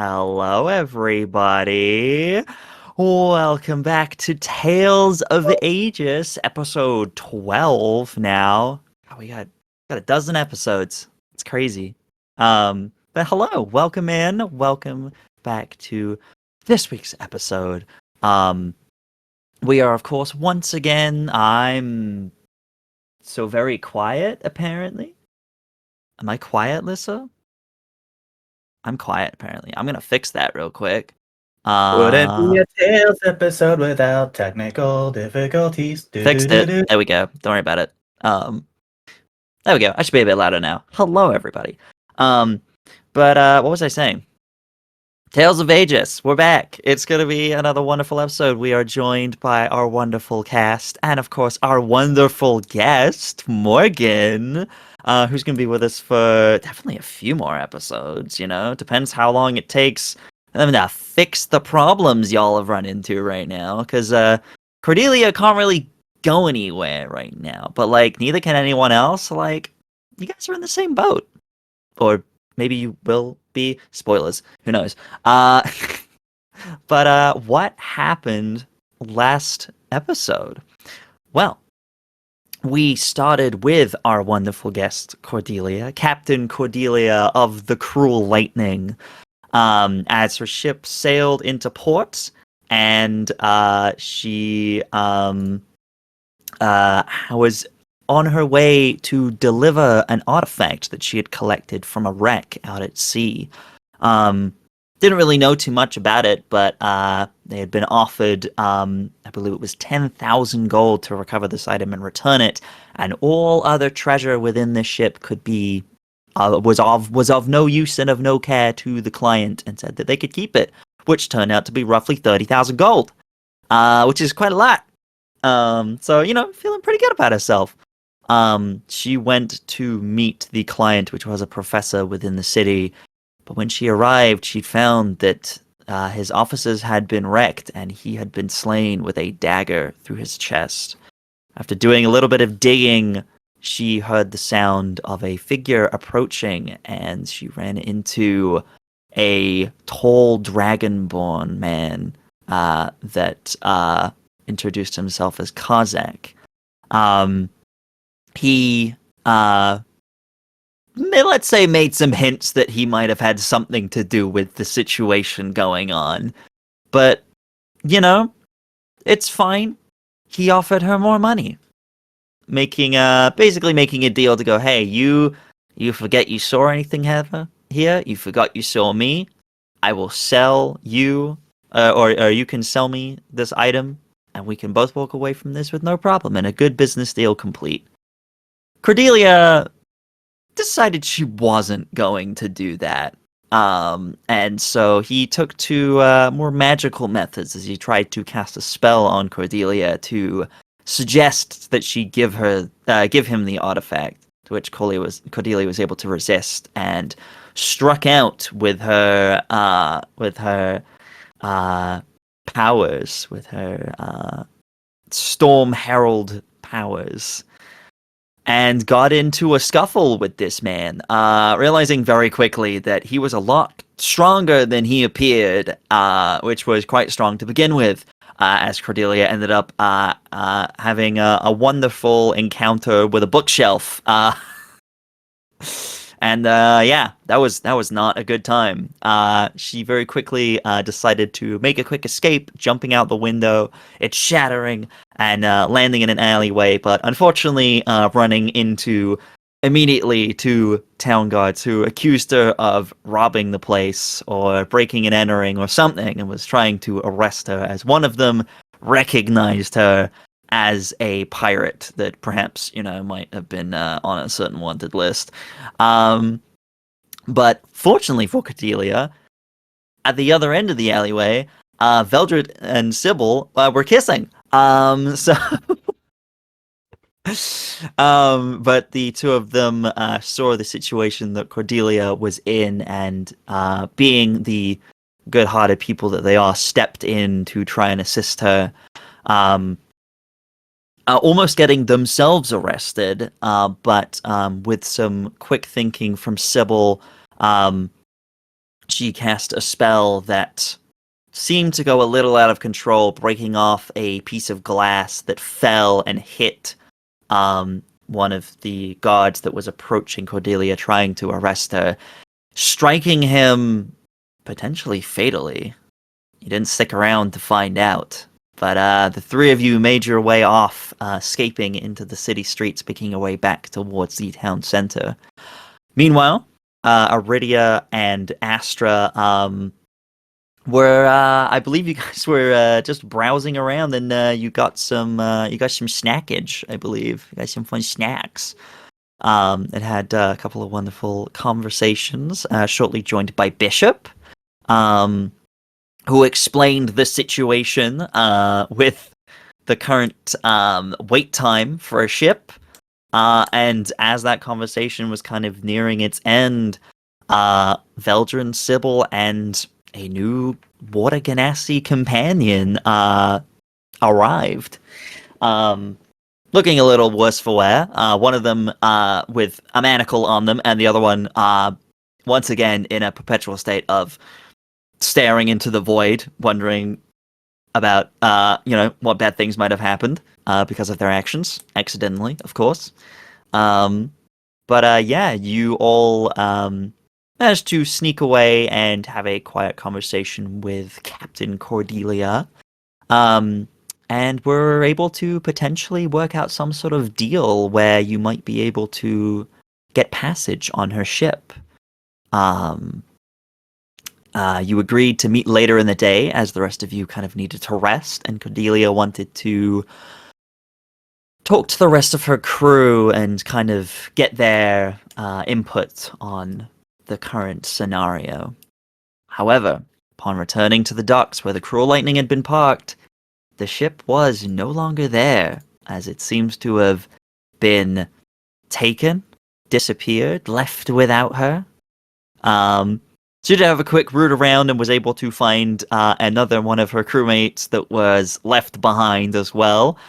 Hello, everybody. Welcome back to Tales of Agius, episode 12 now. Oh, we got a dozen episodes. It's crazy. But hello, welcome in. Welcome back to this week's episode. We are, of course, once again, I'm so very quiet, apparently. Am I quiet, Lissa? I'm quiet, apparently. I'm gonna fix that real quick. Wouldn't be Uh, a Tales episode without technical difficulties. Fixed it. Do. There we go. Don't worry about it. There we go. I should be a bit louder now. Hello, everybody. Um, what was I saying? Tales of Aegis. We're back. It's gonna be another wonderful episode. We are joined by our wonderful cast, and of course, our wonderful guest, Morgan, who's gonna be with us for definitely a few more episodes. Depends how long it takes them to fix the problems y'all have run into right now. Because Cordelia can't really go anywhere right now, but neither can anyone else. You guys are in the same boat, or maybe you will be. Spoilers. Who knows? Uh, what happened last episode? Well, we started with our wonderful guest, Cordelia, Captain Cordelia of the Cruel Lightning, as her ship sailed into port, and she was on her way to deliver an artifact that she had collected from a wreck out at sea. Didn't really know too much about it, but they had been offered, I believe it was 10,000 gold to recover this item and return it, and all other treasure within the ship could be was of no use and of no care to the client, and said that they could keep it, which turned out to be roughly 30,000 gold, which is quite a lot. So feeling pretty good about herself. She went to meet the client, which was a professor within the city. But when she arrived, she found that his offices had been wrecked and he had been slain with a dagger through his chest. After doing a little bit of digging, she heard the sound of a figure approaching, and she ran into a tall dragonborn man that introduced himself as Kazak. He let's say made some hints that he might have had something to do with the situation going on. But, it's fine. He offered her more money. Basically making a deal to go, hey, you forget you saw anything here? You forgot you saw me? I will sell you, or you can sell me this item, and we can both walk away from this with no problem, and a good business deal complete. Cordelia decided she wasn't going to do that. And so he took to more magical methods as he tried to cast a spell on Cordelia to suggest that she give him the artifact, to which Cordelia was able to resist and struck out with her powers, with her Storm Herald powers, and got into a scuffle with this man, realizing very quickly that he was a lot stronger than he appeared, which was quite strong to begin with, as Cordelia ended up having a wonderful encounter with a bookshelf. And that was not a good time. She very quickly decided to make a quick escape, jumping out the window, it shattering, and landing in an alleyway, but unfortunately running into immediately two town guards who accused her of robbing the place or breaking and entering or something, and was trying to arrest her, as one of them recognized her as a pirate that perhaps, might have been on a certain wanted list. But fortunately for Cordelia, at the other end of the alleyway, Veldren and Sybil were kissing. But the two of them saw the situation that Cordelia was in, and being the good-hearted people that they are, stepped in to try and assist her. Almost getting themselves arrested, but with some quick thinking from Sybil, she cast a spell that seemed to go a little out of control, breaking off a piece of glass that fell and hit one of the guards that was approaching Cordelia, trying to arrest her, striking him potentially fatally. You didn't stick around to find out. But the three of you made your way off, escaping into the city streets, picking your way back towards the town center. Meanwhile, Aridia and Astra were, I believe you guys were just browsing around, and you got some snackage, I believe. You got some fun snacks. And had a couple of wonderful conversations, shortly joined by Bishop, who explained the situation with the current wait time for a ship. And as that conversation was kind of nearing its end, Veldren, Sybil, and a new Water Ganassi companion arrived. Looking a little worse for wear. One of them with a manacle on them, and the other one, once again, in a perpetual state of staring into the void, wondering about, what bad things might have happened because of their actions, accidentally, of course. But you all managed to sneak away and have a quiet conversation with Captain Cordelia. And we're able to potentially work out some sort of deal where you might be able to get passage on her ship. You agreed to meet later in the day as the rest of you kind of needed to rest, and Cordelia wanted to talk to the rest of her crew and kind of get their input on the current scenario. However, upon returning to the docks where the cruel lightning had been parked, the ship was no longer there, as it seems to have been taken, disappeared, left without her. She did have a quick route around and was able to find another one of her crewmates that was left behind as well,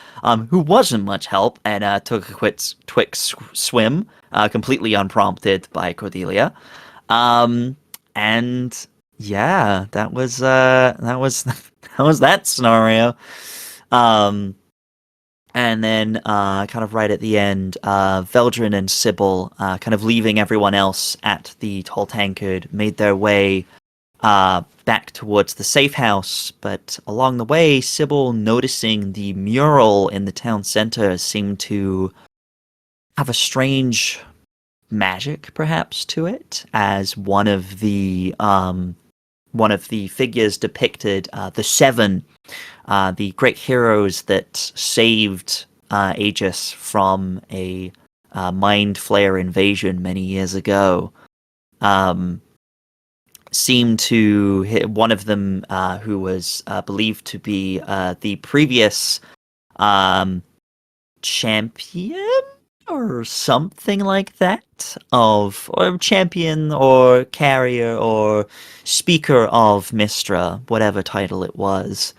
who wasn't much help and took a quick swim, completely unprompted by Cordelia. And yeah, that was that scenario. And then kind of right at the end, Veldren and Sybil, kind of leaving everyone else at the tall tankard, made their way back towards the safe house. But along the way, Sybil, noticing the mural in the town center, seemed to have a strange magic, perhaps, to it, as one of the figures depicted the Seven, the great heroes that saved Aegis from a mind flayer invasion many years ago. Seemed to hit one of them, who was believed to be the previous champion or something like that, or champion or carrier or speaker of Mistra, whatever title it was.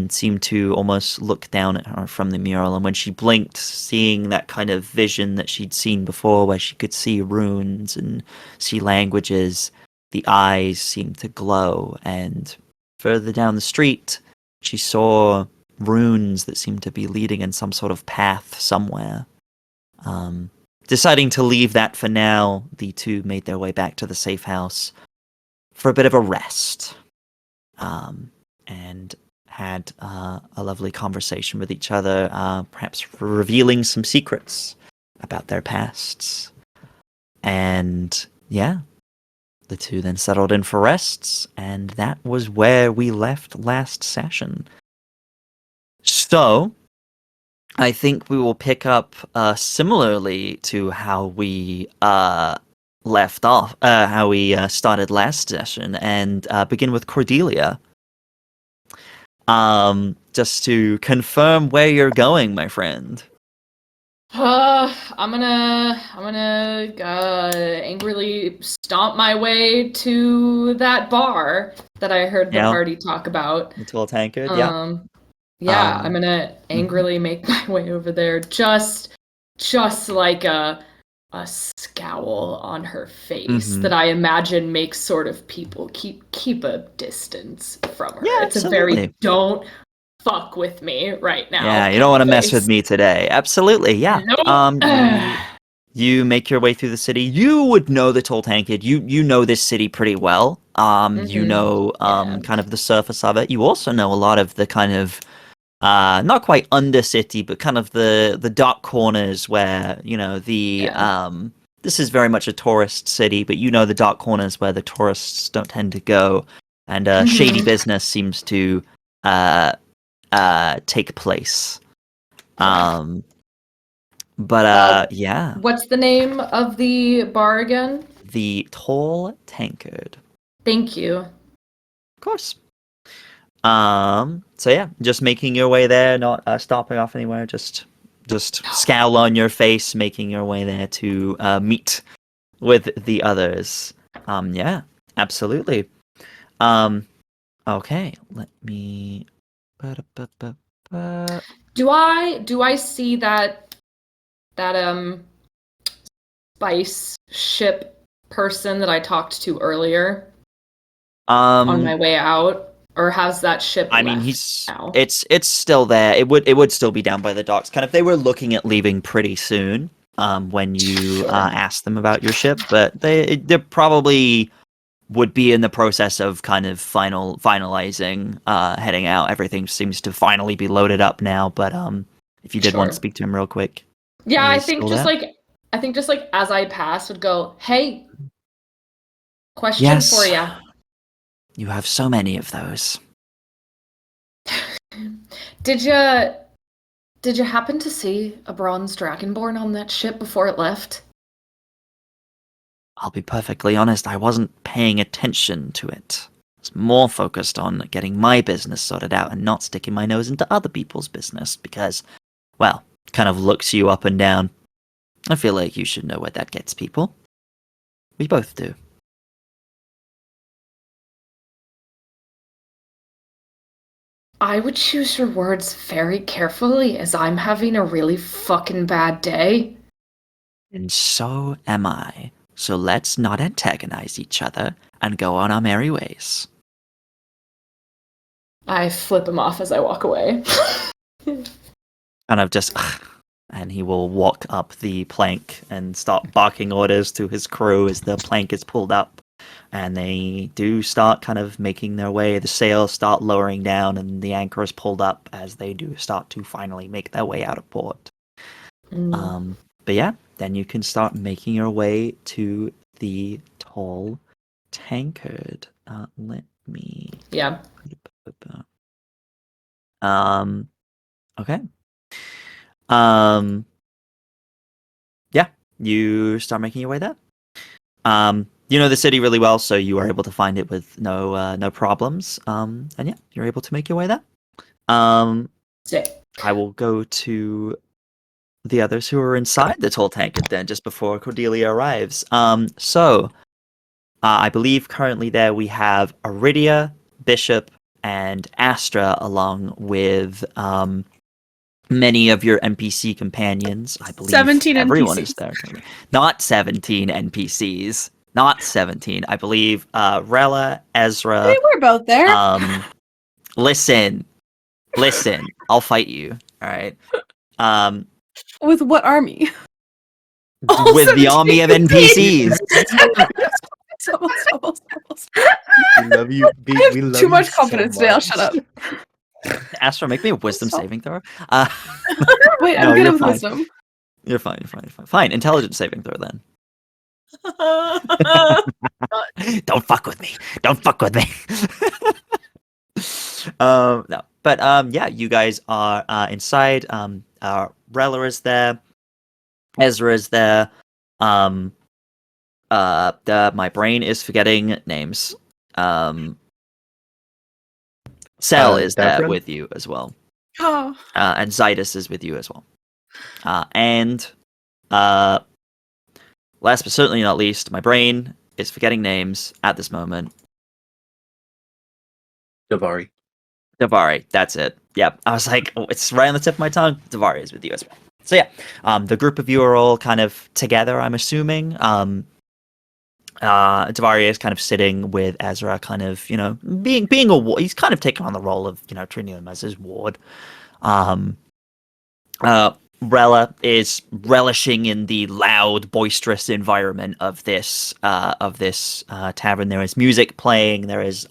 Seemed to almost look down at her from the mural, and when she blinked, seeing that kind of vision that she'd seen before where she could see runes and see languages, the eyes seemed to glow, and further down the street she saw runes that seemed to be leading in some sort of path somewhere. Deciding to leave that for now, the two made their way back to the safe house for a bit of a rest, and had a lovely conversation with each other, perhaps revealing some secrets about their pasts. And yeah, the two then settled in for rests, and that was where we left last session. So I think we will pick up similarly to how we left off, how we started last session, and begin with Cordelia. Just to confirm where you're going, my friend. I'm gonna angrily stomp my way to that bar that I heard the party talk about. The tall tankard, yeah. Yeah, I'm gonna angrily make my way over there, just like a a scowl on her face that I imagine makes sort of people keep a distance from her. Yeah, It's absolutely. a very don't fuck with me right now. Yeah, you don't want to mess with me today. Absolutely, yeah. Nope. You make your way through the city. You would know the Tall Tankard. You know this city pretty well. You know kind of the surface of it. You also know a lot of the kind of not quite undercity, but kind of the dark corners where, you know, this is very much a tourist city, but you know the dark corners where the tourists don't tend to go, and shady business seems to take place. Yeah. What's the name of the bar again? The Tall Tankard. Thank you. Of course. So yeah, just making your way there, not stopping off anywhere, just scowl on your face, making your way there to meet with the others. Yeah, absolutely. Okay, let me. Do I see that spice ship person that I talked to earlier on my way out, or has that ship I mean, left now? it's still there. It would still be down by the docks. Kind of, they were looking at leaving pretty soon. When you asked them about your ship, but they probably would be in the process of kind of finalizing heading out. Everything seems to finally be loaded up now. But if you did want to speak to him real quick, yeah, I think just like as I pass would go, hey, question for you. You have so many of those. Did you happen to see a bronze dragonborn on that ship before it left? I'll be perfectly honest, I wasn't paying attention to it. I was more focused on getting my business sorted out and not sticking my nose into other people's business because, well, kind of looks you up and down. I feel like you should know where that gets people. We both do. I would choose your words very carefully as I'm having a really fucking bad day. And so am I. So let's not antagonize each other and go on our merry ways. I flip him off as I walk away. Kind of just... And he will walk up the plank and start barking orders to his crew as the plank is pulled up. And they do start kind of making their way. The sails start lowering down and the anchor is pulled up as they do start to finally make their way out of port. But yeah, then you can start making your way to the Tall Tankard. Let me... Yeah. Okay. Yeah, you start making your way there. You know the city really well, so you are able to find it with no problems. And yeah, you're able to make your way there. Sick. I will go to the others who are inside the Tall Tankard then, just before Cordelia arrives. I believe currently there we have Aridia, Bishop, and Astra, along with many of your NPC companions. I believe 17 everyone NPCs. is there. Not 17 NPCs. Not 17. I believe Rella, Ezra. Hey, we're both there. Listen. I'll fight you. All right. With what army? With the army of NPCs. We love you. I have too much confidence today. I'll shut up. Astra, make me a wisdom saving throw. Wait, No, I'm good you're with fine. wisdom. You're fine. Fine. Intelligence saving throw then. Don't fuck with me. No, but yeah, you guys are inside. Rella is there. Ezra is there. My brain is forgetting names. Cell is there Veldren? with you as well. Oh. And Zydus is with you as well. And last but certainly not least, my brain is forgetting names at this moment. Davari. Davari, that's it. Yep. I was like, oh, it's right on the tip of my tongue. Davari is with you as well. So yeah, the group of you are all kind of together, I'm assuming. Devaria is kind of sitting with Ezra, kind of, being a ward. He's kind of taken on the role of, treating him as his ward. Rella is relishing in the loud, boisterous environment of this tavern. There is music playing. There is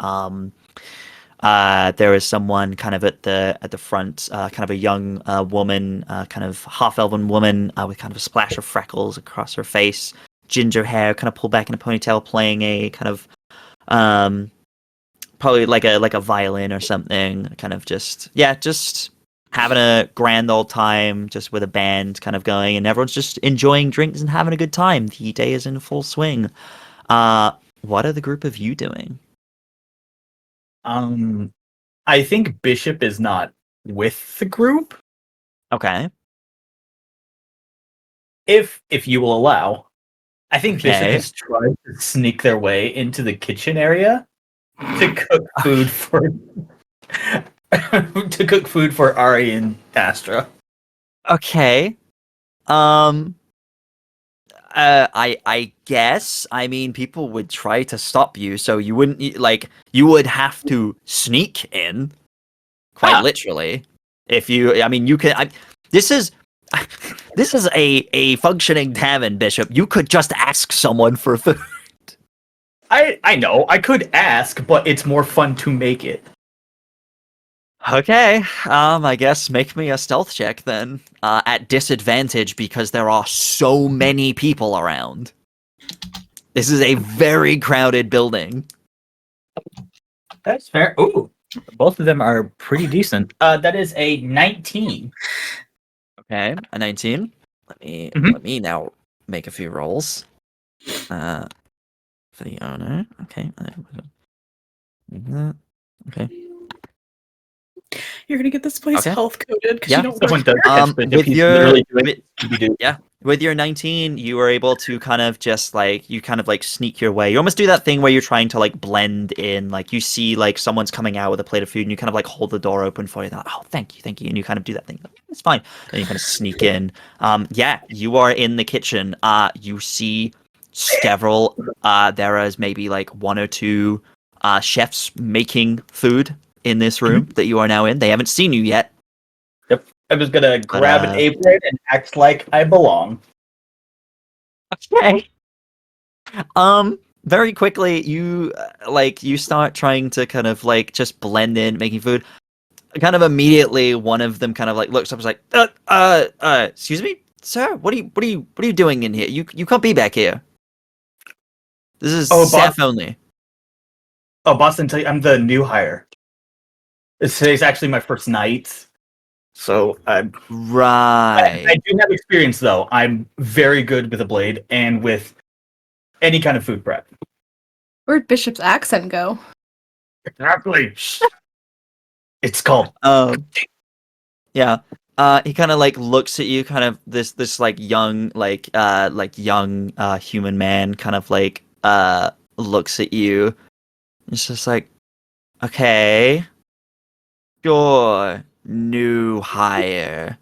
someone kind of at the front, kind of a young woman, kind of half-elven woman with kind of a splash of freckles across her face, ginger hair, kind of pulled back in a ponytail, playing a kind of probably like a violin or something. Kind of just having a grand old time, just with a band kind of going, and everyone's just enjoying drinks and having a good time. The day is in full swing. What are the group of you doing? I think Bishop is not with the group. Okay. If you will allow, I think Bishop Okay. has tried to sneak their way into the kitchen area to cook food for Ari and Astra. Okay. I guess. I mean, people would try to stop you, so you wouldn't you would have to sneak in, quite literally. If you, I mean, you can. This is a functioning tavern, Bishop. You could just ask someone for food. I know I could ask, but it's more fun to make it. Okay, I guess make me a stealth check then. At disadvantage because there are so many people around. This is a very crowded building. That's fair. Ooh, both of them are pretty decent. That is a 19. Okay, a 19. Let me now make a few rolls. For the owner. Okay. Okay. You're gonna get this place Okay. health coded because Yeah. you don't Someone work does here. catch, but if with he's your literally doing Scooby-Doo. yeah, with your 19, you were able to kind of just sneak your way. You almost do that thing where you're trying to like blend in, like you see like someone's coming out with a plate of food and you kind of like hold the door open for you. Like, oh, thank you, and you kind of do that thing. Like, it's fine. And you kind of sneak in. Yeah, you are in the kitchen. You see several. There is maybe like one or two chefs making food in this room that you are now in. They haven't seen you yet. Yep. I was gonna grab an apron and act like I belong. Okay. Very quickly, you you start trying to kind of like just blend in, making food. Kind of immediately, one of them kind of like looks up, and is like, excuse me, sir, what are you doing in here? You can't be back here. This is staff only. Oh, Boston, tell you, I'm the new hire. Today's actually my first night, so Right. I do have experience though. I'm very good with a blade and with any kind of food prep. Where'd Bishop's accent go? Exactly. It's called. Yeah. He kind of like looks at you, kind of this like young young human man, kind of like looks at you. It's just like, okay, sure, new hire.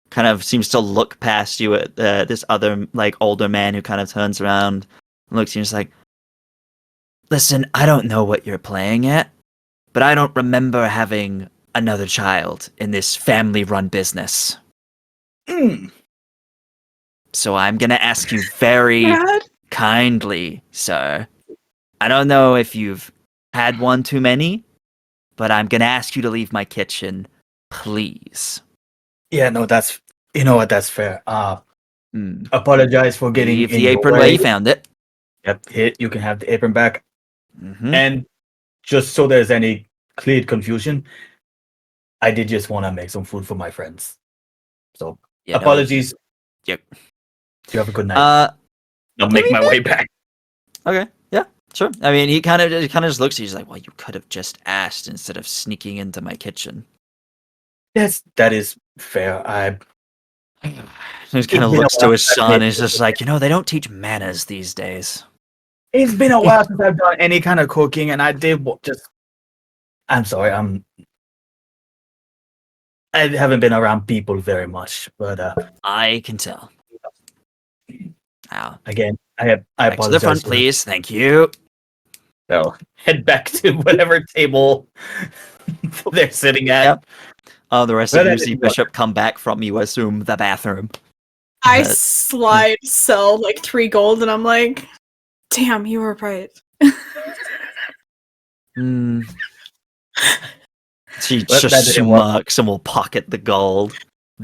Kind of seems to look past you at this other like older man who kind of turns around and looks at you and is like, listen, I don't know what you're playing at, but I don't remember having another child in this family-run business. So I'm gonna ask you very kindly, sir. I don't know if you've had one too many, but I'm gonna ask you to leave my kitchen, please. Yeah, no, that's that's fair. Apologize for getting Leave in the your apron way. where you found it. Yep, you can have the apron back. Mm-hmm. And just so there's any clear confusion, I did just want to make some food for my friends. So apologies. Yep. You have a good night. I'll make my way back. Okay. Yeah. Sure. I mean, he kind of just looks at you. He's like, "Well, you could have just asked instead of sneaking into my kitchen." Yes, that is fair. He kind of looks to his son and he's just like, they don't teach manners these days. It's been a while since I've done any kind of cooking, and I did just. I'm sorry. I haven't been around people very much, but I can tell. again, I Back to apologize. the front, please. Thank you. So head back to whatever table they're sitting at. Yep. Oh, the rest of But you I see didn't look. Bishop come back from, you assume, the bathroom. I But- slide sell like 3 gold, and I'm like, damn, you were right. She Well, just that didn't work. smirks and will pocket the gold.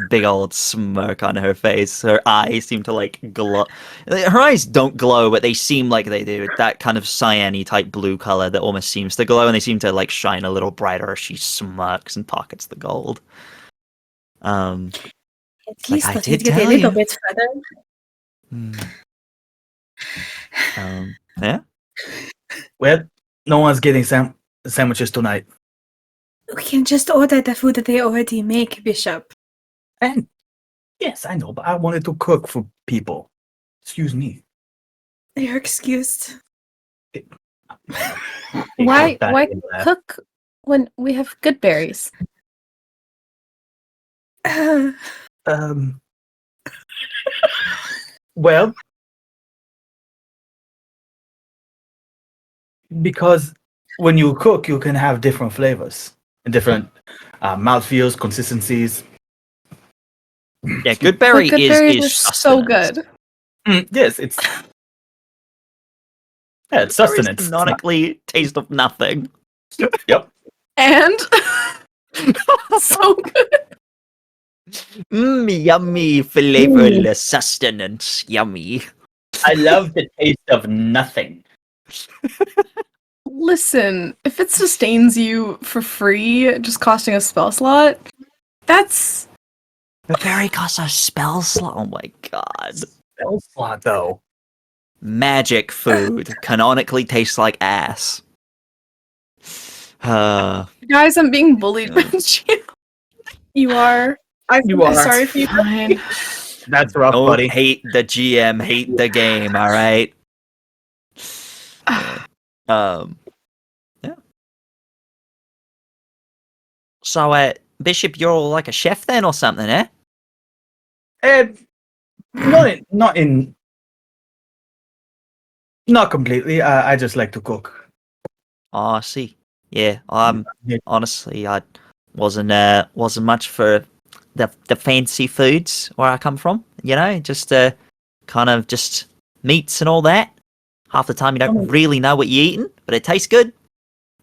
Big old smirk on her face. Her eyes seem to like glow. Her eyes don't glow, but they seem like they do. That kind of cyan-y type blue color that almost seems to glow, and they seem to like shine a little brighter as she smirks and pockets the gold. At Like, least I let did it get a tell little you. bit further. Yeah. Well, no one's getting sandwiches tonight. We can just order the food that they already make, Bishop. And yes, I know, but I wanted to cook for people. Excuse me. You're excused. Why That- cook when we have good berries? Well, because when you cook, you can have different flavors and different mouthfeels, consistencies. Yeah, good berry But good is berries are so sustenance. good. Yes, it's Berries sustenance. It's not- canonically taste of nothing. Yep. And so good. Yummy flavorless sustenance. Yummy. I love the taste of nothing. Listen, if it sustains you for free, just costing a spell slot, that's The berry costs a spell slot. Oh my god. Spell slot, though. Magic food canonically tastes like ass. guys. I'm being bullied by you. You are. I'm You are. sorry for you. Fine. That's rough, Don't buddy. hate the GM, hate the game, alright? Yeah. So, Bishop, you're like a chef then or something, eh? Not completely. I just like to cook. Oh, I see. Yeah, Yeah. honestly, I wasn't much for the fancy foods where I come from. You know, just kind of just meats and all that. Half the time you don't really know what you're eating, but it tastes good,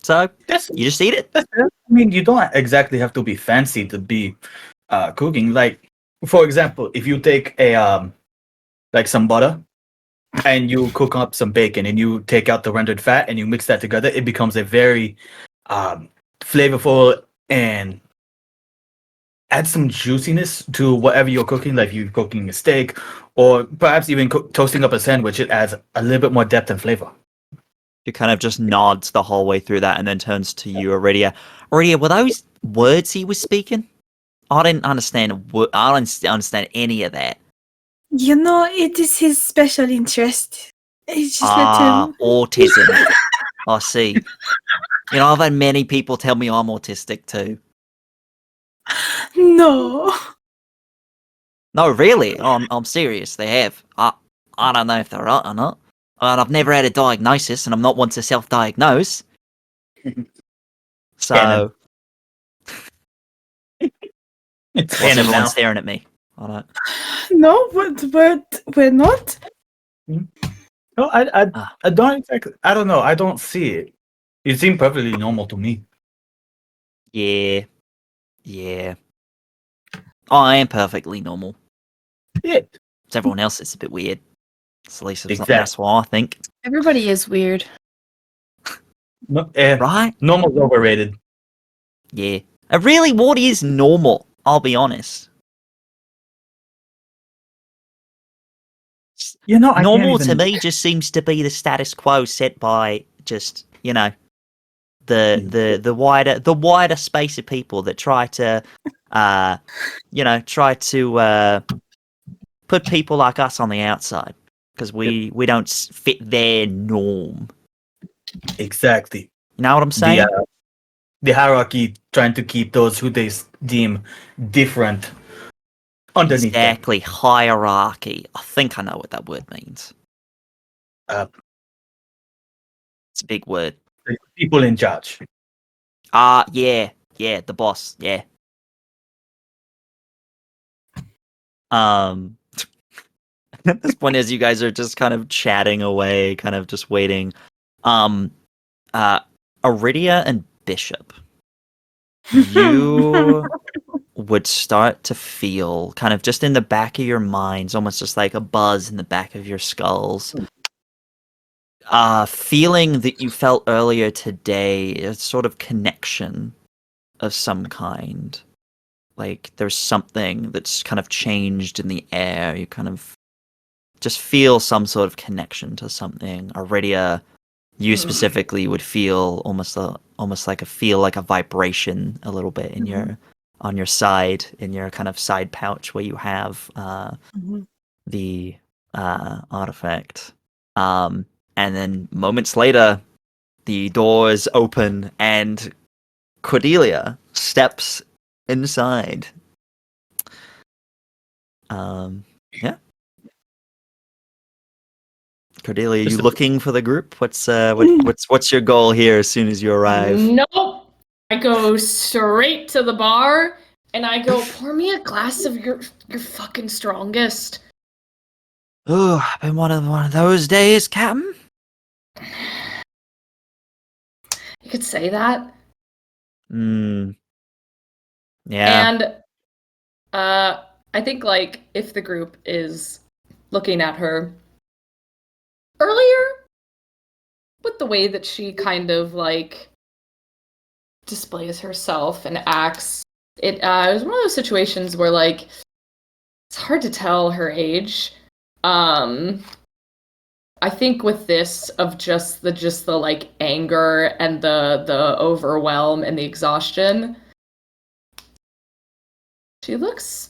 so That's, you just eat it. I mean, you don't exactly have to be fancy to be cooking. Like, for example, if you take a like some butter and you cook up some bacon and you take out the rendered fat and you mix that together, it becomes a very flavorful and add some juiciness to whatever you're cooking. Like you're cooking a steak or perhaps even toasting up a sandwich, it adds a little bit more depth and flavor. She kind of just nods the whole way through that and then turns to you, Aridia. Aridia, were those words he was speaking? I didn't understand. I don't understand any of that. You know, it is his special interest. It's just let him. Autism. I see. You know, I've had many people tell me I'm autistic too. No. No, really, I'm serious. They have. I don't know if they're right or not. And I've never had a diagnosis, and I'm not one to self-diagnose. So, Canon. It's what's canon everyone now. staring at me? I don't. No, but we're not. No, I don't exactly. I don't know. I don't see it. You seem perfectly normal to me. Yeah. I am perfectly normal. Yeah. It's everyone else that's a bit weird. It's at least Exactly. that's what I think. Everybody is weird. No, Right? normal's overrated. Yeah. Really, what is normal? I'll be honest. You know, I Normal can't to even... me just seems to be the status quo set by just, you know, the wider space of people that try to put people like us on the outside because we don't fit their norm. Exactly. You know what I'm saying? the hierarchy trying to keep those who they deem different underneath them. Exactly, hierarchy. I think I know what that word means. It's a big word. The people in charge. Yeah, the boss, yeah. At this point, as you guys are just kind of chatting away, kind of just waiting, Aridia and Bishop, you would start to feel kind of just in the back of your minds, almost just like a buzz in the back of your skulls. Feeling that you felt earlier today, a sort of connection of some kind. Like there's something that's kind of changed in the air. You kind of just feel some sort of connection to something. Aridia, you specifically would feel almost like a vibration a little bit in your on your side, in your kind of side pouch where you have the artifact. And then moments later, the doors open and Cordelia steps inside. Yeah. Cordelia, you looking for the group? What's your goal here as soon as you arrive? Nope. I go straight to the bar and I go, pour me a glass of your fucking strongest. Oh, been one of those days, Captain. You could say that. Yeah. And I think like if the group is looking at her earlier with the way that she kind of like displays herself and acts, it was one of those situations where like it's hard to tell her age. I think with this of just the like anger and the overwhelm and the exhaustion, she looks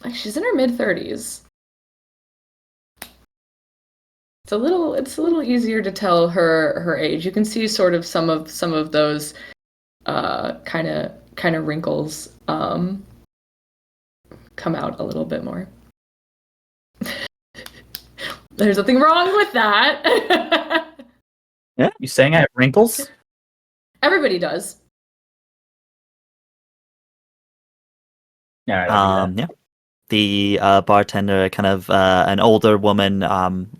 like she's in her mid-30s. It's a little easier to tell her age. You can see sort of some of those kind of wrinkles come out a little bit more. There's nothing wrong with that. Yeah, you saying I have wrinkles? Everybody does. All right, I'll do that. Yeah. The bartender, kind of an older woman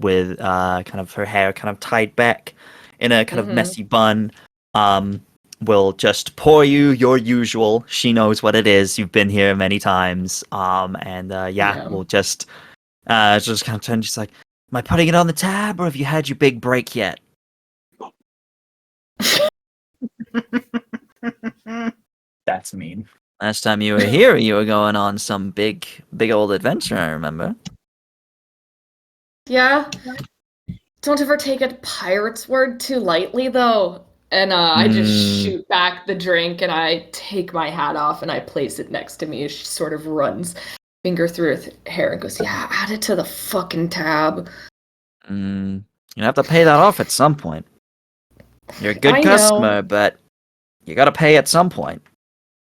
with kind of her hair kind of tied back in a kind of messy bun, will just pour you your usual. She knows what it is. You've been here many times. We'll just kind of turn. She's like, "Am I putting it on the tab, or have you had your big break yet?" That's mean. Last time you were here, you were going on some big old adventure, I remember. Yeah. Don't ever take a pirate's word too lightly, though. And I just shoot back the drink, and I take my hat off, and I place it next to me as she sort of runs finger through her hair and goes, "Yeah, add it to the fucking tab." You have to pay that off at some point. You're a good customer, but you gotta pay at some point.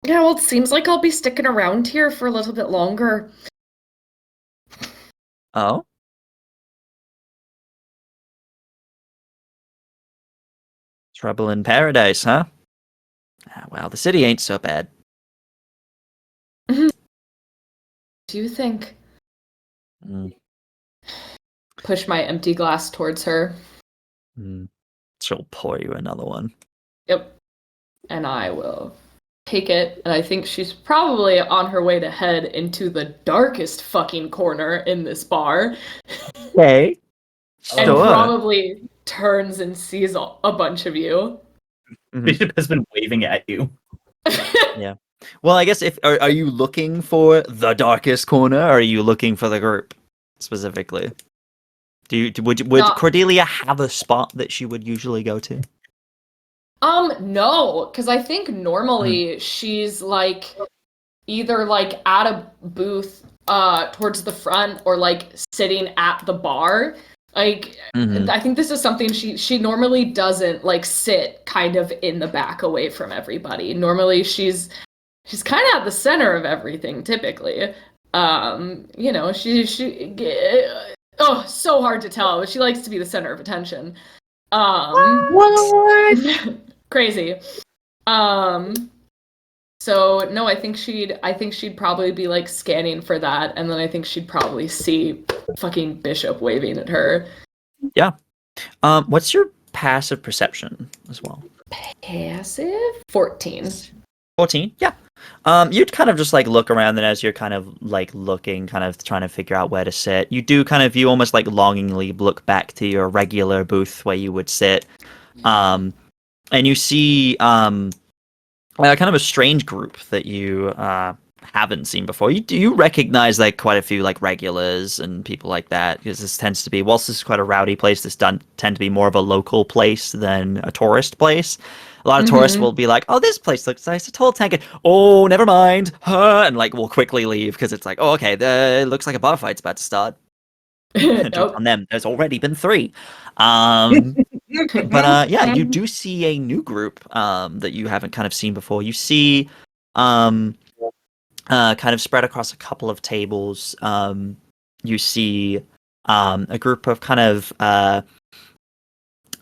Yeah, well, it seems like I'll be sticking around here for a little bit longer. Oh? Trouble in paradise, huh? Well, the city ain't so bad. Do you think? Push my empty glass towards her. She'll pour you another one. Yep. And I will take it, and I think she's probably on her way to head into the darkest fucking corner in this bar. Okay. And probably turns and sees a bunch of you. Bishop has been waving at you. Yeah. Well, I guess are you looking for the darkest corner, or are you looking for the group specifically? Would Cordelia have a spot that she would usually go to? No, because I think normally she's like either like at a booth towards the front or like sitting at the bar. Like, Mhm. I think this is something she normally doesn't like sit kind of in the back away from everybody. Normally she's kind of at the center of everything typically. You know, oh, so hard to tell, but she likes to be the center of attention. What? Crazy. So no, I think she'd probably be like scanning for that, and then I think she'd probably see fucking Bishop waving at her. Yeah. What's your passive perception as well? Passive 14. 14. Yeah. You'd kind of just like look around, and as you're kind of like looking, kind of trying to figure out where to sit, you almost like longingly look back to your regular booth where you would sit, and you see kind of a strange group that you haven't seen before. You recognize like quite a few like regulars and people like that, because this tends to be, whilst this is quite a rowdy place, this tend to be more of a local place than a tourist place. A lot of tourists will be like, "Oh, this place looks nice. A tall tank." Oh, never mind, and like will quickly leave because it's like, "Oh, okay, it looks like a bar fight's about to start." Jump Nope. on them. There's already been 3. But yeah, you do see a new group that you haven't kind of seen before. You see kind of spread across a couple of tables. You see a group of kind of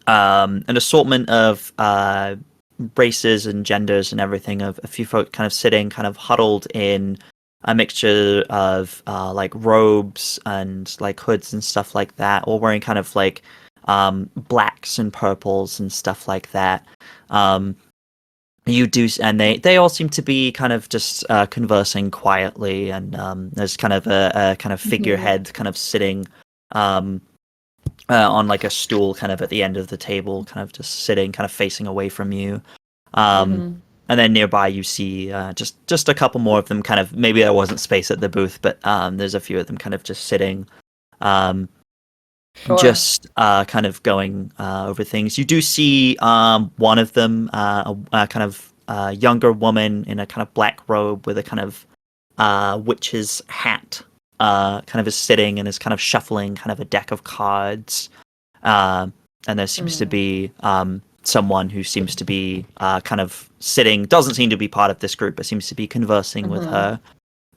an assortment of races and genders and everything, of a few folk kind of sitting, kind of huddled in a mixture of like robes and like hoods and stuff like that, all wearing kind of like blacks and purples and stuff like that. You do, and they all seem to be kind of just conversing quietly, and there's kind of a kind of figurehead kind of sitting on like a stool kind of at the end of the table, kind of just sitting, kind of facing away from you. And then nearby you see just a couple more of them, kind of, maybe there wasn't space at the booth, but there's a few of them kind of just sitting, Sure. just kind of going over things. You do see one of them, a kind of younger woman in a kind of black robe with a kind of witch's hat, kind of is sitting and is kind of shuffling kind of a deck of cards. And there seems to be someone who seems to be kind of sitting, doesn't seem to be part of this group, but seems to be conversing with her.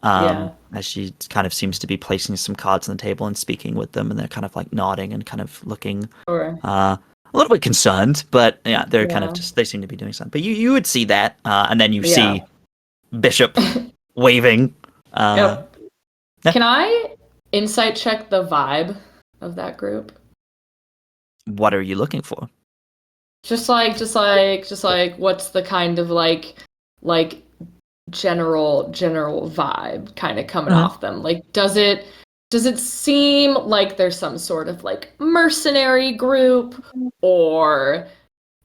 As she kind of seems to be placing some cards on the table and speaking with them, and they're kind of like nodding and kind of looking a little bit concerned, but yeah, they're kind of just, they seem to be doing something. But you would see that, and then you see Bishop waving. Yep. Yeah. Can I insight check the vibe of that group? What are you looking for? Just like what's the kind of like general vibe kind of coming off them? Like, does it seem like there's some sort of like mercenary group or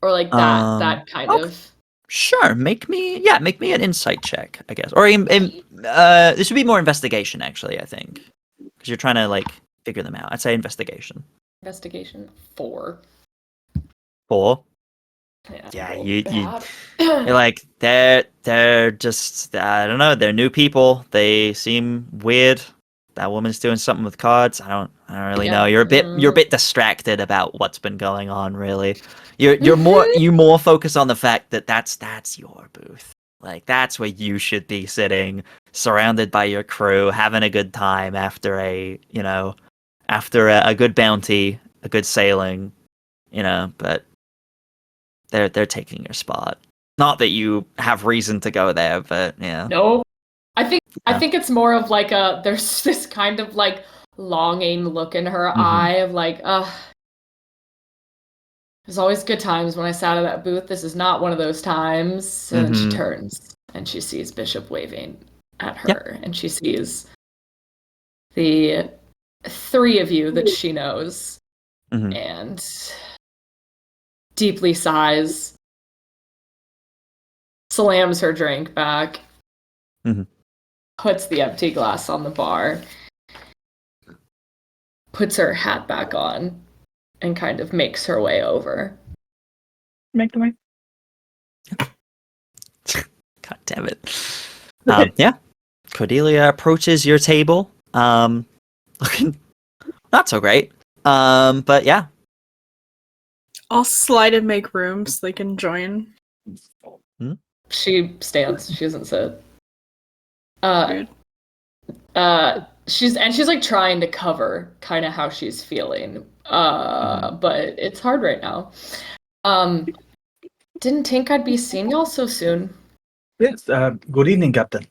like that kind of? Sure, make me an insight check, I guess, or this would be more investigation, actually, I think, because you're trying to like figure them out. I'd say investigation. Investigation 4. 4. Yeah, You're like, they're just, I don't know, they're new people. They seem weird. That woman's doing something with cards. I don't really know. You're a bit distracted about what's been going on, really. You more focus on the fact that that's your booth. Like, that's where you should be sitting, surrounded by your crew, having a good time after a good bounty, a good sailing, but they're taking your spot. Not that you have reason to go there, but yeah. No. I think it's more of like there's this kind of like longing look in her eye of like, there's always good times when I sat at that booth. This is not one of those times. And then she turns and she sees Bishop waving at her, and she sees the 3 of you that she knows, and deeply sighs, slams her drink back, puts the empty glass on the bar, puts her hat back on, and kind of makes her way over. Make the way. God damn it. Yeah. Cordelia approaches your table, looking not so great. But yeah. I'll slide and make room so they can join. She stands. She doesn't sit. Rude. She's like trying to cover kind of how she's feeling. But it's hard right now. Didn't think I'd be seeing y'all so soon. Yes. Good evening, Captain.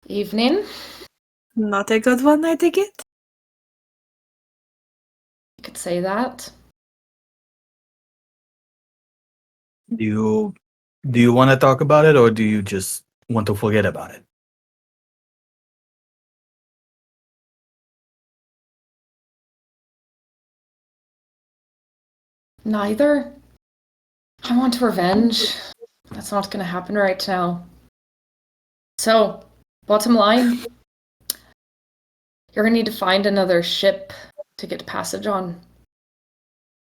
Evening. Not a good one, I take it? You could say that. Do you want to talk about it, or do you just want to forget about it? Neither. I want revenge. That's not gonna happen right now. So, bottom line, you're gonna need to find another ship to get passage on.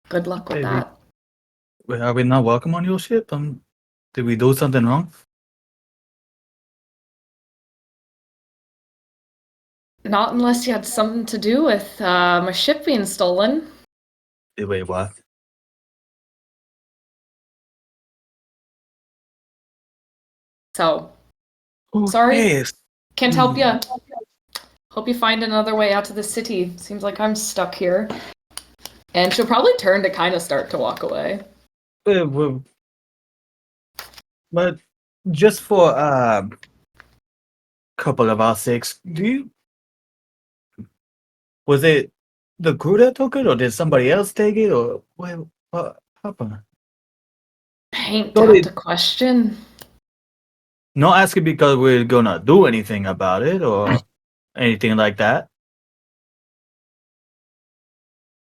Good luck with Maybe. that. Are we not welcome on your ship? Did we do something wrong? Not unless you had something to do with my ship being stolen. Wait, what? So, sorry, Yes. can't help you. Hope you find another way out to the city. Seems like I'm stuck here. And she'll probably turn to kind of start to walk away. But just for a couple of our sakes, was it the crew that took it, or did somebody else take it, or what happened? Ain't Sorry. that the question? Not asking because we're gonna do anything about it or anything like that.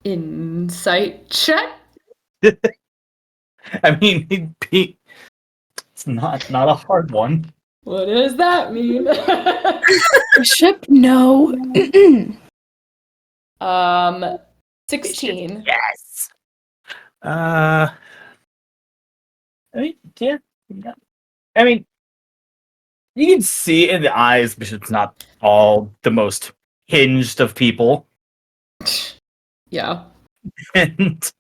Insight check? I mean, it's not a hard one. What does that mean? Bishop, no. 16. Yes. I mean, yeah. I mean, you can see in the eyes, Bishop's not all the most hinged of people, Yeah. and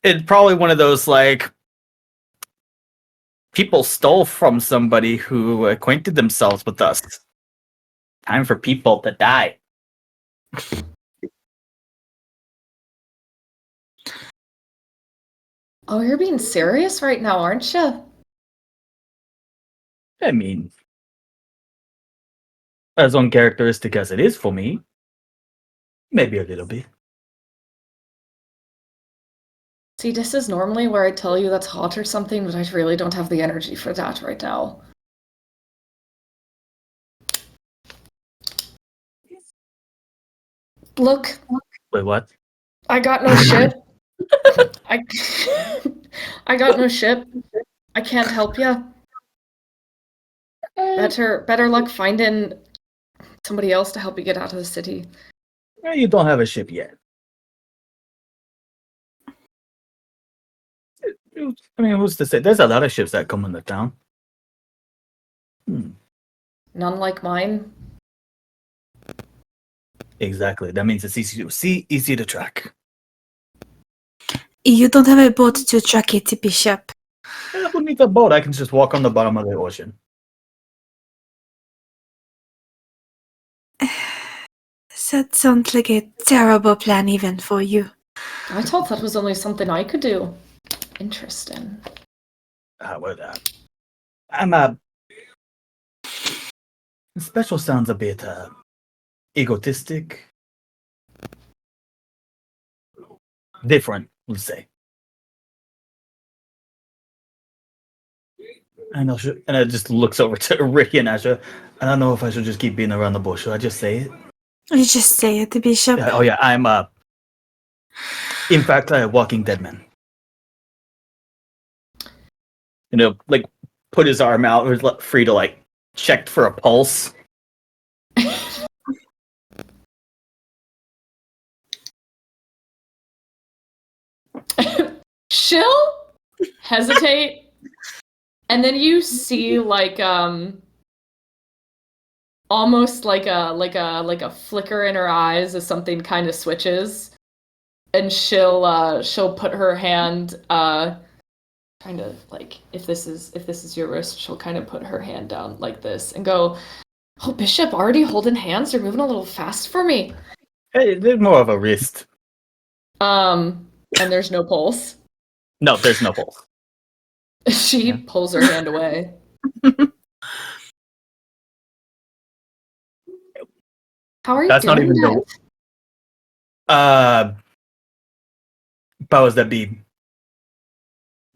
it's probably one of those like people stole from somebody who acquainted themselves with us. Time for people to die. Oh, you're being serious right now, aren't you? I mean, as uncharacteristic as it is for me, maybe a little bit. See, this is normally where I tell you that's hot or something, but I really don't have the energy for that right now. Look, Wait, what? I got no ship. I got no ship. I can't help you. Better luck finding somebody else to help you get out of the city. You don't have a ship yet. I mean, who's to say? There's a lot of ships that come into town. None like mine. Exactly. That means it's easy to see, easy to track. You don't have a boat to track it, Bishop. Who needs a boat? I can just walk on the bottom of the ocean. That sounds like a terrible plan even for you. I thought that was only something I could do. Interesting. I'm special sounds a bit egotistic. Different, we'll say. And it just looks over to Ricky and Astra. I don't know if I should just keep being around the bush. Should I just say it? You just say it, Bishop. Oh yeah, I'm in fact a walking dead man. Like put his arm out, was free to like check for a pulse. She'll hesitate, and then you see like almost like a flicker in her eyes as something kind of switches, and she'll put her hand kind of like if this is your wrist, she'll kind of put her hand down like this and go, "Oh, Bishop, already holding hands. You're moving a little fast for me." Hey, there's more of a wrist. And there's no pulse. No, there's no pulse. She pulls her hand away. How are you That's not doing even that? the powers that be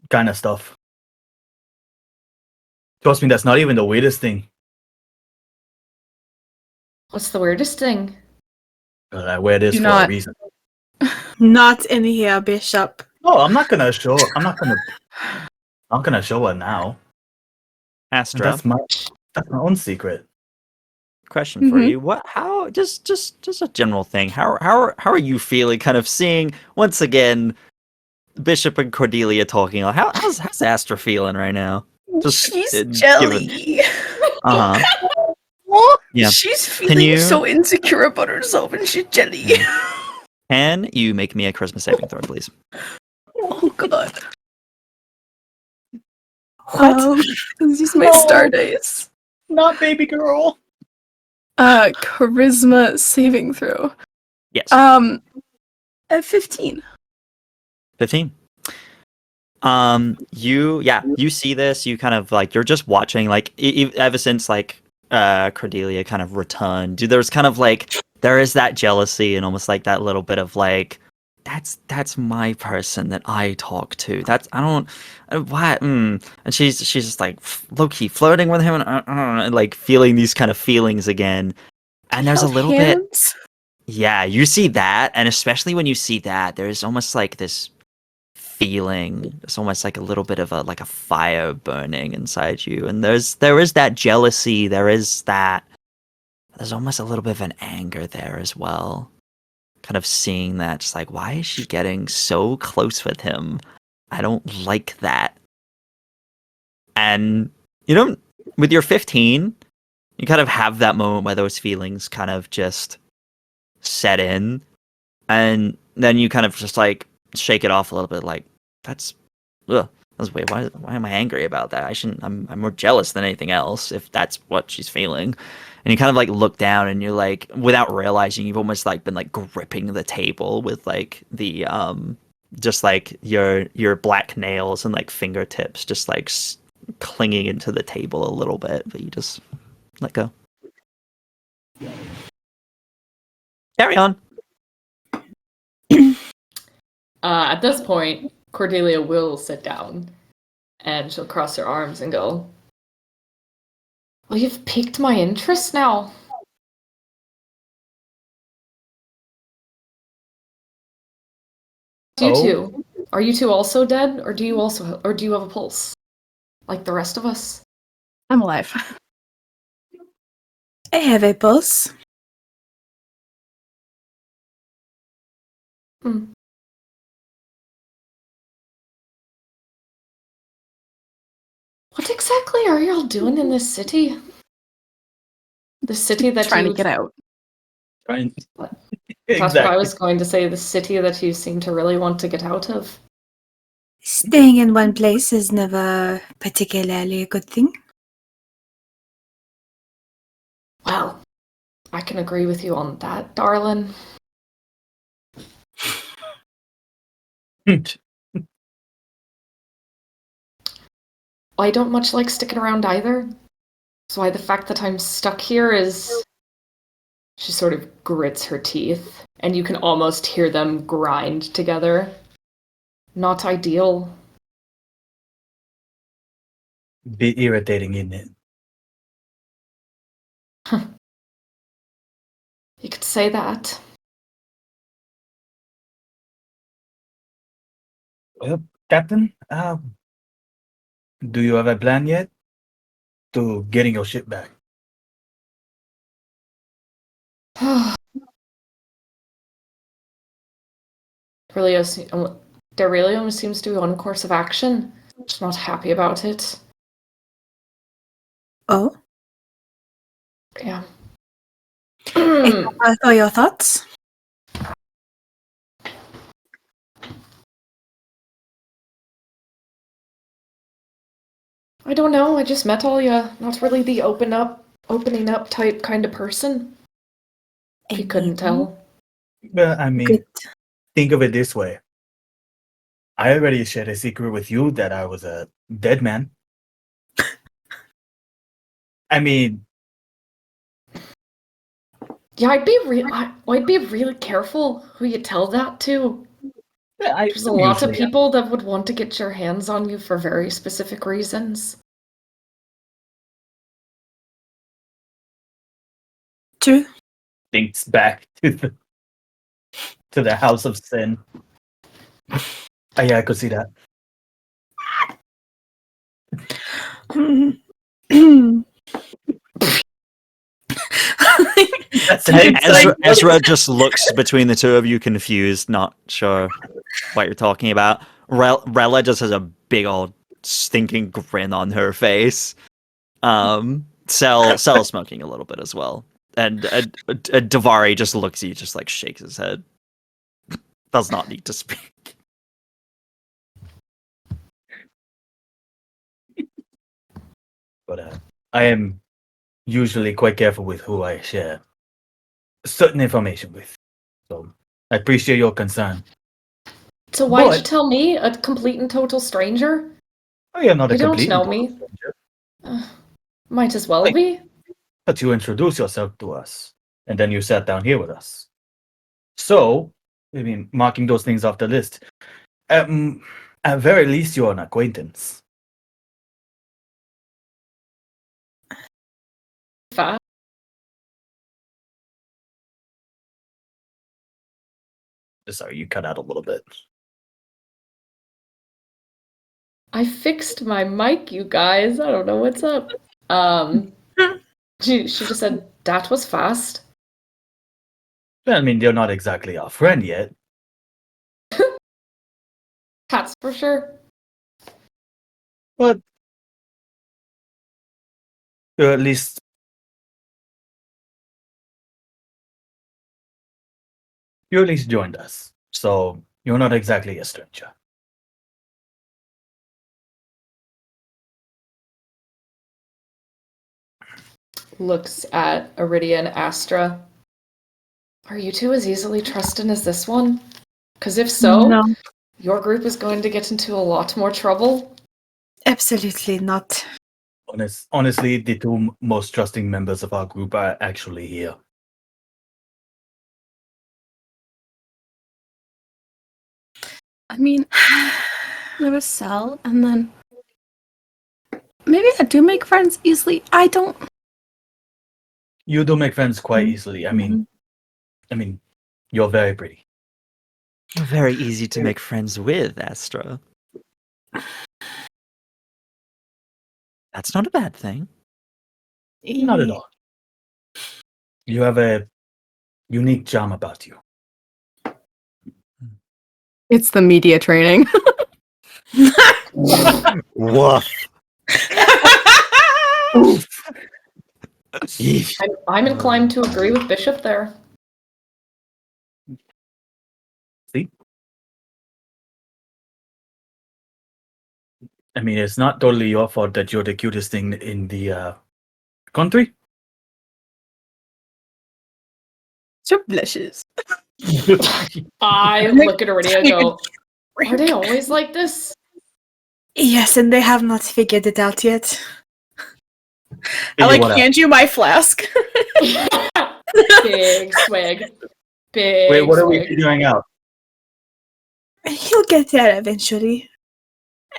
kind of stuff. Trust me, that's not even the weirdest thing. What's the weirdest thing? But I wear this Do for not- a reason. Not in here, Bishop. Oh, I'm not gonna show. I'm not gonna show her now. Astra, That's my own secret. question for Mhm. you. What? How? Just a general thing. How are you feeling? Kind of seeing once again Bishop and Cordelia talking. How's Astra feeling right now? Just She's given- jelly. Uh-huh. Yeah. She's feeling you- so insecure about herself, and she's jelly. Can you make me a Christmas saving throw, please? Oh god. What? This is my star dice. Not baby girl. Charisma saving throw. Yes. At 15. 15. You see this, you kind of like, you're just watching, like, ever since, like, Cordelia kind of returned, there's kind of, like, there is that jealousy and almost, like, that little bit of, like, that's my person that I talk to. That's, I don't, what, And she's just, like, low-key flirting with him and, like, feeling these kind of feelings again. And there's a Held little bit, hands. yeah, you see that, and especially when you see that, there's almost like this feeling. It's almost like a little bit of a fire burning inside you, and there is that jealousy. There's almost a little bit of an anger there as well. Kind of seeing that, just like, why is she getting so close with him? I don't like that. And with your 15, you kind of have that moment where those feelings kind of just set in, and then you kind of just like shake it off a little bit, like, that's weird. Why am I angry about that? I shouldn't. I'm more jealous than anything else if that's what she's feeling. And you kind of like look down, and you're like, without realizing, you've almost like been like gripping the table with like the just like your black nails and like fingertips just like clinging into the table a little bit, but you just let go. Carry on. At this point, Cordelia will sit down, and she'll cross her arms and go, "Well, you've piqued my interest now." You two, are you two also dead, or do you have a pulse, like the rest of us? I'm alive. I have a pulse. What exactly are y'all doing in this city? The city that Trying you... to get out. Right. That's what I was going to say. The city that you seem to really want to get out of. Staying in one place is never particularly a good thing. Well, I can agree with you on that, darling. I don't much like sticking around either. So why the fact that I'm stuck here is... She sort of grits her teeth, and you can almost hear them grind together. Not ideal. Be irritating, isn't it? You could say that. Well, Captain, do you have a plan yet to getting your ship back? Derelio seems to be on course of action. Just not happy about it. Oh? Yeah. What are your thoughts? I don't know. I just met all ya. Not really the opening up type kind of person. If you couldn't tell. Well, I mean, Good. think of it this way. I already shared a secret with you that I was a dead man. I mean, Yeah, I'd be really careful who you tell that to. There's a lot of people that would want to get your hands on you for very specific reasons. True. thinks back to the house of sin. Oh, yeah, I could see that. That's Ezra just looks between the two of you, confused, not sure what you're talking about. Rella just has a big old stinking grin on her face. Cell smoking a little bit as well, and Davari just looks at you, just like shakes his head. Does not need to speak. But I am usually quite careful with who I share certain information with. So I appreciate your concern. So why'd But- you tell me, a complete and total stranger? Oh, you're not a You don't complete know and total me. stranger, Might as well Wait. be. but you introduced yourself to us, and then you sat down here with us. So, I mean, marking those things off the list. At very least, you're an acquaintance. Fast. Sorry, you cut out a little bit. I fixed my mic, you guys. I don't know what's up. She just said that was fast. I mean, you're not exactly our friend yet. That's for sure. But at least you at least joined us, so you're not exactly a stranger. Looks at Aridia and Astra. Are you two as easily trusted as this one? Because if so, No, your group is going to get into a lot more trouble. absolutely not. Honestly, the two most trusting members of our group are actually here. I mean, there was Cell, and then maybe I do make friends easily. I don't. You do make friends quite Mhm. easily. I mean, you're very pretty. You're very easy to make friends with, Astra. That's not a bad thing. Not at all. You have a unique charm about you. It's the media training. Woof. I'm inclined to agree with Bishop there. See? I mean, it's not totally your fault that you're the cutest thing in the country. So blushes. I look at Aridia and go, are they always like this? Yes, and they have not figured it out yet. I like What else? hand you my flask. Big swag. Big Wait, what are we swag. figuring out? You'll get there eventually.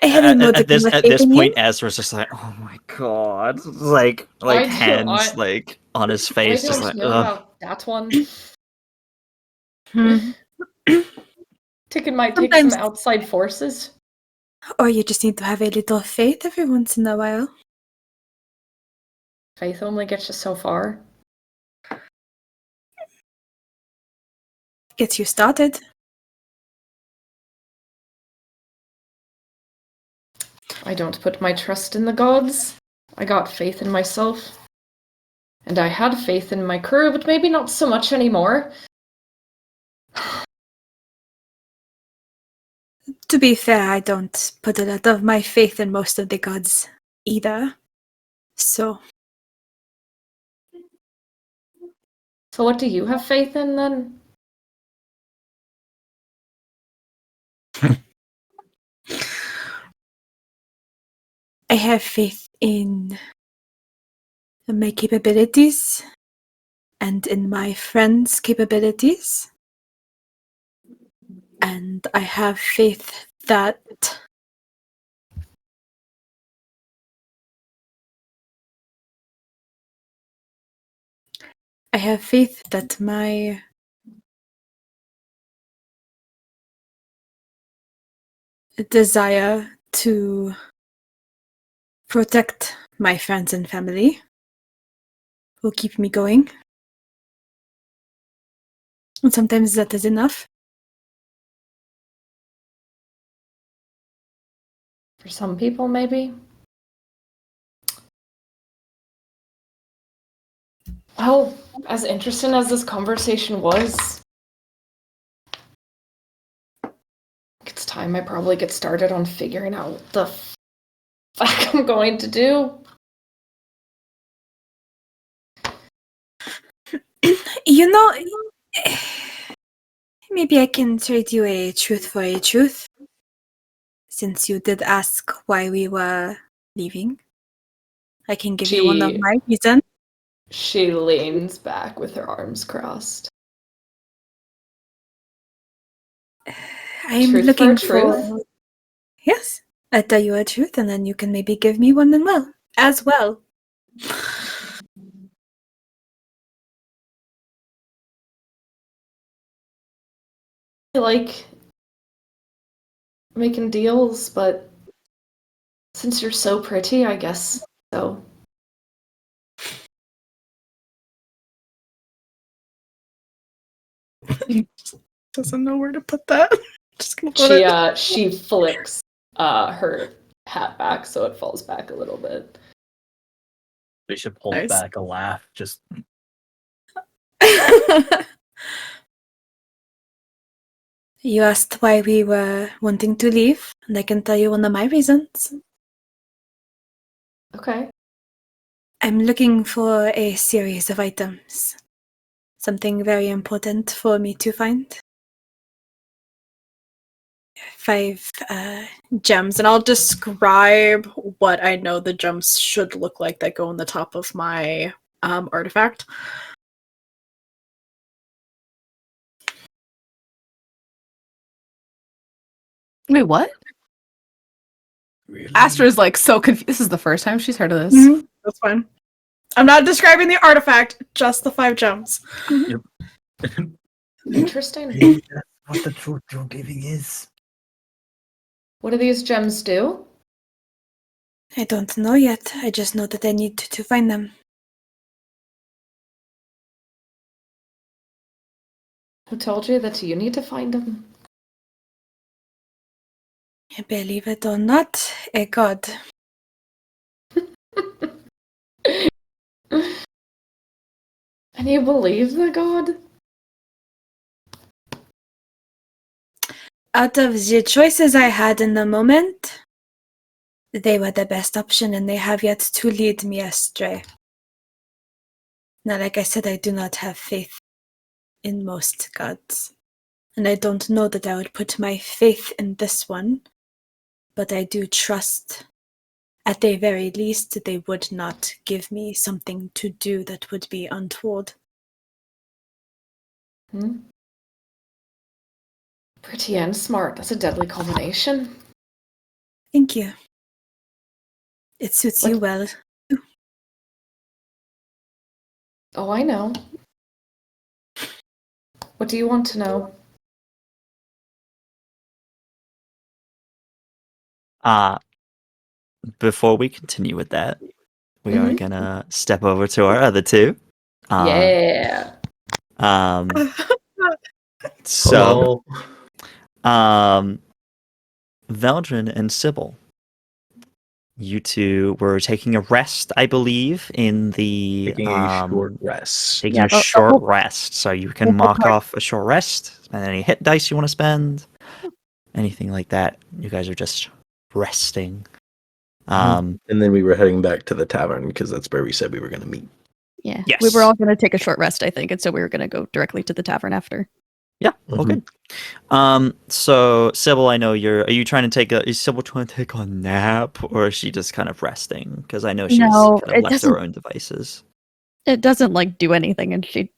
I haven't At this in point, you. Ezra's just like, oh my god, like hands like on his I face, just don't like, know ugh. about that one. Hmm. Taking some Sometimes- outside forces. Or you just need to have a little faith every once in a while. Faith only gets you so far. Gets you started. I don't put my trust in the gods. I got faith in myself. And I had faith in my crew, but maybe not so much anymore. To be fair, I don't put a lot of my faith in most of the gods either. So, So what do you have faith in then? I have faith in my capabilities and in my friends' capabilities. And I have faith that my desire to protect my friends and family will keep me going. And sometimes that is enough. For some people, maybe. Well, as interesting as this conversation was, it's time I probably get started on figuring out what the fuck I'm going to do. You know, maybe I can trade you a truth for a truth. Since you did ask why we were leaving, I can give you one of my reasons. She leans back with her arms crossed. I'm Truth looking for a for. truth? Yes, I tell you a truth, and then you can maybe give me one as well. I like making deals, but since you're so pretty, I guess so. Doesn't know where to put that. Just gonna put it. She flicks her hat back so it falls back a little bit. Bishop holds Nice. back a laugh. Just You asked why we were wanting to leave, and I can tell you one of my reasons. Okay. I'm looking for a series of items. Something very important for me to find. 5 Gems, and I'll describe what I know the gems should look like that go on the top of my artifact. Wait, what? really. Astra's like so confused. This is the first time she's heard of this. Mhm. That's fine. I'm not describing the artifact, just the 5 gems. Interesting. Maybe that's what the truth you're giving is. What do these gems do? I don't know yet. I just know that I need to find them. Who told you that you need to find them? Believe it or not, a god. And you believe the god? Out of the choices I had in the moment, they were the best option, and they have yet to lead me astray. Now, like I said, I do not have faith in most gods. And I don't know that I would put my faith in this one, but I do trust, at the very least, they would not give me something to do that would be untoward. Pretty and smart. That's a deadly combination. Thank you. It suits you well. Oh, I know. What do you want to know? Before we continue with that, we are gonna step over to our other two. Yeah. So, Veldren and Sybil, you two were taking a rest, I believe, in the Taking a short rest. taking Yeah, a but short we'll- rest. So you can we'll mark mark- off a short rest, and any hit dice you want to spend, anything like that. You guys are just resting. And then we were heading back to the tavern because that's where we said we were going to meet. Yeah. Yes. We were all going to take a short rest, I think, and so we were going to go directly to the tavern after. Yeah. Well, Mhm. good. So Sybil, I know are you trying to is Sybil trying to take a nap, or is she just kind of resting? Because I know she's No, kind of it left to her doesn't- own devices. It doesn't like do anything, and she's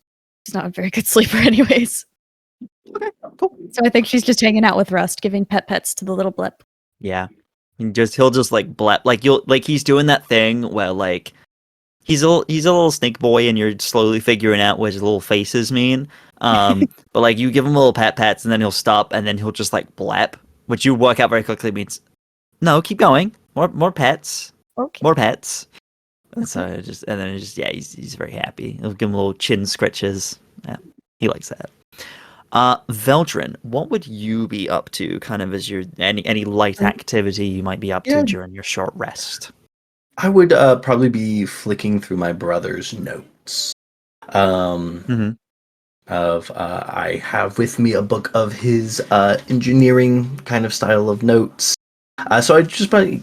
not a very good sleeper, anyways. Okay, cool. So I think she's just hanging out with Rust, giving pets to the little blip. Yeah. And he'll just like blep, like he's doing that thing where like he's a little snake boy and you're slowly figuring out what his little faces mean. But like you give him little pets and then he'll stop and then he'll just like blep, which you work out very quickly means no, keep going. More pets. Okay. More pets. And so he's very happy. He'll give him little chin scratches. Yeah, he likes that. Veldren, what would you be up to, kind of as your any light activity you might be up to Yeah. during your short rest? I would probably be flicking through my brother's notes. I have with me a book of his engineering kind of style of notes. So I'd just probably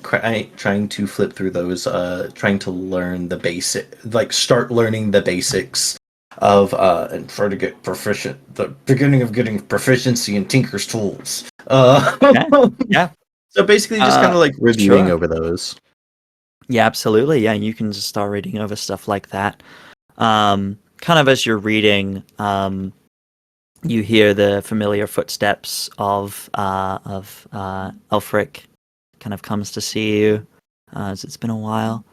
trying to flip through those, trying to learn start learning the basics of and try to get the beginning of getting proficiency in Tinker's tools. Yeah. So basically just kind of like reviewing sure. over those. Yeah, absolutely. Yeah, you can just start reading over stuff like that. Kind of as you're reading, you hear the familiar footsteps of Elfric. Kind of comes to see you, as it's been a while.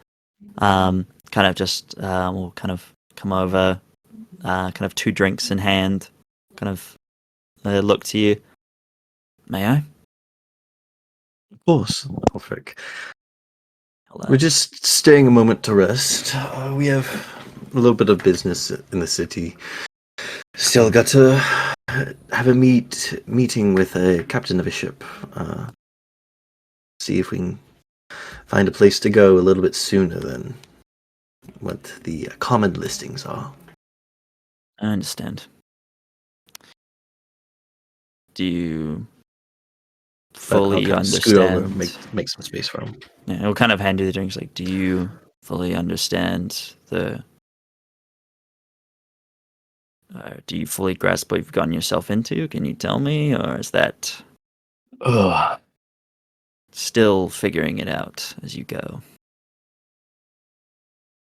Kind of just will kind of come over, kind of 2 drinks in hand, kind of look to you. May I? Of course, Alfric. Hello. We're just staying a moment to rest. We have a little bit of business in the city. Still got to have a meeting with a captain of a ship. See if we can find a place to go a little bit sooner than what the common listings are. I understand. Do you But I'll fully kind of scoot over understand? and make some space for him. Yeah, he'll kind of hand you the drinks. Like, do you fully understand do you fully grasp what you've gotten yourself into? Can you tell me, or is that Ugh. still figuring it out as you go?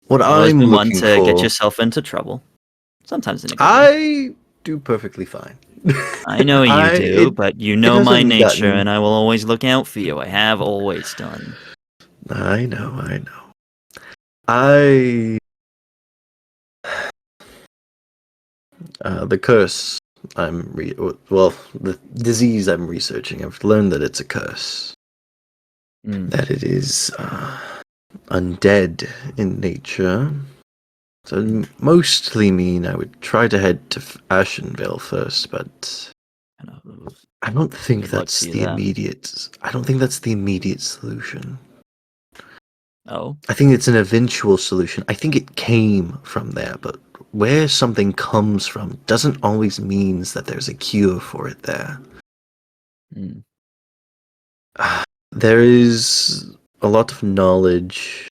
What You've always I'm been one looking to for, get yourself into trouble. Sometimes in a good way. I do perfectly fine. I know you do, but you know my hasn't nature, gotten- and I will always look out for you. I have always done. I know. The curse the disease I'm researching, I've learned that it's a curse. That it is undead in nature. So it would mostly mean I would try to head to Ashenvale first, but I don't think Good luck that's to you the there. immediate. I don't think that's the immediate solution. Oh, I think it's an eventual solution. I think it came from there, but where something comes from doesn't always means that there's a cure for it there. There is a lot of knowledge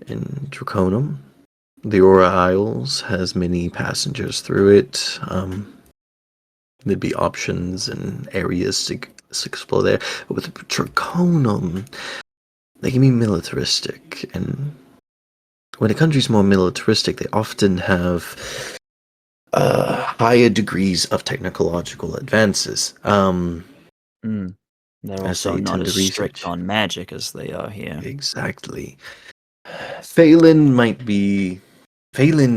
in Draconum. The Aura Isles has many passengers through it. There'd be options and areas to explore there. But with Draconum, they can be militaristic, and when a country's more militaristic, they often have higher degrees of technological advances. They're As also they not tend as to strict research. on magic as they are here. Exactly. Phelan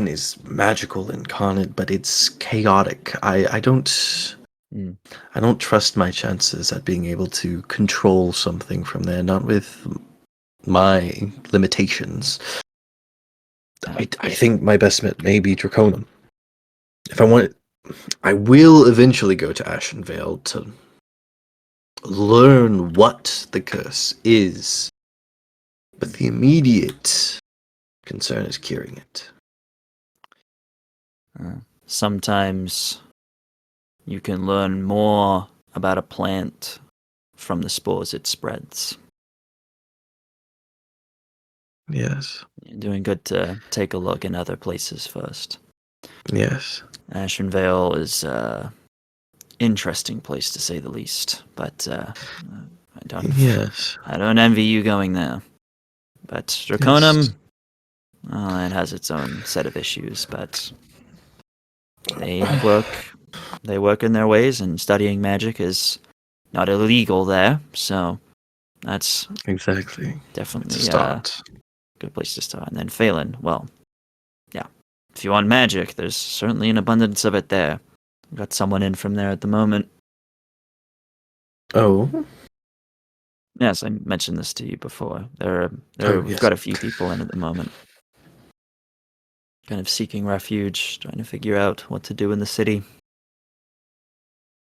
is magical incarnate, but it's chaotic. I don't trust my chances at being able to control something from there, not with my limitations. I think my best bet may be Draconum. If I want, I will eventually go to Ashenvale to learn what the curse is, But the immediate concern is curing it. Sometimes you can learn more about a plant from the spores it spreads. Yes. You're doing good to take a look in other places first. Yes. Ashen Vale is interesting place to say the least, but Yes. I don't envy you going there. But Draconum, well, it has its own set of issues, but they work in their ways, and studying magic is not illegal there, so that's Exactly. It's a definitely a start. good place to start. And then Phelan, well, yeah, if you want magic, there's certainly an abundance of it there. Got someone in from there at the moment. Oh. Yes, I mentioned this to you before. We've Yes. got a few people in at the moment. Kind of seeking refuge, trying to figure out what to do in the city.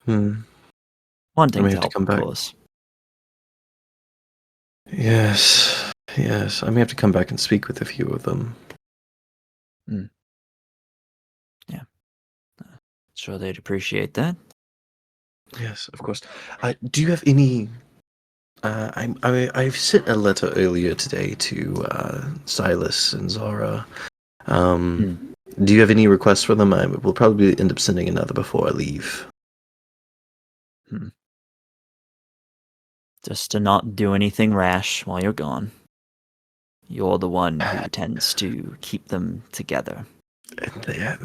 I Wanting may to have to help, come of back. course. Yes. Yes. I may have to come back and speak with a few of them. Yeah. Sure they'd appreciate that. Yes, of course. Do you have any? I've sent a letter earlier today to Silas and Zara. Do you have any requests for them? I will probably end up sending another before I leave. Just to not do anything rash while you're gone. You're the one who tends to keep them together. Yeah,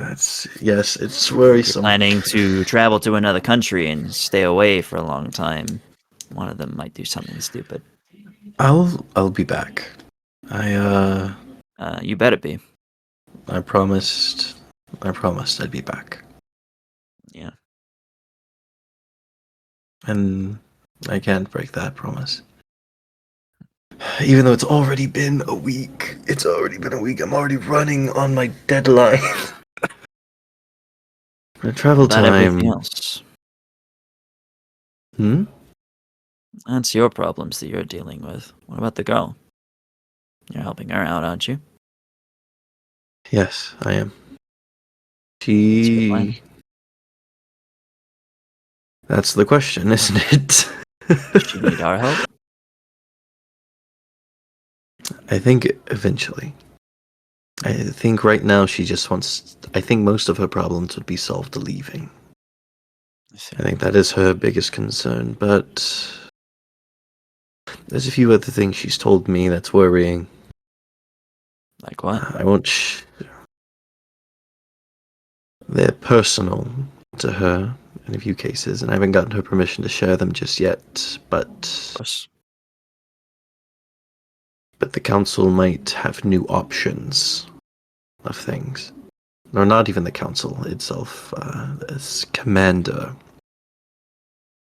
yes, it's If you're worrisome. planning to travel to another country and stay away for a long time, one of them might do something stupid. I'll be back. You better be. I promised I'd be back. Yeah. And I can't break that promise. Even though it's already been a week. I'm already running on my deadline. My travel About everything time. else. That's your problems that you're dealing with. What about the girl? You're helping her out, aren't you? Yes, I am. What's your plan? That's the question, isn't it? Does she need our help? I think eventually. I think right now she just wants. I think most of her problems would be solved leaving. I think that is her biggest concern, but there's a few other things she's told me that's worrying. Like what? I won't. They're personal to her in a few cases, and I haven't gotten her permission to share them just yet. But Of course. the council might have new options of things, or not even the council itself. As commander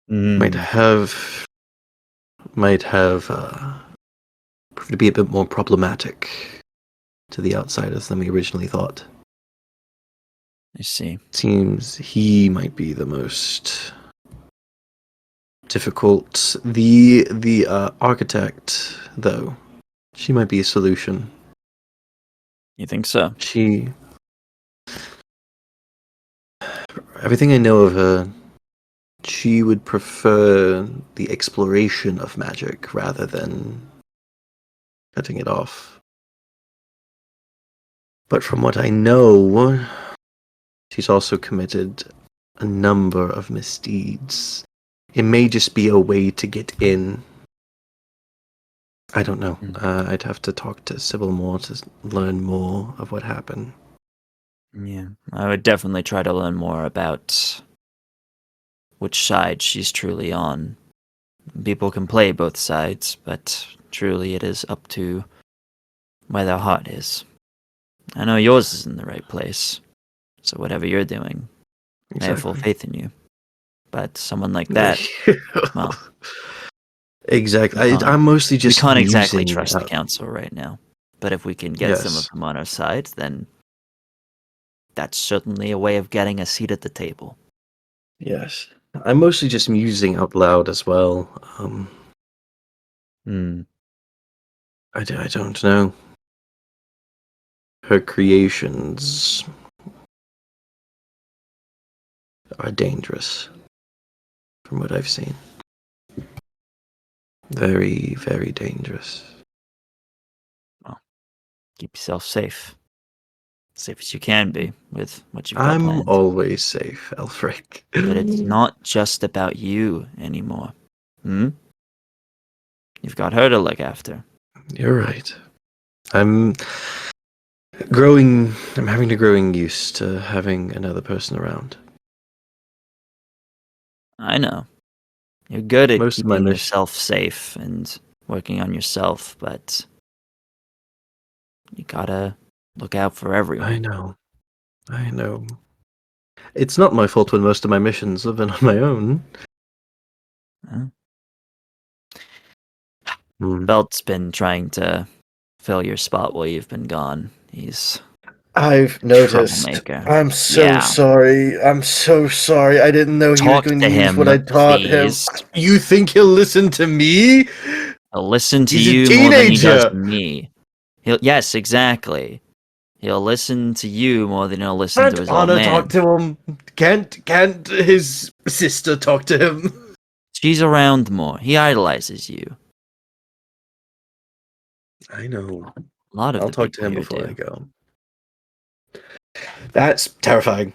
might have proved to be a bit more problematic to the outsiders than we originally thought. I see. Seems he might be the most difficult. The architect, though, she might be a solution. You think so? Everything I know of her, she would prefer the exploration of magic rather than cutting it off. But from what I know, she's also committed a number of misdeeds. It may just be a way to get in. I don't know. I'd have to talk to Sybil more to learn more of what happened. Yeah. I would definitely try to learn more about which side she's truly on. People can play both sides, but truly it is up to where their heart is. I know yours is in the right place, so whatever you're doing, I have full faith in you. But someone like that, well, Exactly. I'm mostly just we can't exactly using, trust the council right now. But if we can get some of them on our side, then that's certainly a way of getting a seat at the table. Yes. I'm mostly just musing out loud as well. I don't know. Her creations are dangerous, from what I've seen. Very, very dangerous. Keep yourself safe. Safe as you can be with what you've got I'm planned. always safe, Elfric. But it's not just about you anymore. You've got her to look after. You're right. I'm having to growing used to having another person around. I know. You're good at Most of my keeping mission- yourself safe and working on yourself, but you gotta look out for everyone. I know. It's not my fault when most of my missions have been on my own. Huh? Hmm. Belt's been trying to fill your spot while you've been gone. He's I've noticed. troublemaker. I'm so Yeah. sorry. I'm so sorry. I didn't know he was Talk going to to use him, what I taught please. him. You think he'll listen to me? He'll listen to He's a you more than he does teenager. me. Yes, exactly. He'll listen to you more than he'll listen to Can't his old Anna man. talk to him? Can't his sister talk to him? She's around more. He idolizes you. I know. A lot of I'll the talk to people him here before do. I go. That's terrifying.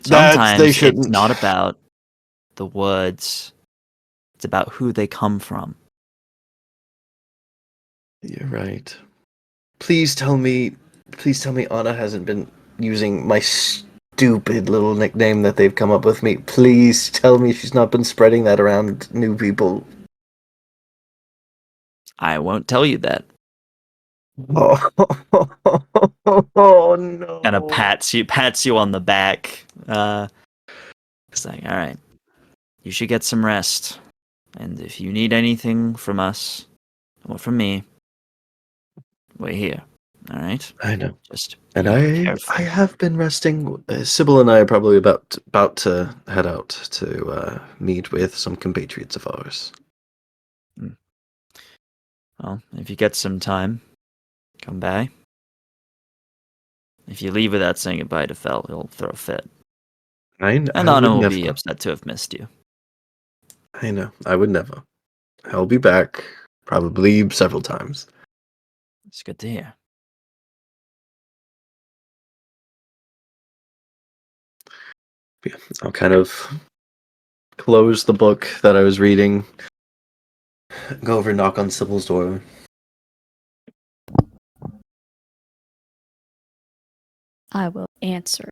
Sometimes They it's shouldn't. not about the words. It's about who they come from. You're right. Please tell me Anna hasn't been using my stupid little nickname that they've come up with me. Please tell me she's not been spreading that around new people. I won't tell you that. Oh, oh no. Kind of pats you on the back. It's like, all right, you should get some rest. And if you need anything from us or from me, we're here. All right. I know. Just And be careful. I have been resting. Sybil and I are probably about to head out to meet with some compatriots of ours. Well, if you get some time, come by. If you leave without saying goodbye to Fel, he'll throw a fit. And I Anna would will never. be upset to have missed you. I know. I would never. I'll be back, probably several times. It's good to hear. Yeah, I'll kind of close the book that I was reading, go over and knock on Sybil's door. I will answer.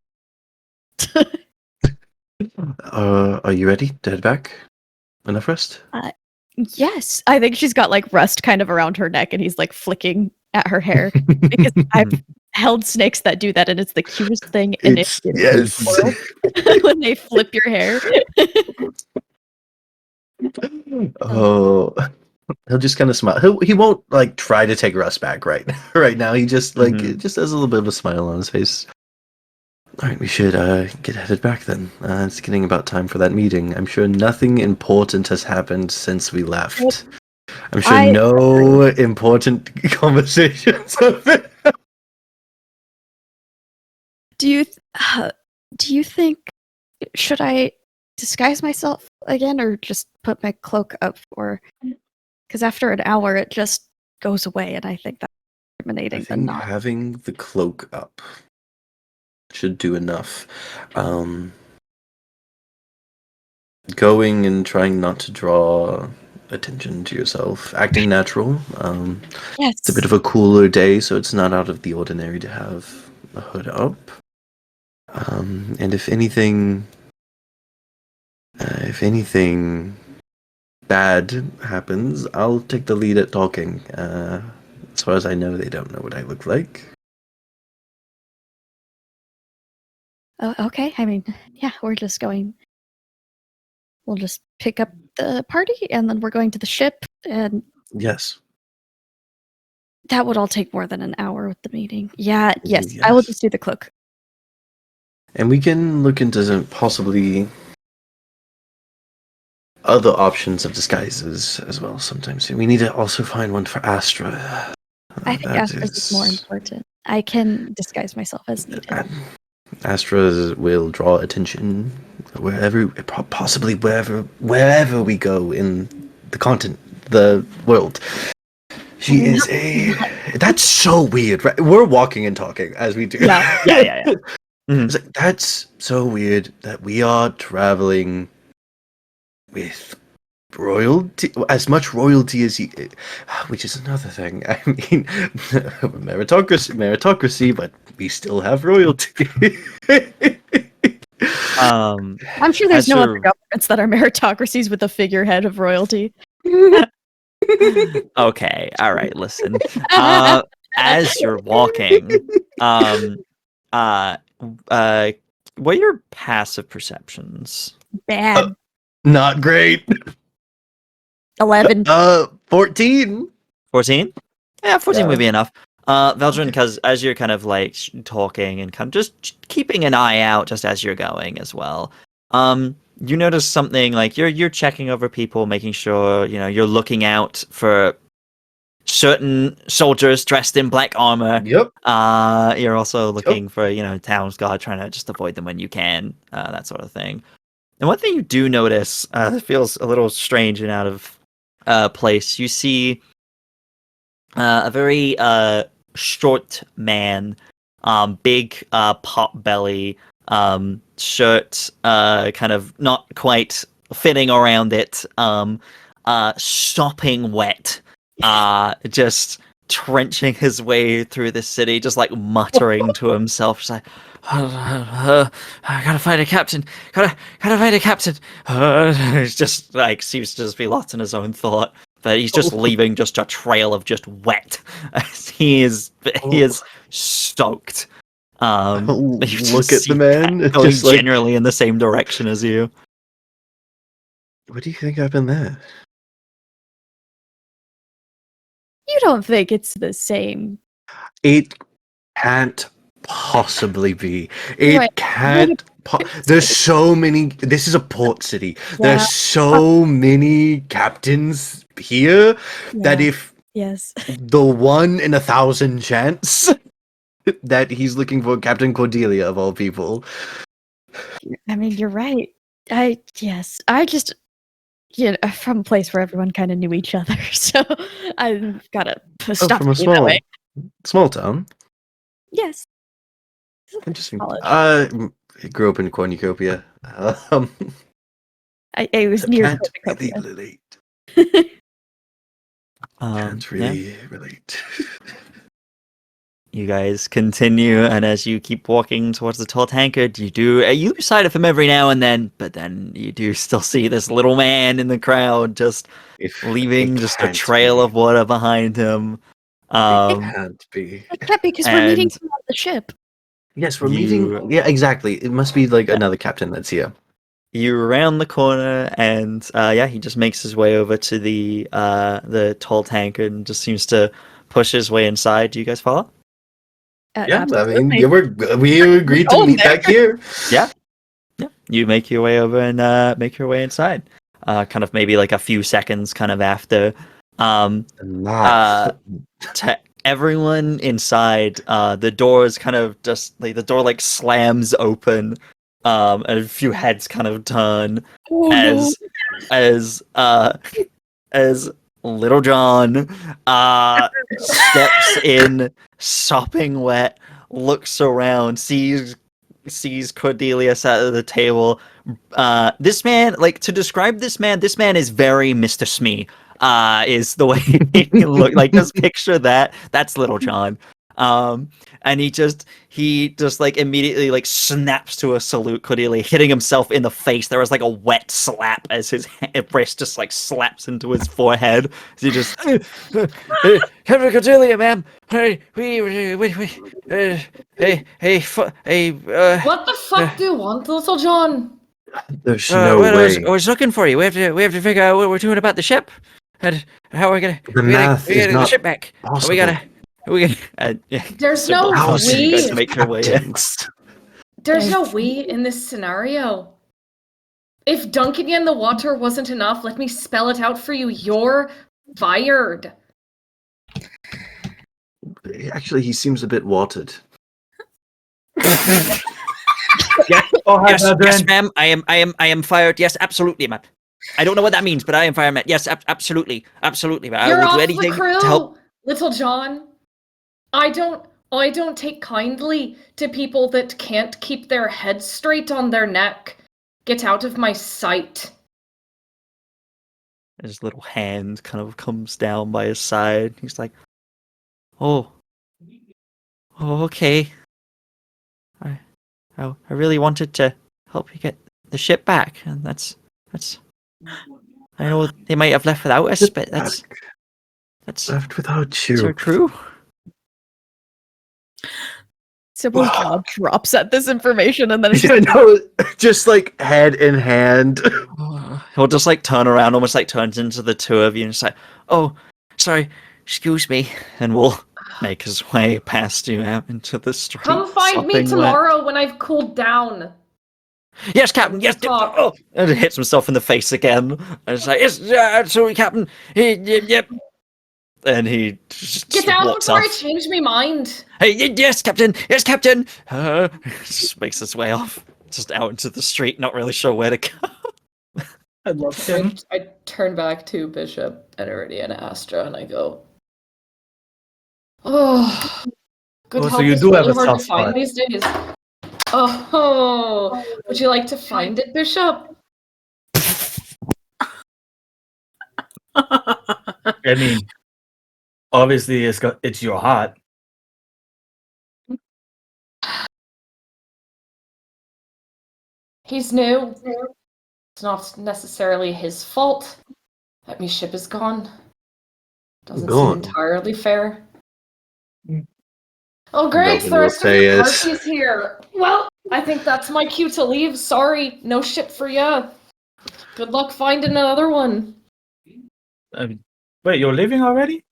Are you ready to head back? Enough rest? Yes, I think she's got like rust kind of around her neck, and he's like flicking at her hair because I've held snakes that do that, and it's the cutest thing. And It's it's yes. when they flip your hair. Oh, he'll just kind of smile. He won't like try to take Russ back right now. He just just has a little bit of a smile on his face. All right, we should get headed back then. It's getting about time for that meeting. I'm sure nothing important has happened since we left. I'm sure no important conversations have been. Do you think should I disguise myself again, or just put my cloak up, or because after an hour it just goes away, and I think that's I eliminating the think knot. having the cloak up should do enough. Going and trying not to draw attention to yourself, acting natural. Yes, It's a bit of a cooler day, so it's not out of the ordinary to have a hood up. And if anything bad happens, I'll take the lead at talking. As far as I know, they don't know what I look like. oh, okay. I mean, yeah, we'll just pick up the party, and then we're going to the ship, and Yes. that would all take more than an hour with the meeting. Yeah, yes, I will Yes. just do the cloak. And we can look into some possibly other options of disguises as well sometimes. We need to also find one for Astra. I think That Astra's is more is- important. I can disguise myself as needed. Astra will draw attention wherever, possibly wherever we go in the world. She is a. That's so weird, right? We're walking and talking as we do. Yeah. Yeah. Mhm. It's like, that's so weird that we are traveling with royalty, as much royalty as he, which is another thing. I mean, meritocracy, but we still have royalty. I'm sure there's As no other you're- governments that are meritocracies with a figurehead of royalty. Okay, all right, listen. As you're walking, what are your passive perceptions? Bad. Not great. 11. 14. 14? Yeah, 14 Yeah. would be enough. Veldren, because as you're kind of like talking and kind of just keeping an eye out just as you're going as well, you notice something like you're checking over people, making sure you're looking out for certain soldiers dressed in black armor. Yep. You're also looking for town's guard, trying to just avoid them when you can, that sort of thing. And one thing you do notice that feels a little strange and out of place. You see a very short man, big pot belly, shirt kind of not quite fitting around it, sopping wet, just trenching his way through the city, just like muttering to himself, just like, I gotta find a captain. Gotta find a captain. It's just like seems to just be lost in his own thought. But he's just leaving just a trail of just wet. He is stoked. You just Look at see the man. Pat going Just like, generally in the same direction as you. what do you think happened there? You don't think it's the same. It can't possibly be. It Right. can't. There's so many. This is a port city. Yeah. There's so many captains here that Yeah. if Yes. the 1 in 1,000 chance that he's looking for Captain Cordelia of all people. I mean, you're right. I just from a place where everyone kind of knew each other, so I've got to stop From a thinking that way. small town. Yes. Interesting. College. I grew up in Cornucopia. I was near Can't really Cornucopia. relate. Can't Yeah. really relate. You guys continue, and as you keep walking towards the tall tankard, you lose sight of him every now and then, but then you do still see this little man in the crowd just leaving It just a can't trail be. of water behind him. It can't be. It can't be because we're meeting And him on the ship. Yes, we're meeting. Yeah, exactly. It must be like another captain that's here. you round the corner, and he just makes his way over to the tall tankard and just seems to push his way inside. Do you guys follow? Yeah, I mean, Absolutely. we agreed to going meet back here. Yeah. You make your way over and make your way inside. Kind of maybe like a few seconds kind of after. To everyone inside, the door is kind of just like the door like slams open, and a few heads kind of turn as Little John steps in, sopping wet, looks around, sees Cordelia sat at the table. This man, like, to describe this man is very Mr. Smee. Is the way he look like. Just picture that. That's Little John. And he just like immediately like snaps to a salute Cordelia, hitting himself in the face. There was like a wet slap as his wrist just like slaps into his forehead. He just, Captain Cordelia, ma'am. Hey, What the fuck do you want, Little John? There's no way. I was looking for you. We have to figure out what we're doing about the ship, and how we're gonna The math is get the not ship back. possible. We gotta. There's no Sybil, you guys we. make your way in. Captains. There's no we in this scenario. If dunking you in the water wasn't enough, let me spell it out for you. You're fired. Actually, he seems a bit watered. Yes. Oh, hi, Yes, yes, Veldren. ma'am. I am fired. Yes, absolutely, ma'am. I don't know what that means, but I am fired, ma'am. Yes, absolutely, absolutely. I You're will do off the anything crew, to help. Little John. I don't take kindly to people that can't keep their head straight on their neck. Get out of my sight. His little hand kind of comes down by his side. He's like, "Oh, okay. I really wanted to help you get the ship back, and that's. I know they might have left without us, but that's Left without so you. true." Sybil's jaw drops at this information and then it's Yeah, no, just like head in hand. He'll just like turn around, almost like turns into the two of you, and it's like, "Oh, sorry, excuse me," and will make his way past you out into the street. Come find me sopping wet. tomorrow when I've cooled down. Yes, Captain. Yes. Talk. Oh, and it hits himself in the face again. And it's like, "Yes, absolutely, Captain." Yep. And he just Get out walks before off. I change my mind. Hey, yes, Captain. Yes, Captain. Just makes his way off, just out into the street, not really sure where to go. I love So him. I turn back to Bishop and Aridia and Astra, and I go, "Oh, good Oh, so help you is do have really a hard to soft find spot. these days." Oh, would you like to find it, Bishop? I mean, obviously it's your heart. He's new. It's not necessarily his fault that my ship is gone. Doesn't seem Gone? entirely fair. Mm. Oh, great! Nothing The will rest of say your is- party's here. Well, I think that's my cue to leave. Sorry, no ship for ya. Good luck finding another one. I mean, wait, you're leaving already?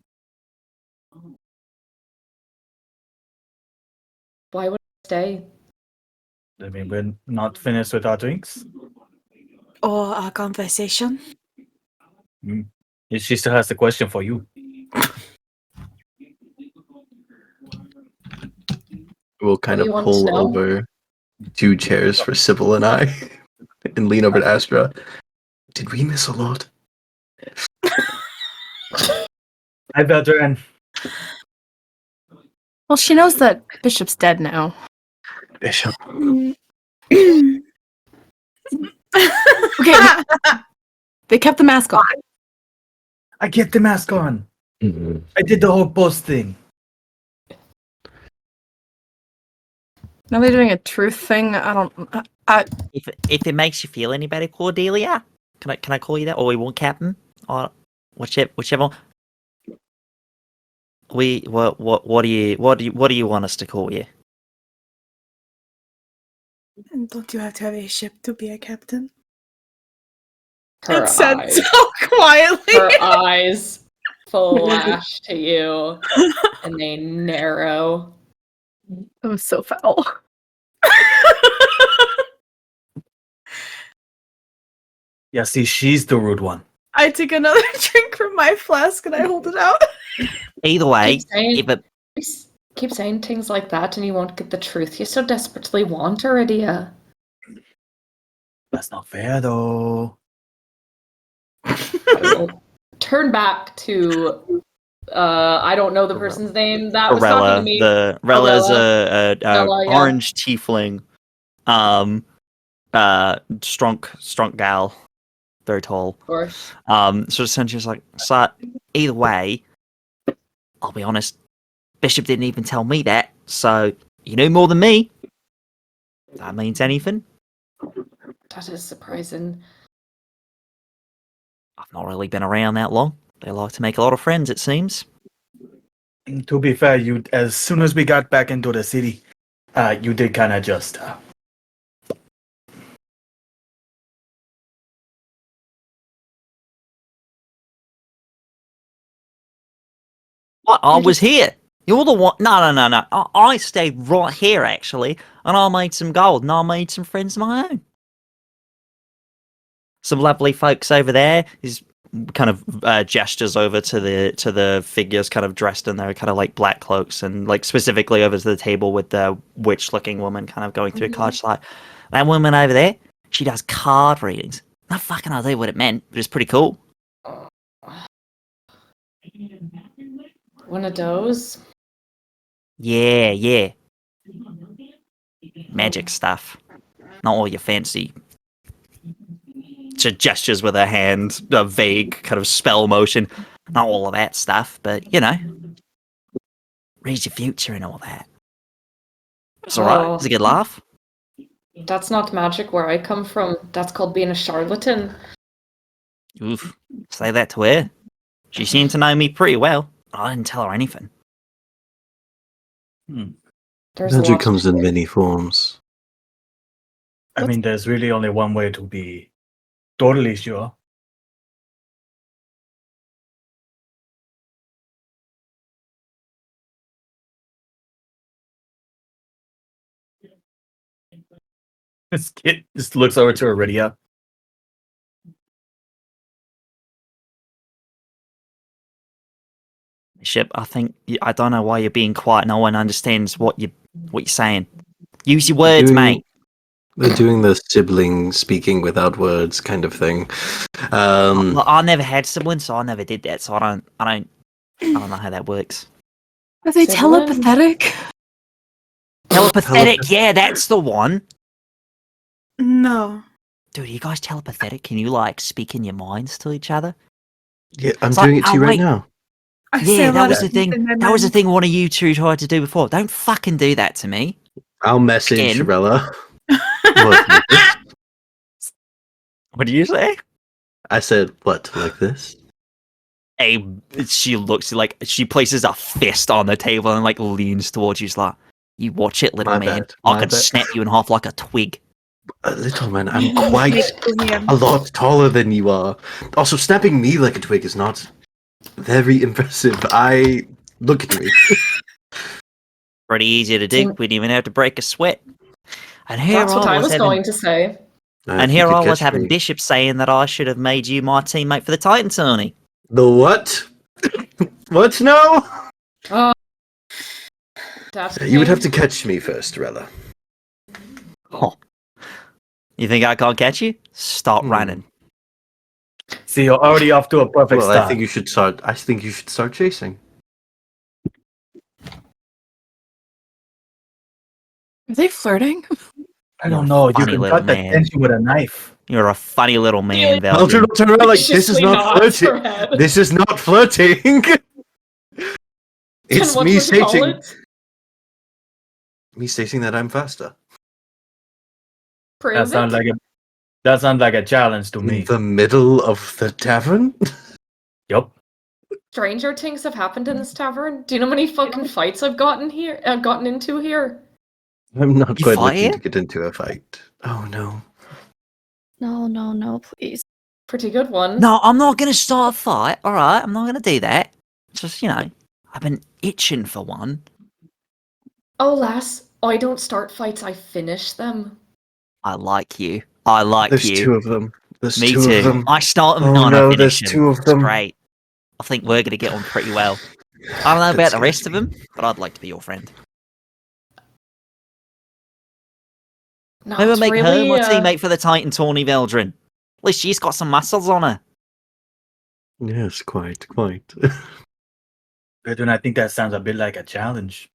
Why would I stay? I mean, we're not finished with our drinks. Or our conversation. She still has the question for you. We'll kind do you of want to pull know? over 2 chairs for Sybil and I and lean over to Astra. Did we miss a lot? Hi, Veldren. Well, she knows that Bishop's dead now. Bishop. Okay, they kept the mask on. I get the mask on. Mhm. I did the whole post thing. Now they're doing a truth thing. I don't. If it makes you feel any better, Cordelia, can I call you that, or we want Captain, or whichever. What do you want us to call you? And don't you have to have a ship to be a captain? Her It said eyes. so quietly. Her eyes flash to you, and they narrow. That was so foul. Yeah, see, she's the rude one. I take another drink from my flask and I hold it out. Either way, Keep saying, if it, keep saying things like that, and you won't get the truth you so desperately want, Aridia. That's not fair, though. I will turn back to I don't know the person's name that was talking to Arella, me. the Rella's a Rella, yeah. orange tiefling, strong gal, very tall. Of course. So essentially, it's like, so either way, I'll be honest, Bishop didn't even tell me that, so you know more than me. That means anything. That is surprising. I've not really been around that long. They like to make a lot of friends, it seems. To be fair, you as soon as we got back into the city, you did kind of just. What? I was here. You're the one. No. I stayed right here, actually, and I made some gold, and I made some friends of my own. Some lovely folks over there. Is kind of gestures over to the figures kind of dressed in their kind of like black cloaks, and like specifically over to the table with the witch-looking woman kind of going through cards. Like, that woman over there, she does card readings. No fucking idea what it meant, but it's pretty cool. One of those. Yeah. Magic stuff. Not all your fancy. She gestures with her hand, a vague kind of spell motion. Not all of that stuff, but you know, reads your future and all that. It's alright. It's a good laugh. That's not magic where I come from. That's called being a charlatan. Oof. Say that to her. She seemed to know me pretty well. I didn't tell her anything. There's Magic lots comes of in many forms. I mean, there's really only one way to be totally sure. This kid just looks over to Aridia. Bishop, I don't know why you're being quiet. No one understands what you're saying. Use your words, mate. They're doing the sibling speaking without words kind of thing. Well, I never had siblings, so I never did that. So I don't know how that works. Are they Sibling? telepathic? Telepathic, yeah, that's the one. No. Dude, are you guys telepathic? Can you like speak in your minds to each other? Yeah, I'm It's doing like, it to you oh, right wait. now. I say Yeah, a that lot was of the thing. things in my That was the mind. thing one of you two tried to do before. Don't fucking do that to me. I'll message Again. Shirella. What, like this? What do you say? I said, what, like this? She looks like she places a fist on the table and like leans towards you. She's like, "You watch it, little My man. bad, I my could bad." snap you in half like a twig." Little man, I'm quite a lot taller than you are. Also, snapping me like a twig is not very impressive. Look at me. Pretty easy to do. We didn't even have to break a sweat. And here That's what I was having, going to say. and If you here could I was catch having me. Bishop saying that I should have made you my teammate for the Titan tourney. The what? What? No? That's You would have to catch me first, Rella. Oh. You think I can't catch you? Start running. See, you're already off to a perfect Well, start. I think you should start chasing. Are they flirting? I don't know. You Funny can little cut the man. tension with a knife. You're a funny little man, I'll Veldren. turn around like, this is Viciously not nods her flirting. head. This is not flirting. It's What me would you call stating it? that I'm faster. Prove That sounds it. like a challenge to me. In the middle of the tavern? Yup. Stranger things have happened in this tavern. Do you know how many fucking fights I've gotten into here? I'm not You quite fight looking here? to get into a fight. Oh no. No, please. Pretty good one. No, I'm not going to start a fight. All right, I'm not going to do that. Just, I've been itching for one. Oh, lass, I don't start fights, I finish them. I like you. I like There's you. two of them. There's Me two too. of them. I start them Oh, and no, I there's finish them. two of It's them. great. I think we're going to get on pretty well. I don't know about That's the rest of scary. them, but I'd like to be your friend. No, Maybe it's make her really, my teammate for the Titan tourney, Veldren. At least she's got some muscles on her. Yes, quite. But then I think that sounds a bit like a challenge.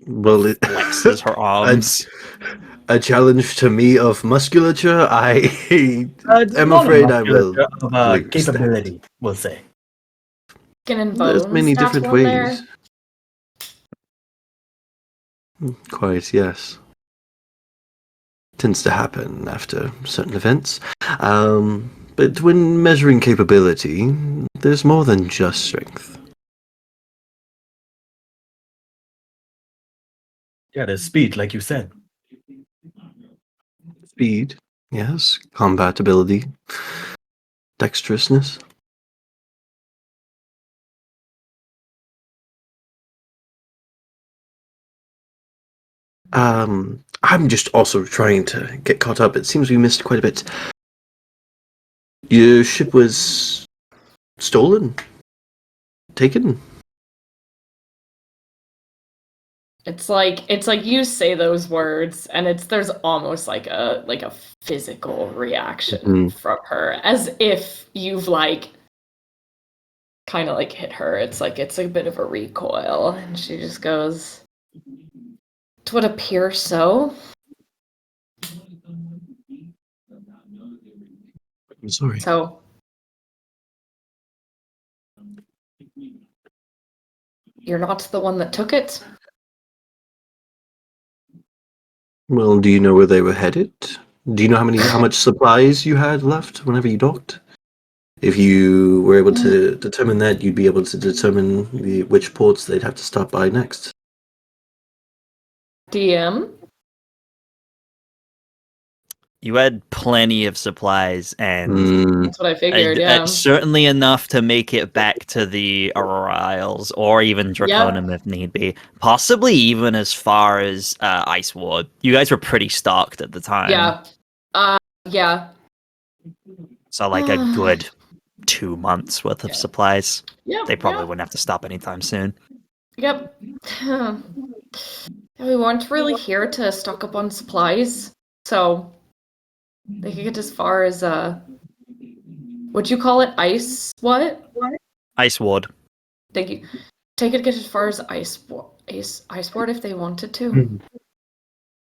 Well, it Flexes her arms. a challenge to me of musculature. I am Not a afraid I will musculature, of lose capability, we'll say. skin and that. There's bones. many that different one there. ways. Quite, yes. Tends to happen after certain events. But when measuring capability, there's more than just strength. Yeah, there's speed, like you said. Speed, yes. Combat ability. Dexterousness. I'm just also trying to get caught up. It seems we missed quite a bit. Your ship was stolen, taken. It's like you say those words, and there's almost like a physical reaction Mhm. from her, as if you've like kind of like hit her. It's a bit of a recoil, and she just goes, "It would appear so." I'm sorry. So you're not the one that took it? Well, do you know where they were headed? Do you know how much supplies you had left whenever you docked? If you were able to determine that, you'd be able to determine which ports they'd have to stop by next. DM? You had plenty of supplies, and That's what I figured, yeah. certainly enough to make it back to the Aurora Isles, or even Draconum if need be. Possibly even as far as Ice Ward. You guys were pretty stocked at the time. Yeah. Yeah. So like a good 2 months worth of supplies. Yep. They probably wouldn't have to stop anytime soon. Yep. We weren't really here to stock up on supplies, so they could get as far as what'd you call it? Ice what? Ice Ward. Thank you. Take it to get as far as Ice Ward if they wanted to.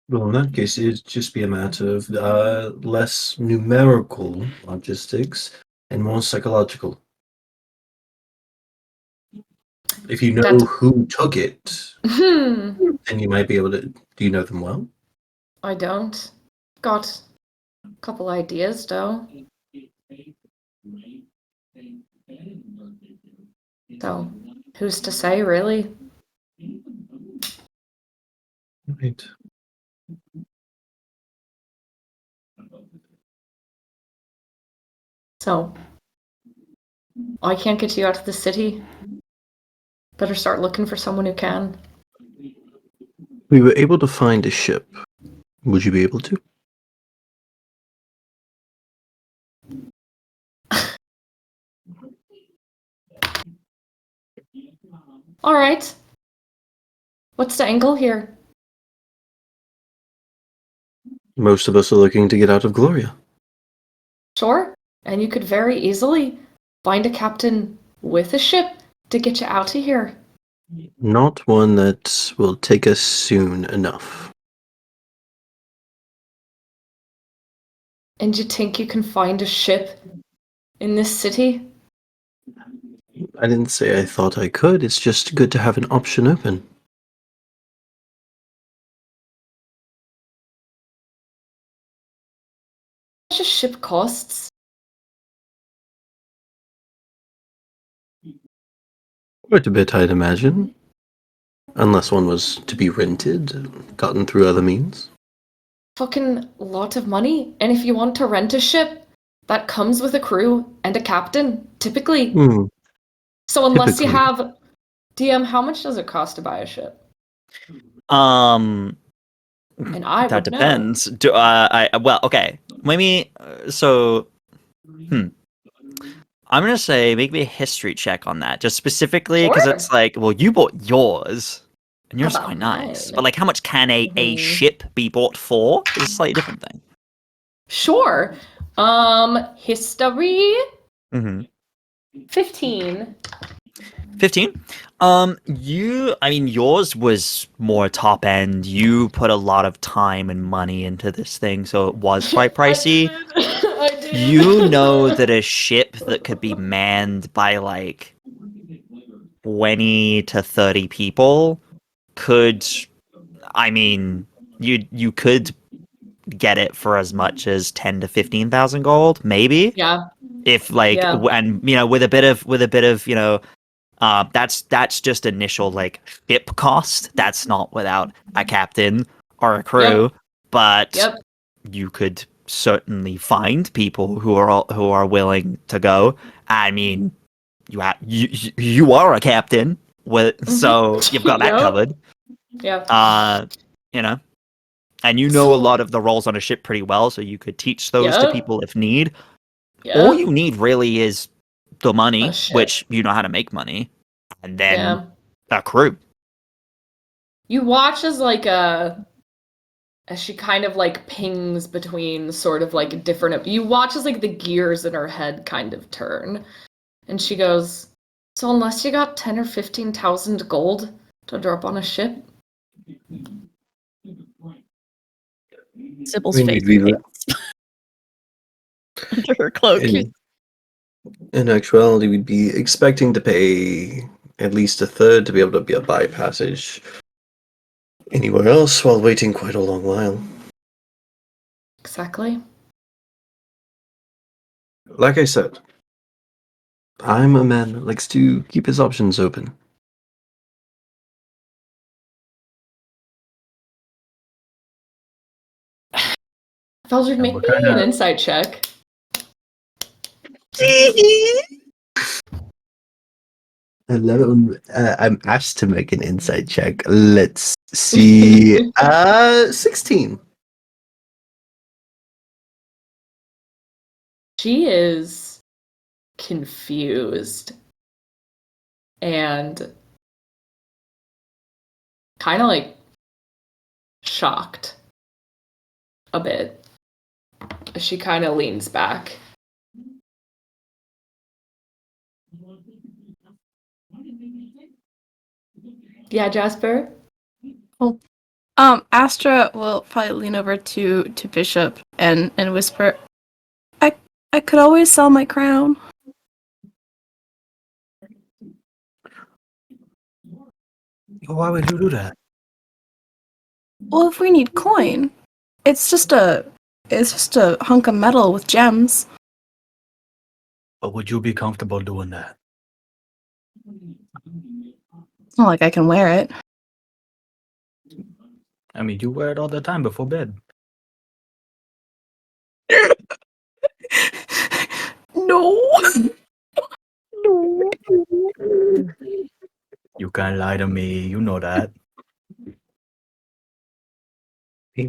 Well, in that case, it'd just be a matter of less numerical logistics and more psychological. If you know who took it, then you might be able to. Do you know them well? I don't. Got a couple ideas, though. So, who's to say, really? Right. So, I can't get you out of the city. Better start looking for someone who can. We were able to find a ship. Would you be able to? All right. What's the angle here? Most of us are looking to get out of Gloria. Sure. And you could very easily find a captain with a ship to get you out of here. Not one that will take us soon enough. And you think you can find a ship in this city? I didn't say I thought I could. It's just good to have an option open. How much a ship costs? Quite a bit, I'd imagine. Unless one was to be rented, gotten through other means. Fucking lot of money. And if you want to rent a ship, that comes with a crew and a captain, typically. So unless you have... DM, how much does it cost to buy a ship? And I that would depends. Well, okay. Maybe I'm gonna say make me a history check on that, just specifically because it's like, well, you bought yours, and yours is quite nice. But like, how much can a ship be bought for? Is a slightly different thing. Sure. History. 15. 15. Yours was more top end. You put a lot of time and money into this thing, so it was quite pricey. I did. You know that a ship that could be manned by like 20 to 30 people could, you could get it for as much as 10 to 15,000 gold, maybe. Yeah. If like, and with a bit of, that's just initial like ship cost. That's not without a captain or a crew, but you could certainly find people who are willing to go. I mean, you are a captain, so you've got that covered. Yeah. And you know a lot of the roles on a ship pretty well, so you could teach those to people if need. Yeah. All you need really is the money, A ship. which you know how to make money, and then Yeah. a crew. You watch as as she kind of like pings between sort of like different. You watch as like the gears in her head kind of turn, and she goes, "So unless you got 10 or 15,000 gold to drop on a ship." Sybil's I mean, face we'd be under her cloak. in actuality, we'd be expecting to pay at least a third to be able to be a buy passage anywhere else while waiting quite a long while. Exactly. Like I said, I'm a man that likes to keep his options open. Veldren, make what me kinda- an insight check. I love it when I'm asked to make an insight check. Let's see. 16. She is confused and kind of like shocked a bit. She kind of leans back. Yeah, Jasper? Astra will probably lean over to Bishop and whisper, I could always sell my crown. Why would you do that? Well, if we need coin, it's just a hunk of metal with gems. But would you be comfortable doing that? It's not like I can wear it. I mean, you wear it all the time before bed. No. No. You can't lie to me. You know that.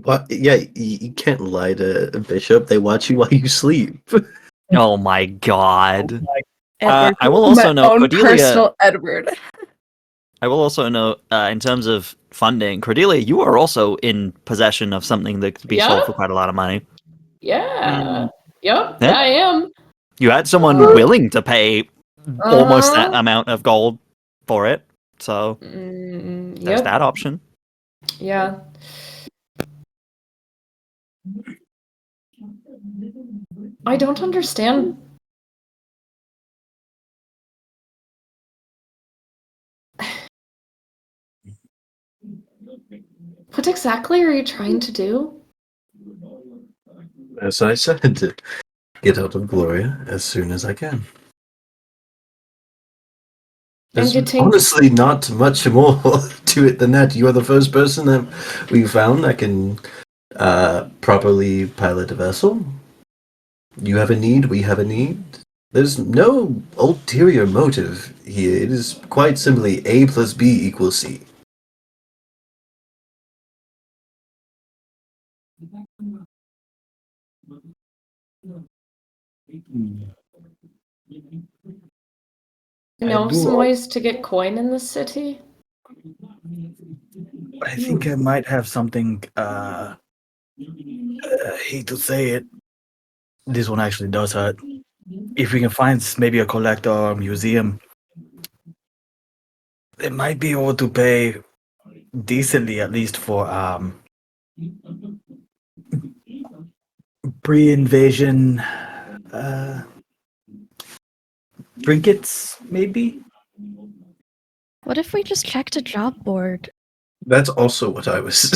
What? Yeah, you can't lie to a bishop. They watch you while you sleep. Oh my god. Edward, I will also my know own Cordelia. personal Edward. I will also know, in terms of funding, Cordelia, you are also in possession of something that could be sold Yeah? for quite a lot of money. Yeah. Yep, Yeah. yeah, I am. You had someone willing to pay almost that Uh-huh. amount of gold for it, so Yep. there's that option. Yeah. I don't understand. What exactly are you trying to do? As I said, to get out of Gloria as soon as I can. And There's you think- honestly not much more to it than that. You are the first person that we found that can properly pilot a vessel. You have a need, we have a need. There's no ulterior motive here. It is quite simply A plus B equals C. You know I do some al- ways to get coin in the city? I think I might have something. I hate to say it. This one actually does hurt. If we can find maybe a collector or a museum, they might be able to pay decently, at least for pre-invasion trinkets, maybe. What if we just checked a job board? That's also what I was.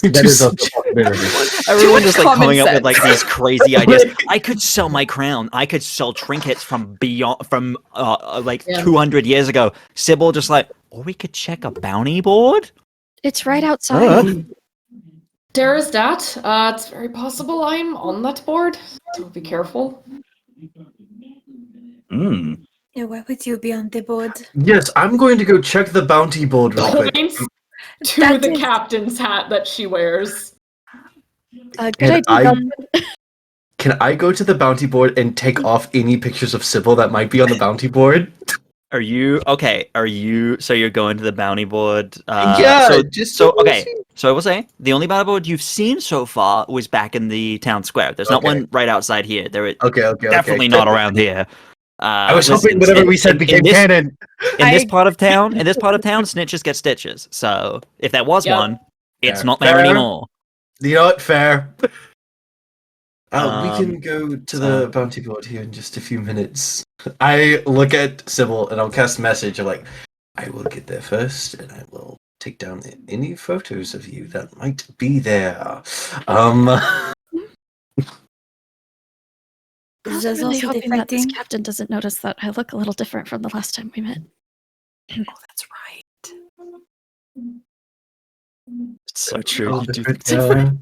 That is also a possibility. Everyone much just like common coming up with sense. like these crazy ideas. I could sell my crown. I could sell trinkets from beyond, from Yeah. 200 years ago. Sybil just like, or we could check a bounty board. It's right outside. There is that. It's very possible I'm on that board, so be careful. Yeah, why would you be on the board? Yes, I'm going to go check the bounty board real quick. Points to That the is- captain's hat that she wears. Good Can idea. I- Veldren. Can I go to the bounty board and take off any pictures of Sybil that might be on the bounty board? Are you okay? So you're going to the bounty board? Yeah, So just so to okay. see. So I will say the only bounty board you've seen so far was back in the town square. There's not Okay. one right outside here. There is Okay. definitely not around here. I was listen, hoping whatever we said became canon. In this part of town, snitches get stitches. So if there was Yep. one, it's Fair. not there Fair. anymore. You know what? Fair. We Um, can go to so- the bounty board here in just a few minutes. I look at Sybil and I'll cast message. I'm like, I will get there first, and I will take down any photos of you that might be there. I was There's really also hoping that this defecting. captain doesn't notice that I look a little different from the last time we met. Oh, that's right. It's so true. Oh, You, do different, look different.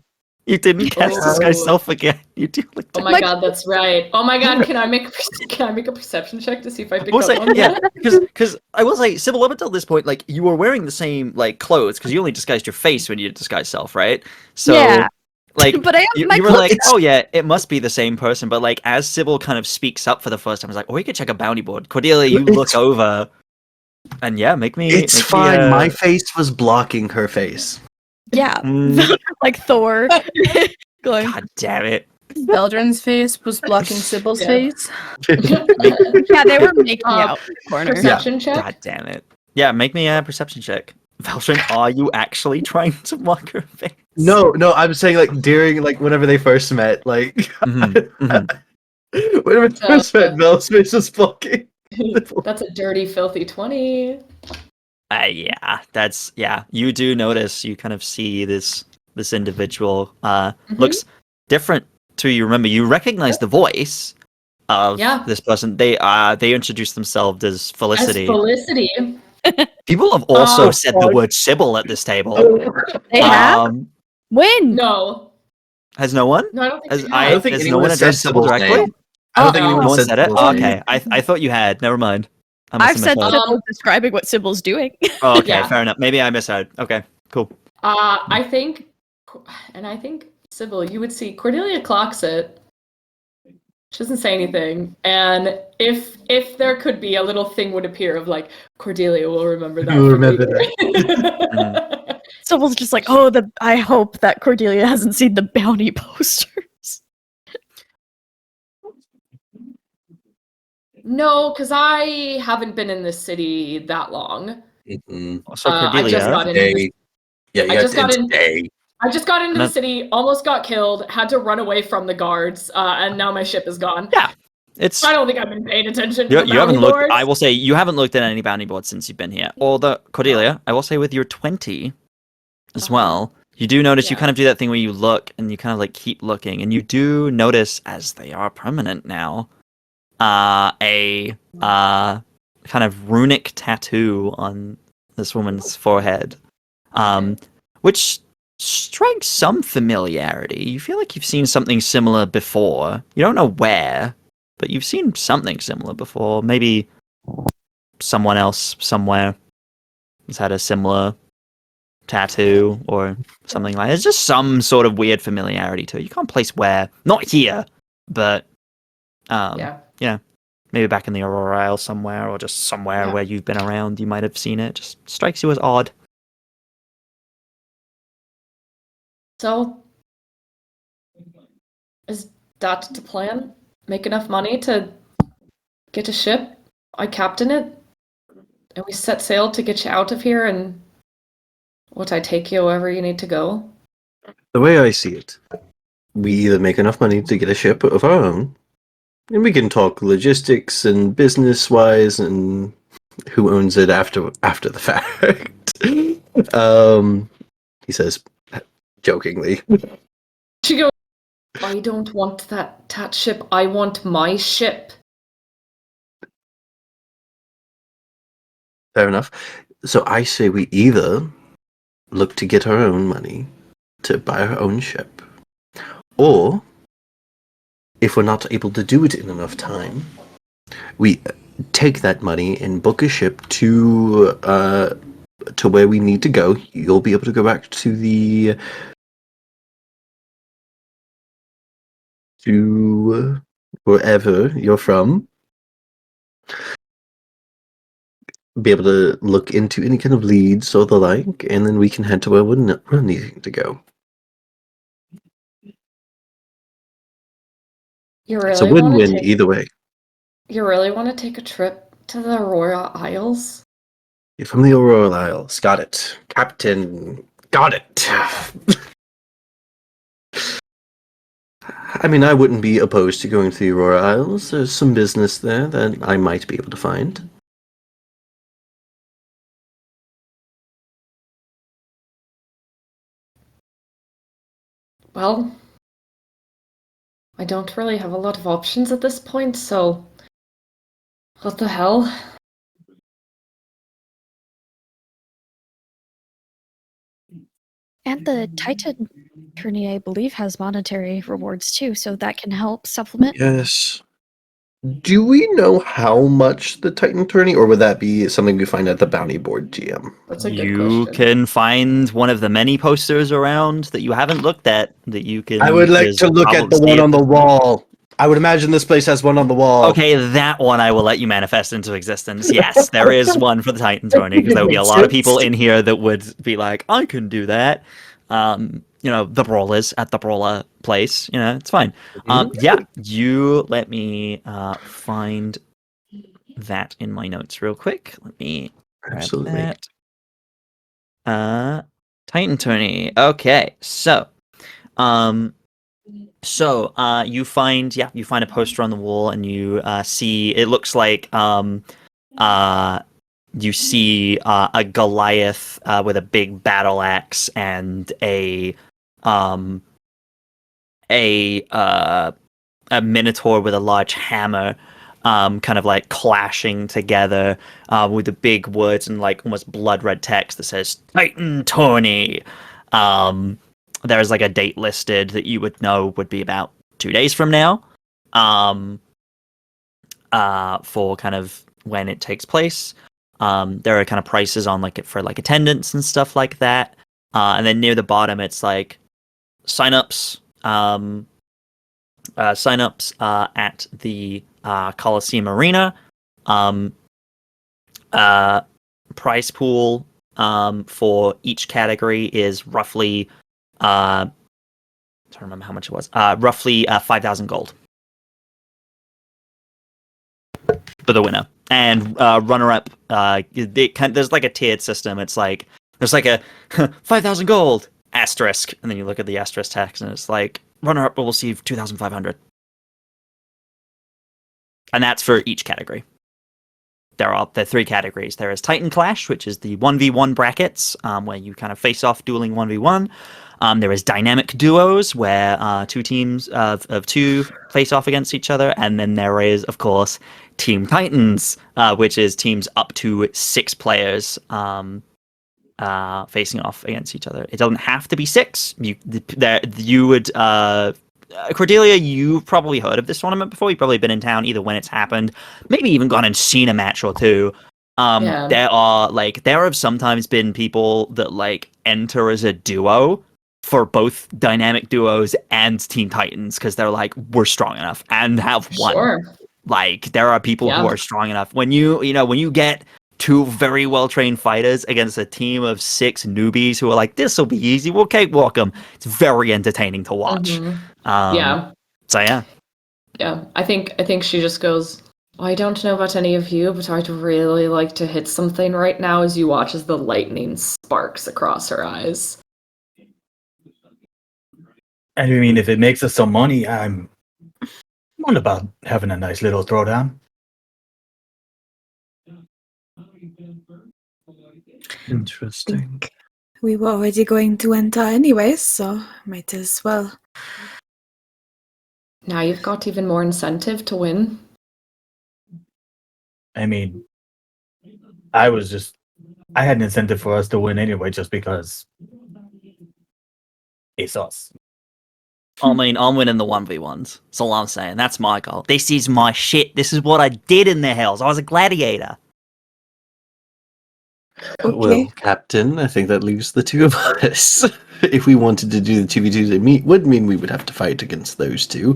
You didn't cast this guy's Oh. self again. You do look Oh different. my god, that's right. Oh my god, can I make a perception check to see if I pick I will say, up on yeah, that? because I will say, Sybil, up until this point, like you were wearing the same like clothes because you only disguised your face when you disguised self, right? So, Yeah. like, But I have you my were clothes. like, oh yeah, it must be the same person. But like, as Sybil kind of speaks up for the first time, I was like, oh, we could check a bounty board. Cordelia, you look over, and yeah, make me. It's make fine. Me, My face was blocking her face. Yeah. Mm, Like Thor. Going. God damn it! Veldren's face was blocking Sybil's Yeah. face. Yeah, they were making out in the corner. Perception check? God damn it! Yeah, make me a perception check. Veldren, are you actually trying to mock her face? No, I'm saying like during like whenever they first met, like Mhm, mhm. whenever they first met, Vel's face was blocking. That's a dirty, filthy 20. Yeah. You do notice. You kind of see this individual looks different to you. Remember, you recognize the voice of this person. They introduced themselves as Felicity. As Felicity. People have also Oh, said the word Sybil at this table. They have? When? No. Has no one? No, I don't think Has, they I have. don't think has no anyone one has said addressed Sybil Sybil's directly? name. I don't think no. anyone No one said said it. Sybil's Oh, name. okay, I thought you had. Never mind. I must I've have said misheard. Sybil describing what Sybil's doing. Oh, okay, Yeah. fair enough. Maybe I misheard. Okay, cool. I think Sybil, you would see Cordelia clocks it. She doesn't say anything, and if there could be, a little thing would appear of like Cordelia will remember that. Will for remember later. Sybil's just like, oh, I hope that Cordelia hasn't seen the bounty posters. No, because I haven't been in this city that long. So I Cordelia, just got into Day. Yeah, I just got in- day. I just got into No. the city, almost got killed, had to run away from the guards, and now my ship is gone. Yeah, it's I don't think I've been paying attention to you, the you haven't bounty looked. boards. I will say you haven't looked at any bounty boards since you've been here. Although Cordelia, I will say with your 20 as Uh-huh. well, you do notice you Yeah. kind of do that thing where you look and you kind of like keep looking, and you do notice as they are permanent now, a kind of runic tattoo on this woman's forehead, which strikes some familiarity. You feel like you've seen something similar before. You don't know where, but you've seen something similar before. Maybe someone else somewhere has had a similar tattoo or something like that. There's just some sort of weird familiarity to it. You can't place where. Not here, but Yeah. maybe back in the Aurora Isle somewhere, or just somewhere Yeah. where you've been around. You might have seen it. Just strikes you as odd. So, is that the plan? Make enough money to get a ship? I captain it, and we set sail to get you out of here, and I take you wherever you need to go? The way I see it, we either make enough money to get a ship of our own, and we can talk logistics and business-wise and who owns it after the fact. He says jokingly. She goes, I don't want that ship. I want my ship. Fair enough. So I say we either look to get our own money to buy our own ship, or if we're not able to do it in enough time, we take that money and book a ship to where we need to go. You'll be able to go back to the to wherever you're from, be able to look into any kind of leads or the like, and then we can head to where we're needing to go. You It's a really want to win-win take either way. You really want to take a trip to the Aurora Isles? You're from the Aurora Isles. Got it. Captain. Got it. I mean, I wouldn't be opposed to going to the Aurora Isles. There's some business there that I might be able to find. Well, I don't really have a lot of options at this point, so what the hell? And the Titan tourney, I believe, has monetary rewards too, so that can help supplement. Yes. Do we know how much the Titan tourney, or would that be something we find at the bounty board GM? That's a good You question. can find one of the many posters around that you haven't looked at that you can. I would like just to look at probably the see one on the this- wall. I would imagine this place has one on the wall. Okay, that one I will let you manifest into existence. Yes, there is one for the Titan tourney because there will be a lot of people in here that would be like, I can do that. The brawlers at the brawler place. It's fine. Yeah, you let me find that in my notes real quick. Let me grab Absolutely. that. Titan tourney. Okay, so you find a poster on the wall and you see it looks like you see a Goliath with a big battle axe and a minotaur with a large hammer kind of like clashing together with the big words and like almost blood red text that says Titan tourney. There's like a date listed that you would know would be about 2 days from now for kind of when it takes place. There are kind of prices on for attendance and stuff like that. And then near the bottom, it's like signups at the Coliseum Arena. Price pool for each category is roughly I don't remember how much it was. Roughly 5,000 gold for the winner. And runner-up, there's like a tiered system. It's like there's like a 5,000 gold asterisk, and then you look at the asterisk text, and it's like runner-up will receive 2,500. And that's for each category. There are the 3 categories. There is Titan Clash, which is the 1v1 brackets, where you kind of face off dueling 1v1. There is Dynamic Duos, where 2 teams of 2 face off against each other. And then there is, of course, Team Titans, which is teams up to 6 players facing off against each other. It doesn't have to be 6. You would... Cordelia, you've probably heard of this tournament before. You've probably been in town either when it's happened, maybe even gone and seen a match or 2. Yeah. There have sometimes been people that enter as a duo for both Dynamic Duos and Teen Titans because they're like, we're strong enough and have won. Sure. There are people who are strong enough. When you get 2 very well-trained fighters against a team of 6 newbies who are like, this will be easy, we'll cakewalk them. It's very entertaining to watch. Yeah. So yeah. Yeah. I think she just goes, I don't know about any of you, but I'd really like to hit something right now as you watch as the lightning sparks across her eyes. I mean, if it makes us some money, I'm on about having a nice little throwdown. Interesting. We were already going to enter anyways, so might as well. Now you've got even more incentive to win. I mean, I had an incentive for us to win anyway, just because it's us. I mean, I'm winning the 1v1s. That's all I'm saying. That's my goal. This is my shit. This is what I did in the hells. I was a gladiator. Okay. Well, Captain, I think that leaves the 2 of us. if we wanted to do the 2v2s, it would mean we would have to fight against those two.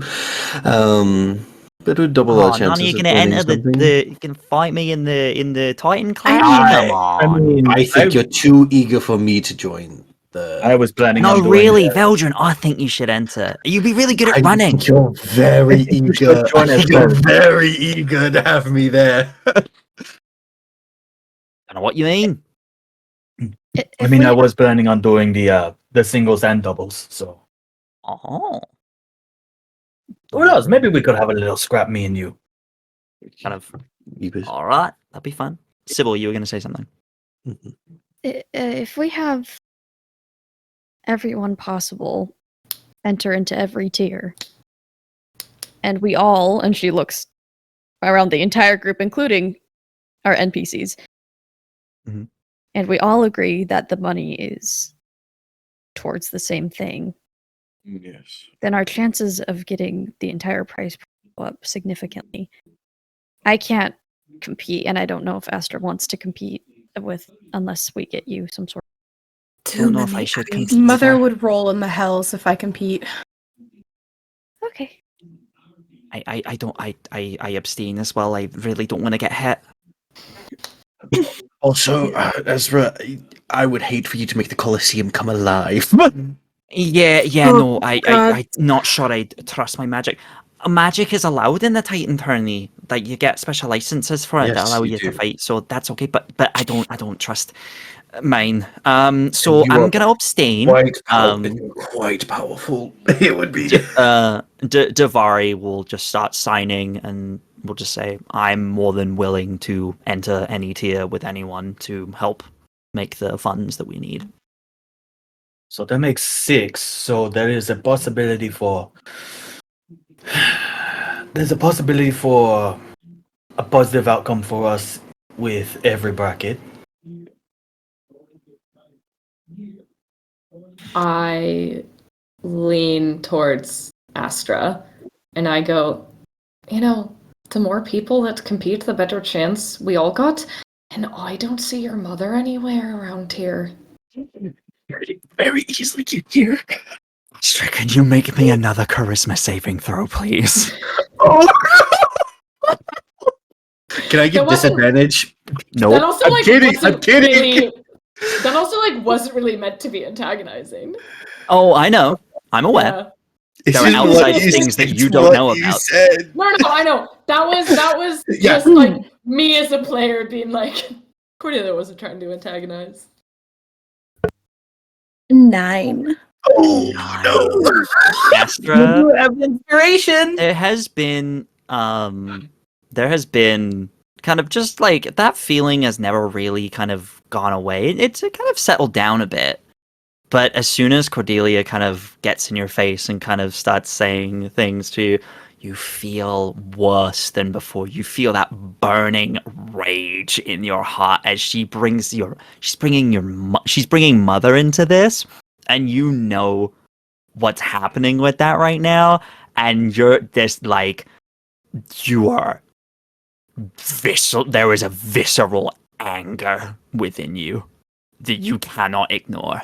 But it would double our Oh, none of you chances of gonna winning enter something. you can fight me in the Titan clash? I- Come on. mean, I think you're too eager for me to join the. I was planning No, on doing really, that. Veldren, I think you should enter. You'd be really good at I running. think you're very I think you eager. should join I as think you're well. very eager to have me there. I don't know what you mean. I mean, I was planning on doing the singles and doubles, so Oh. who knows? Maybe we could have a little scrap, me and you. Kind of. Because- All right, that'd be fun. Sybil, you were going to say something. If we have everyone possible enter into every tier, and we all, and she looks around the entire group, including our NPCs, Mhm. and we all agree that the money is towards the same thing, Yes. then our chances of getting the entire price go up significantly. I can't compete, and I don't know if Astra wants to compete with unless we get you some sort Don't know if I should compete. Mother would roll in the hells if I compete. of... Okay. I abstain as well. I really don't want to get hit. Also, Ezra, I would hate for you to make the Colosseum come alive. Yeah, Oh, no, God. I'm not sure I'd trust my magic. Magic is allowed in the Titan tourney. Like you get special licenses for it that Yes, allow you you to do. fight, so that's okay. But I don't trust mine. So you I'm are gonna abstain. Quite powerful. It would be. Davari will just start signing, and we'll just say I'm more than willing to enter any tier with anyone to help make the funds that we need. So that makes 6. So there is a possibility for. There's a possibility for a positive outcome for us with every bracket. I lean towards Astra and I go, the more people that compete, the better chance we all got. And I don't see your mother anywhere around here. Very easily get here. Astra, can you make me another charisma saving throw, please? Oh. Can I give That wasn't- disadvantage? No. That also I'm kidding. That also wasn't really meant to be antagonizing. Oh, I know. I'm aware. Yeah. There are It's outside what you- things that it's you don't what know you about. said. No, I know. That was Yeah. just like me as a player being like, Cordelia wasn't trying to antagonize. 9. Oh no! Astra, You have inspiration. there has been kind of just like that feeling has never really kind of gone away. It's kind of settled down a bit. But as soon as Cordelia kind of gets in your face and kind of starts saying things to you, you feel worse than before. You feel that burning rage in your heart as she's bringing mother into this, and you know what's happening with that right now, and you're just like, you are there is a visceral anger within you that you cannot ignore.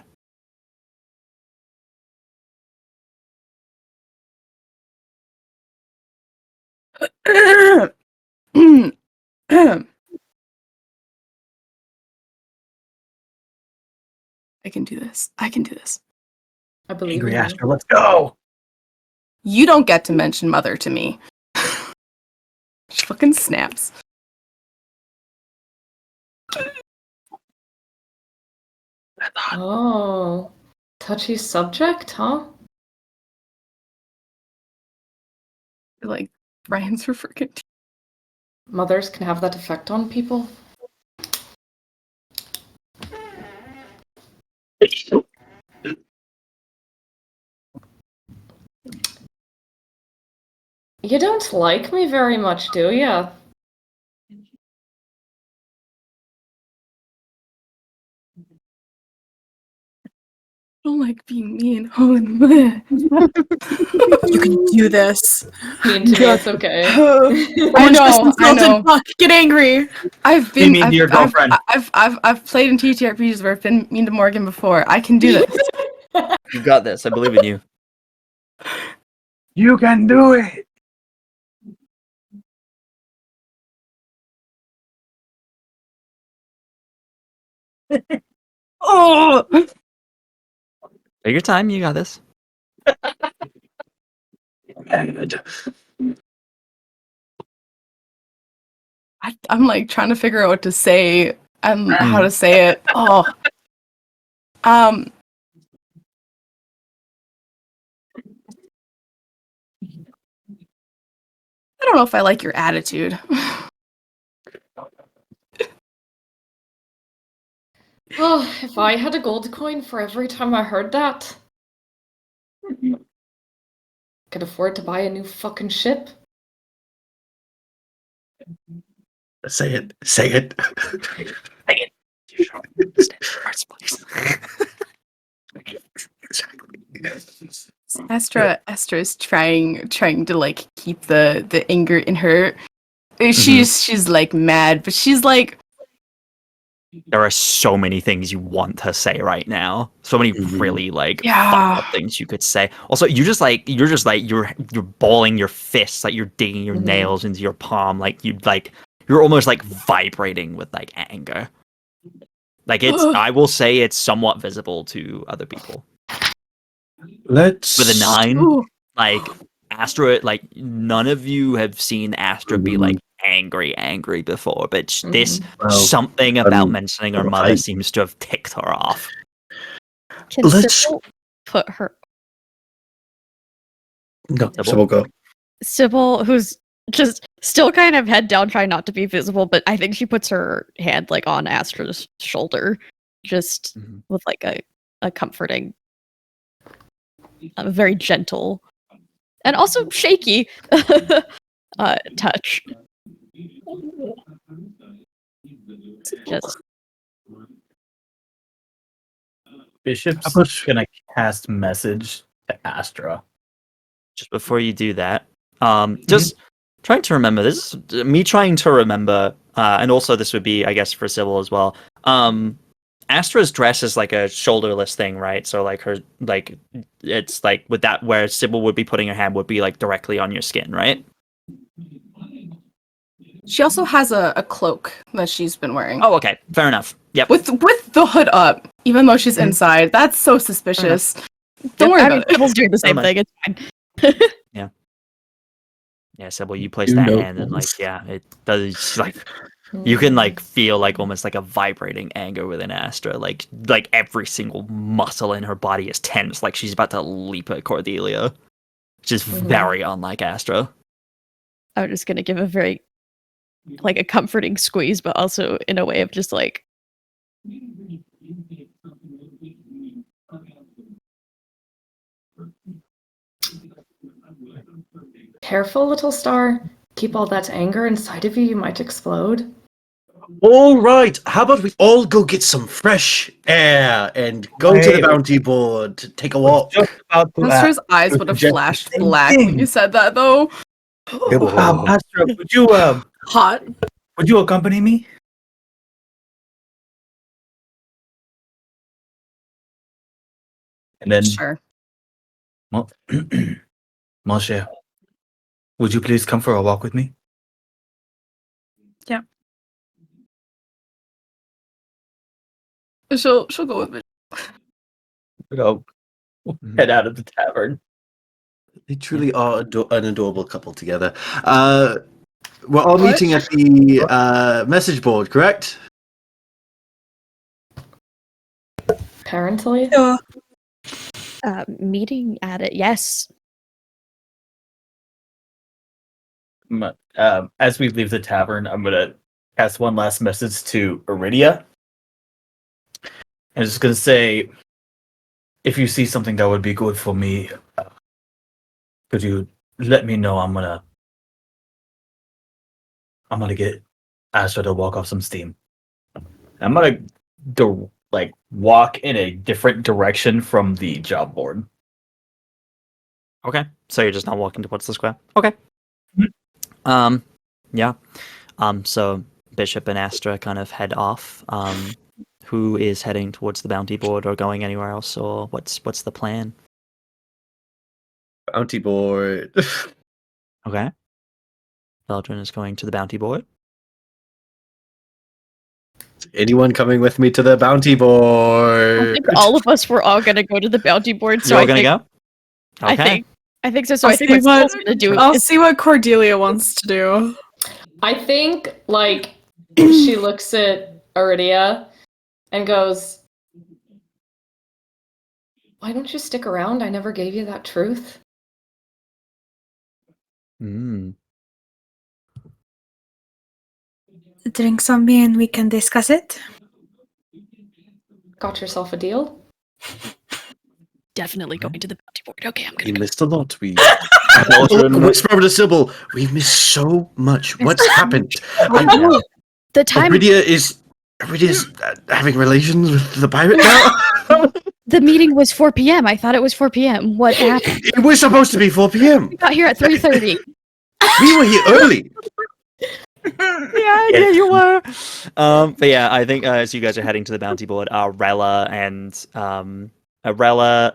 I can do this. I can do this. I believe Angry in you. Astra, let's go! You don't get to mention mother to me. She fucking snaps. Oh, touchy subject, huh? Like, Brian's her freaking. Mothers can have that effect on people. You don't like me very much, do ya? I don't like being mean. Oh, you can do this. Mean to me, it's okay. I know. Fuck, get angry. I've been. mean to your girlfriend. I've played in TTRPGs where I've been mean to Morgan before. I can do this. You got this. I believe in you. You can do it. Oh, Take your time. You got this. I'm like trying to figure out what to say and how Hmm. to say it. Oh, I don't know if I like your attitude. Oh, if I had a gold coin for every time I heard that, could afford to buy a new fucking ship. Say it. Say it. Astra is trying to like keep the anger in her. Mm-hmm. She's like mad, but she's like, There are so many things you want to say right now. So many really like Yeah. fucked up things you could say. Also, you're balling your fists, like you're digging your nails into your palm, you're almost like vibrating with like anger. Like I will say it's somewhat visible to other people. Let's With a 9, ooh. like Astra, like none of you have seen Astra be like angry before, but this Well, something about um, mentioning her well, mother I- seems to have ticked her off. Can Let's- Sybil put her No, Sybil? so we'll go. Sybil, who's just still kind of head down, trying not to be visible, but I think she puts her hand like on Astra's shoulder, just with like a comforting, very gentle, and also shaky touch. Just Bishop's gonna cast message to Astra. Just before you do that, just trying to remember, this is me trying to remember, and also this would be, I guess, for Sybil as well. Astra's dress is like a shoulderless thing, right? So like her, like it's like with that where Sybil would be putting her hand would be like directly on your skin, right? She also has a cloak that she's been wearing. Oh, okay, fair enough. Yep. With the hood up, even though she's inside. That's so suspicious. Don't worry about it. Sybil's doing the same Never thing. It's fine. Yeah, Sybil, you place You that know hand and like, this. yeah, it does like you can like feel like almost like a vibrating anger within Astra. Like every single muscle in her body is tense, like she's about to leap at Cordelia. Which is very unlike Astra. I'm just gonna give a very like a comforting squeeze, but also in a way of just like Careful, little star. Keep all that anger inside of you, you might explode. All right. How about we all go get some fresh air and go to the bounty board to take a walk? Just about to Astra's eyes to would have suggest the flashed same black when thing. you said that, though. Astra, Hot. would you accompany me? And then, Sure. Moshe, would you please come for a walk with me? She'll go with me. Go head out of the tavern. They truly are an adorable couple together. We're all What? meeting at the message board, correct? Apparently. meeting at it. Yes. As we leave the tavern, I'm gonna cast one last message to Aridia. I'm just gonna say, if you see something that would be good for me, could you let me know? I'm gonna get Astra to walk off some steam. I'm gonna walk in a different direction from the job board. Okay. So you're just not walking towards the square? Okay. Yeah. So Bishop and Astra kind of head off. who is heading towards the bounty board or going anywhere else, or what's the plan? Bounty board. Okay. Veldren is going to the bounty board. Anyone coming with me to the bounty I board? think all of us were all gonna go to the bounty board. So You're I gonna think, go? Okay. I think so. So I'll I think see what what- Sybil's gonna do I'll is see what Cordelia wants to do. I think, like, she looks at Aridia and goes, "Why don't you stick around? I never gave you that truth." Mm. Drinks on me and we can discuss it. Got yourself a deal? definitely going to the bounty board. Okay, I'm We gonna go. missed a lot. We whisper over to Sybil. We missed so much. What's happened? The time Aridia's having relations with the pirate now. the meeting was 4 p.m. I thought it was 4 p.m. What happened? It was supposed to be 4 p.m. We got here at 3:30. We were here early. Yeah, you were. But yeah, I think as you guys are heading to the bounty board, Rella and Ezra,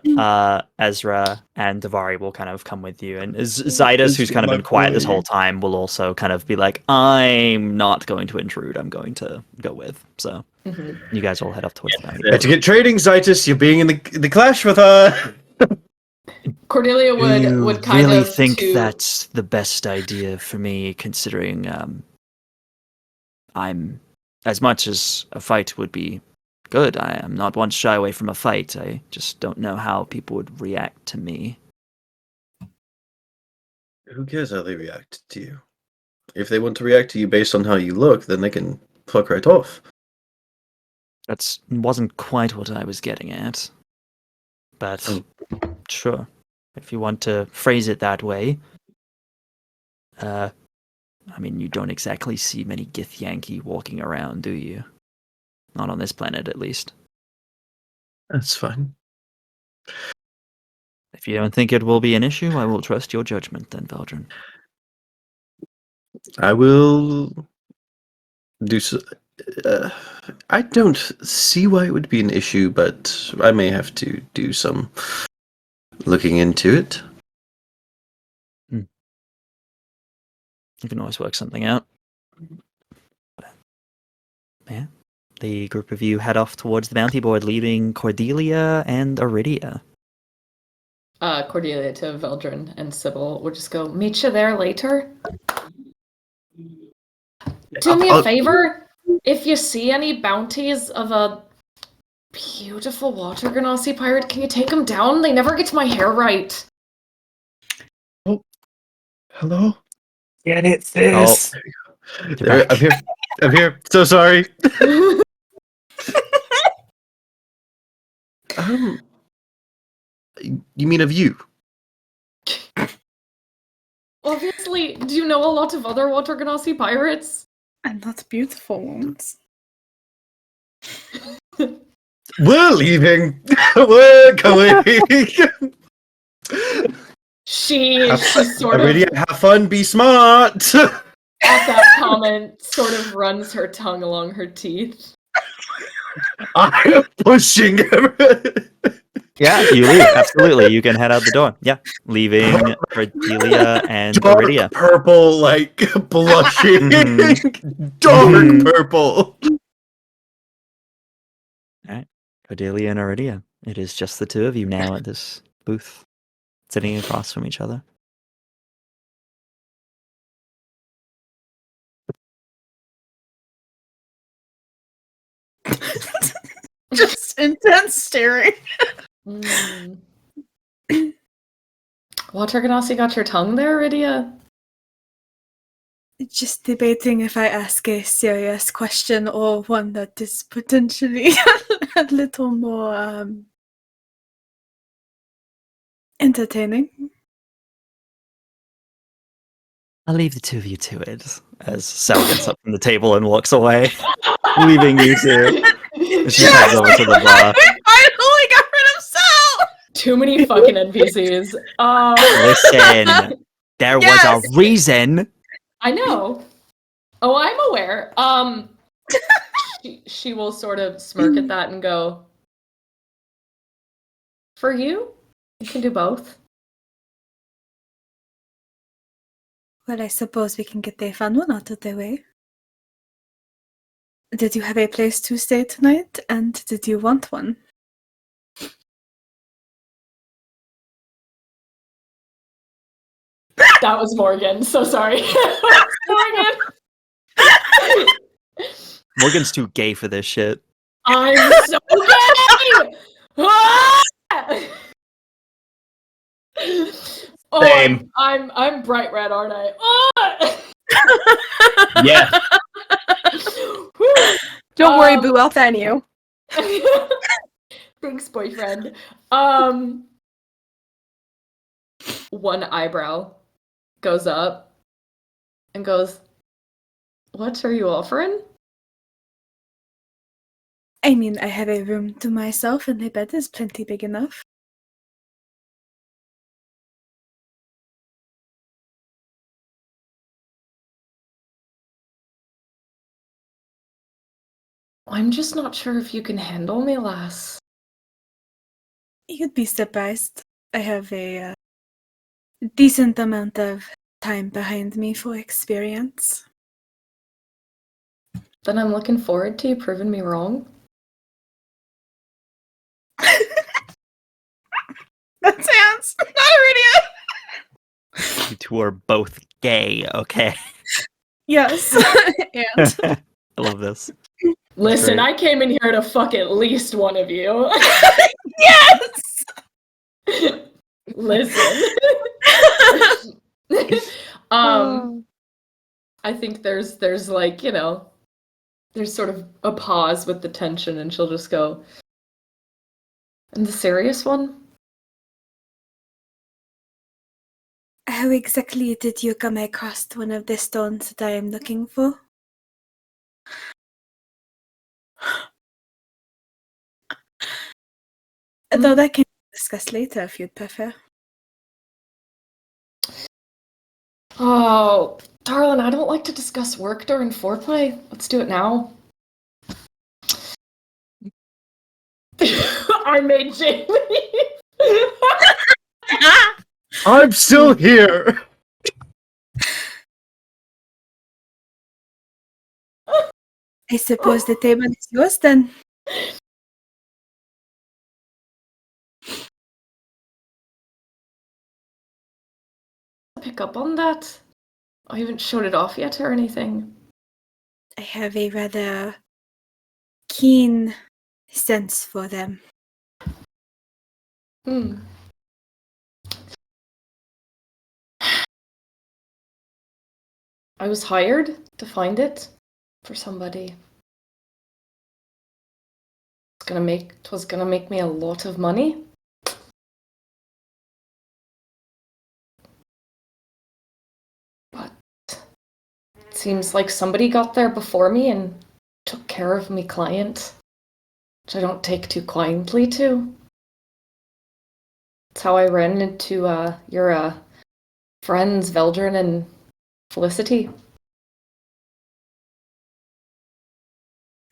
and Davari will kind of come with you, and Zydus, who's kind of been quiet this whole time, will also kind of be like, "I'm not going to intrude. I'm going to go with." So you guys all head off towards the bounty To board. get trading, Zydus, you're being in the clash with her. Cordelia You would kind really of think to- that's the best idea for me, considering I'm as much as a fight would be good. I am not one to shy away from a fight. I just don't know how people would react to me. Who cares how they react to you? If they want to react to you based on how you look, then they can fuck right off. That wasn't quite what I was getting at. But sure, if you want to phrase it that way. I mean, you don't exactly see many Githyanki walking around, do you? Not on this planet, at least. That's fine. If you don't think it will be an issue, I will trust your judgment then, Veldren. I will do so. I don't see why it would be an issue, but I may have to do some looking into it. You can always work something out. Yeah. The group of you head off towards the bounty board, leaving Cordelia and Aridia. Cordelia to Veldren and Sybil would just go, "Meet you there later." Do me a favor. If you see any bounties of a beautiful water ganassi pirate, can you take them down? They never get to my hair right. Hello? Get it, Oh, sis. there, I'm here. I'm here. So sorry. You mean of you? Obviously, do you know a lot of other water ganassi pirates? And not beautiful ones. We're leaving. We're going. She sort of, Aridia, have fun. Be smart. at that comment, sort of runs her tongue along her teeth. I'm pushing. Yeah, you leave. Absolutely. You can head out the door. Yeah. Leaving Cordelia and Dark Aridia. purple, like blushing. Dark purple. Cordelia and Aridia. It is just the two of you now at this booth, sitting across from each other. Just intense staring. Water ganassi got your tongue there, Aridia? Just debating if I ask a serious question or one that is potentially a little more entertaining. I'll leave the two of you to it, as Sal gets up from the table and walks away, leaving you two. She heads over to the bar. I only got rid of Sal! Too many fucking NPCs. Listen, there was a reason. I know. Oh, I'm aware. she will sort of smirk at that and go, "For you, you can do both." Well, I suppose we can get the fun one out of the way. Did you have a place to stay tonight, and did you want one? That was Morgan. So sorry. Morgan. Morgan's too gay for this shit. I'm so gay. Ah! Oh, Same. I'm bright red, aren't I? Ah! Yeah. Whew. Don't worry, boo. I'll fan you. Thanks, boyfriend. One eyebrow goes up and goes, "What are you offering?" I mean, I have a room to myself, and the bed is plenty big enough. I'm just not sure if you can handle me, lass. You'd be surprised. I have a decent amount of time behind me for experience. Then I'm looking forward to you proving me wrong. That sounds not Aridia. You two are both gay, okay? Yes. And I love this. Listen, great. I came in here to fuck at least one of you. yes. Listen. Oh. I think there's like, there's sort of a pause with the tension, and she'll just go, "And the serious one?" How exactly did you come across one of the stones that I am looking for? Though that can be discussed later if you'd prefer. Oh, darling, I don't like to discuss work during foreplay. Let's do it now. I made Jay leave. I'm still here. I suppose the table is yours then. Pick up on that. I haven't showed it off yet or anything. I have a rather keen sense for them. I was hired to find it for somebody. It was gonna make me a lot of money. But it seems like somebody got there before me and took care of me client, which I don't take too kindly to. That's how I ran into your friends, Veldren and Felicity.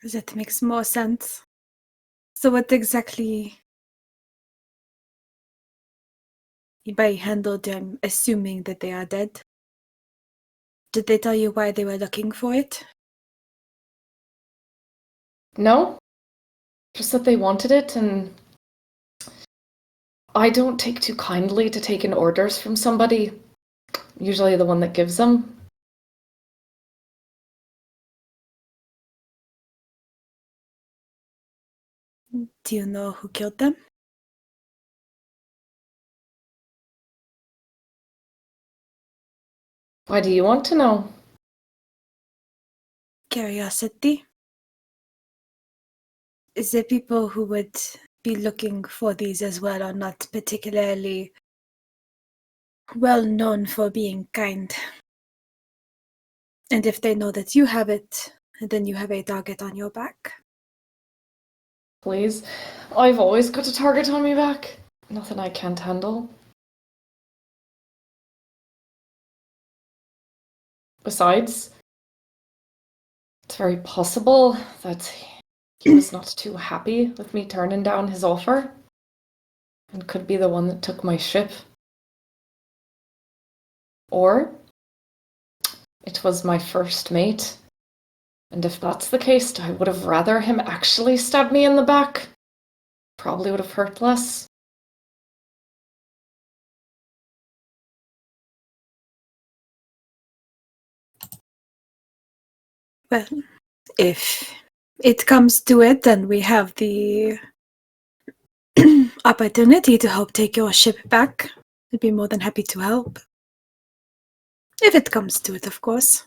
That makes more sense. So what exactly by handled I'm assuming that they are dead? Did they tell you why they were looking for it? No, just that they wanted it, and I don't take too kindly to taking orders from somebody, usually the one that gives them. Do you know who killed them? Why do you want to know? Curiosity. The people who would be looking for these as well are not particularly well known for being kind. And if they know that you have it, then you have a target on your back. Please. I've always got a target on my back. Nothing I can't handle. Besides, It's very possible that he was not too happy with me turning down his offer, and could be the one that took my ship. Or it was my first mate, and if that's the case, I would have rather him actually stab me in the back. Probably would have hurt less. Well, if it comes to it, then we have the opportunity to help take your ship back. I'd be more than happy to help. If it comes to it, of course.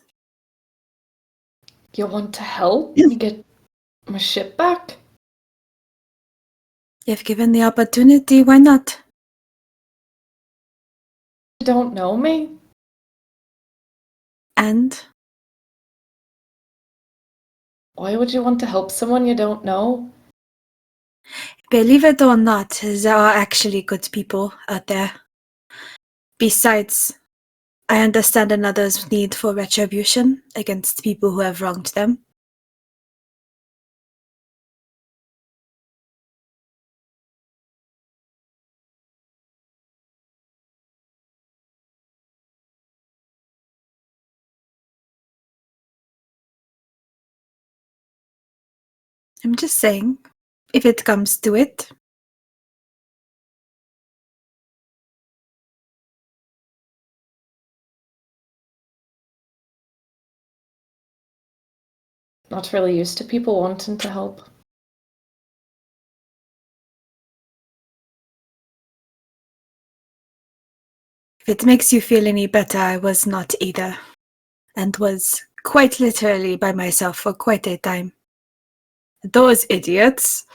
You want to help me get my ship back? If given the opportunity, why not? You don't know me? And Why would you want to help someone you don't know? believe it or not, there are actually good people out there. Besides, I understand another's need for retribution against people who have wronged them. I'm just saying, if it comes to it. Not really used to people wanting to help. If it makes you feel any better, I was not either, and was quite literally by myself for quite a time. Those idiots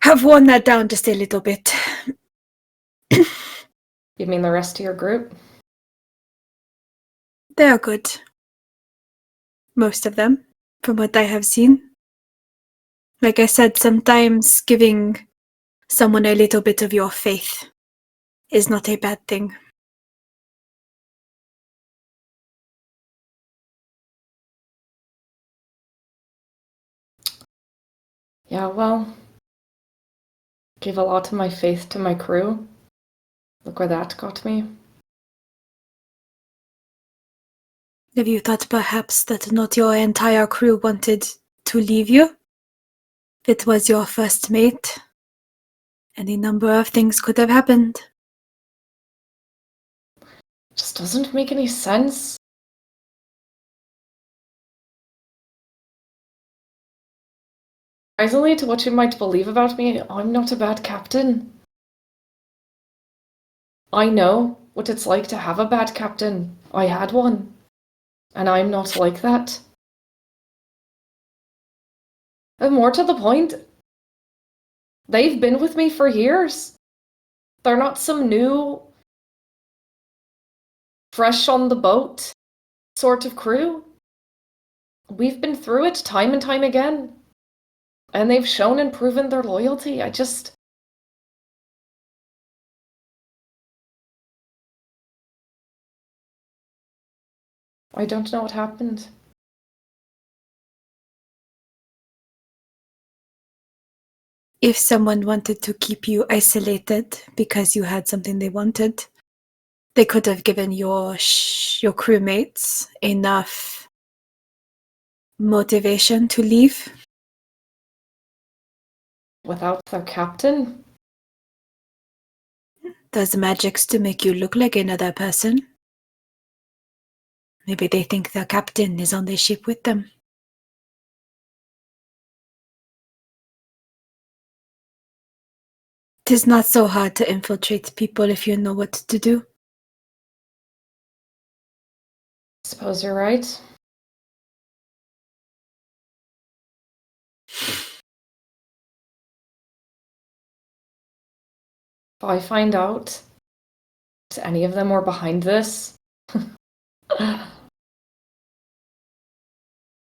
have worn that down just a little bit. You mean the rest of your group? They are good. Most of them, from what I have seen. Like I said, sometimes giving someone a little bit of your faith is not a bad thing. Yeah, well, gave a lot of my faith to my crew. Look where that got me. Have you thought perhaps that not your entire crew wanted to leave you? If it was your first mate, any number of things could have happened. Just doesn't make any sense. Surprisingly to what you might believe about me, I'm not a bad captain. I know what it's like to have a bad captain. I had one. And I'm not like that. And more to the point, they've been with me for years. They're not some new, fresh on the boat sort of crew. We've been through it time and time again. And they've shown and proven their loyalty. I don't know what happened. If someone wanted to keep you isolated because you had something they wanted, they could have given your crewmates enough motivation to leave. Without their captain? Does magics to make you look like another person? Maybe they think their captain is on the ship with them. It is not so hard to infiltrate people if you know what to do. Suppose you're right. If I find out that any of them were behind this, it's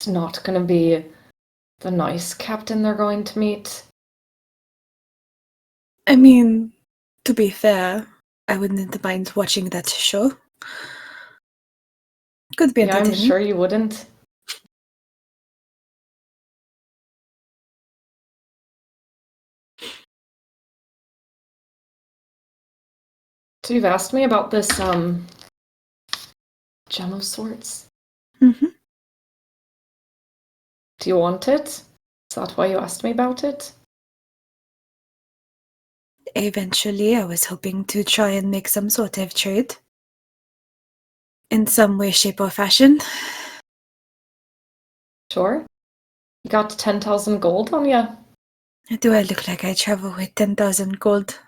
not going to be the nice captain they're going to meet. I mean, to be fair, I wouldn't mind watching that show. Could be Yeah, I'm entertaining. sure you wouldn't. So you've asked me about this gem of sorts. Mm-hmm. Do you want it? Is that why you asked me about it? Eventually, I was hoping to try and make some sort of trade. In some way, shape, or fashion. Sure. You got 10,000 gold on you? Do I look like I travel with 10,000 gold?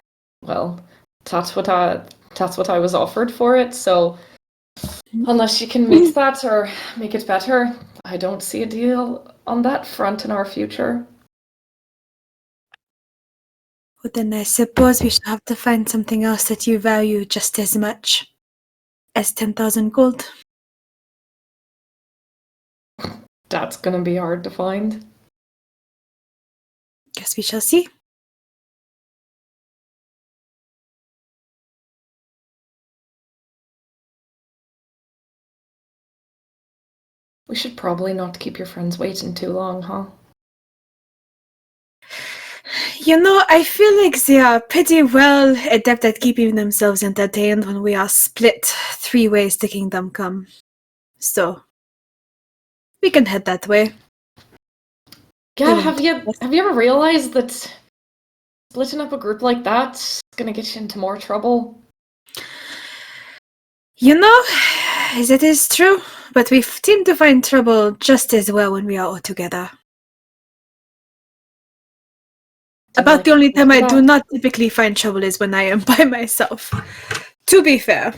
Well, that's what I was offered for it, so unless you can meet that or make it better, I don't see a deal on that front in our future. Well, then I suppose we shall have to find something else that you value just as much as 10,000 gold. That's gonna be hard to find. Guess we shall see. We should probably not keep your friends waiting too long, huh? You know, I feel like they are pretty well adept at keeping themselves entertained when we are split 3 ways to Kingdom Come. So, we can head that way. Yeah, Even- have you ever realized that splitting up a group like that's gonna get you into more trouble? You know, that is true, but we seem to find trouble just as well when we are all together. About the only time I do not typically find trouble is when I am by myself. To be fair.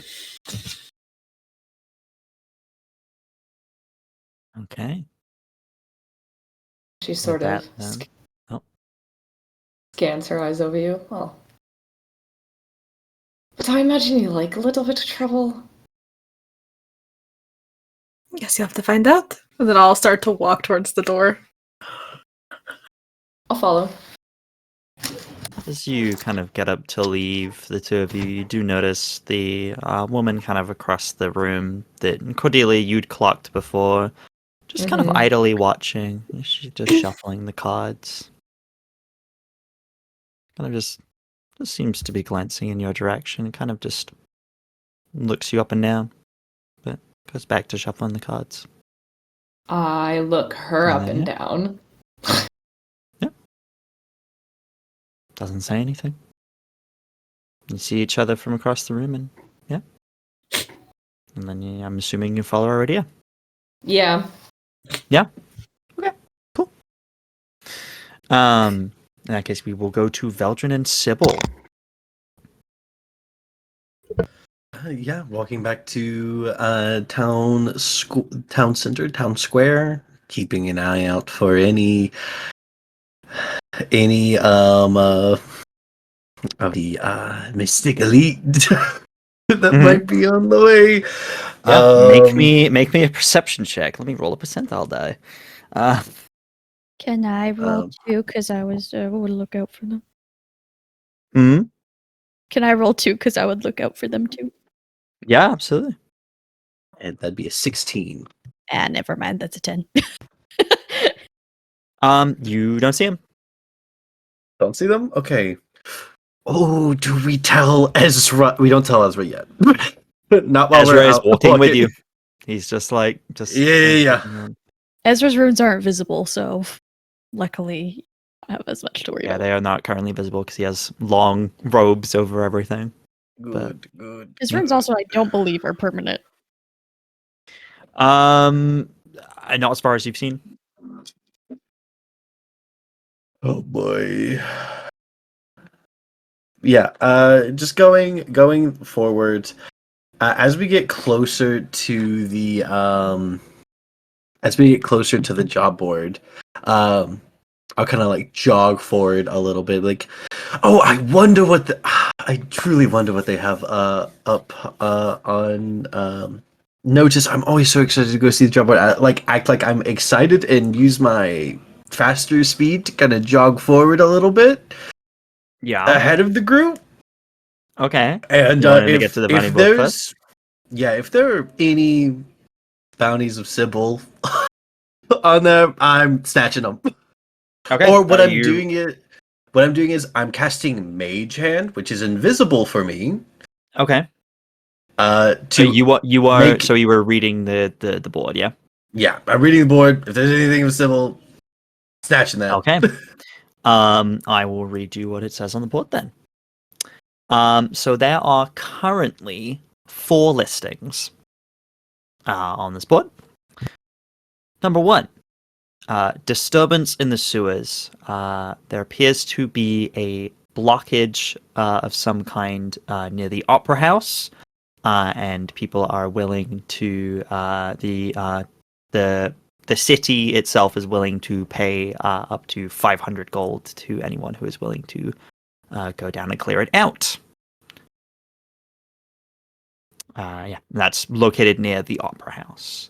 Okay. She sort that, of then. Oh. scans her eyes over you. Well, but I imagine you like a little bit of trouble. Guess you have to find out. And then I'll start to walk towards the door. I'll follow. As you kind of get up to leave, the two of you, you do notice the woman kind of across the room that Cordelia you'd clocked before, just kind of Mhm. idly watching. She's just shuffling the cards. Kind of just seems to be glancing in your direction, kind of just looks you up and down, but goes back to shuffling the cards. I look her And up then, and yeah. down. Doesn't say anything. You see each other from across the room, and yeah. And then I'm assuming you follow Aridia. Yeah. Yeah. Okay. Cool. In that case, we will go to Veldren and Sybil. Yeah, walking back to town center, town square, keeping an eye out for any of the mystic elite that might be on the way. Yeah, make me a perception check. Let me roll a percentile die. Can I roll 2? Because I would look out for them. Hmm? Can I roll 2? Because I would look out for them too. Yeah, absolutely. And that'd be a 16. Ah, never mind. That's a 10. You don't see him. Don't see them? Okay. Oh, do we tell Ezra? We don't tell Ezra yet. Not while Ezra we're is out walking with you. He's just like Yeah. Ezra's runes aren't visible, so luckily I have as much to worry Yeah, about. they are not currently visible because he has long robes over everything. Good. His runes also, I don't believe, are permanent. Not as far as you've seen. Oh boy. Yeah, just going forward, as we get closer to the job board, I'll kind of like jog forward a little bit, like, oh, I truly wonder what they have up on notice. I'm always so excited to go see the job board. Act like I'm excited and use my faster speed to kind of jog forward a little bit. Yeah. Ahead of the group. Okay. And you wanted to get to the bounty board first? if there are any bounties of Sybil on there, I'm snatching them. Okay. Or what I'm doing is I'm casting Mage Hand, which is invisible for me. Okay. To So you are make- so you were reading the board, yeah? yeah, I'm reading the board. If there's anything with Sybil, snatching that. Okay. I will read you what it says on the board then. So there are currently 4 listings on this board. Number 1, disturbance in the sewers. There appears to be a blockage of some kind near the Opera House, and people are willing to the city itself is willing to pay up to 500 gold to anyone who is willing to go down and clear it out. Yeah, that's located near the Opera House.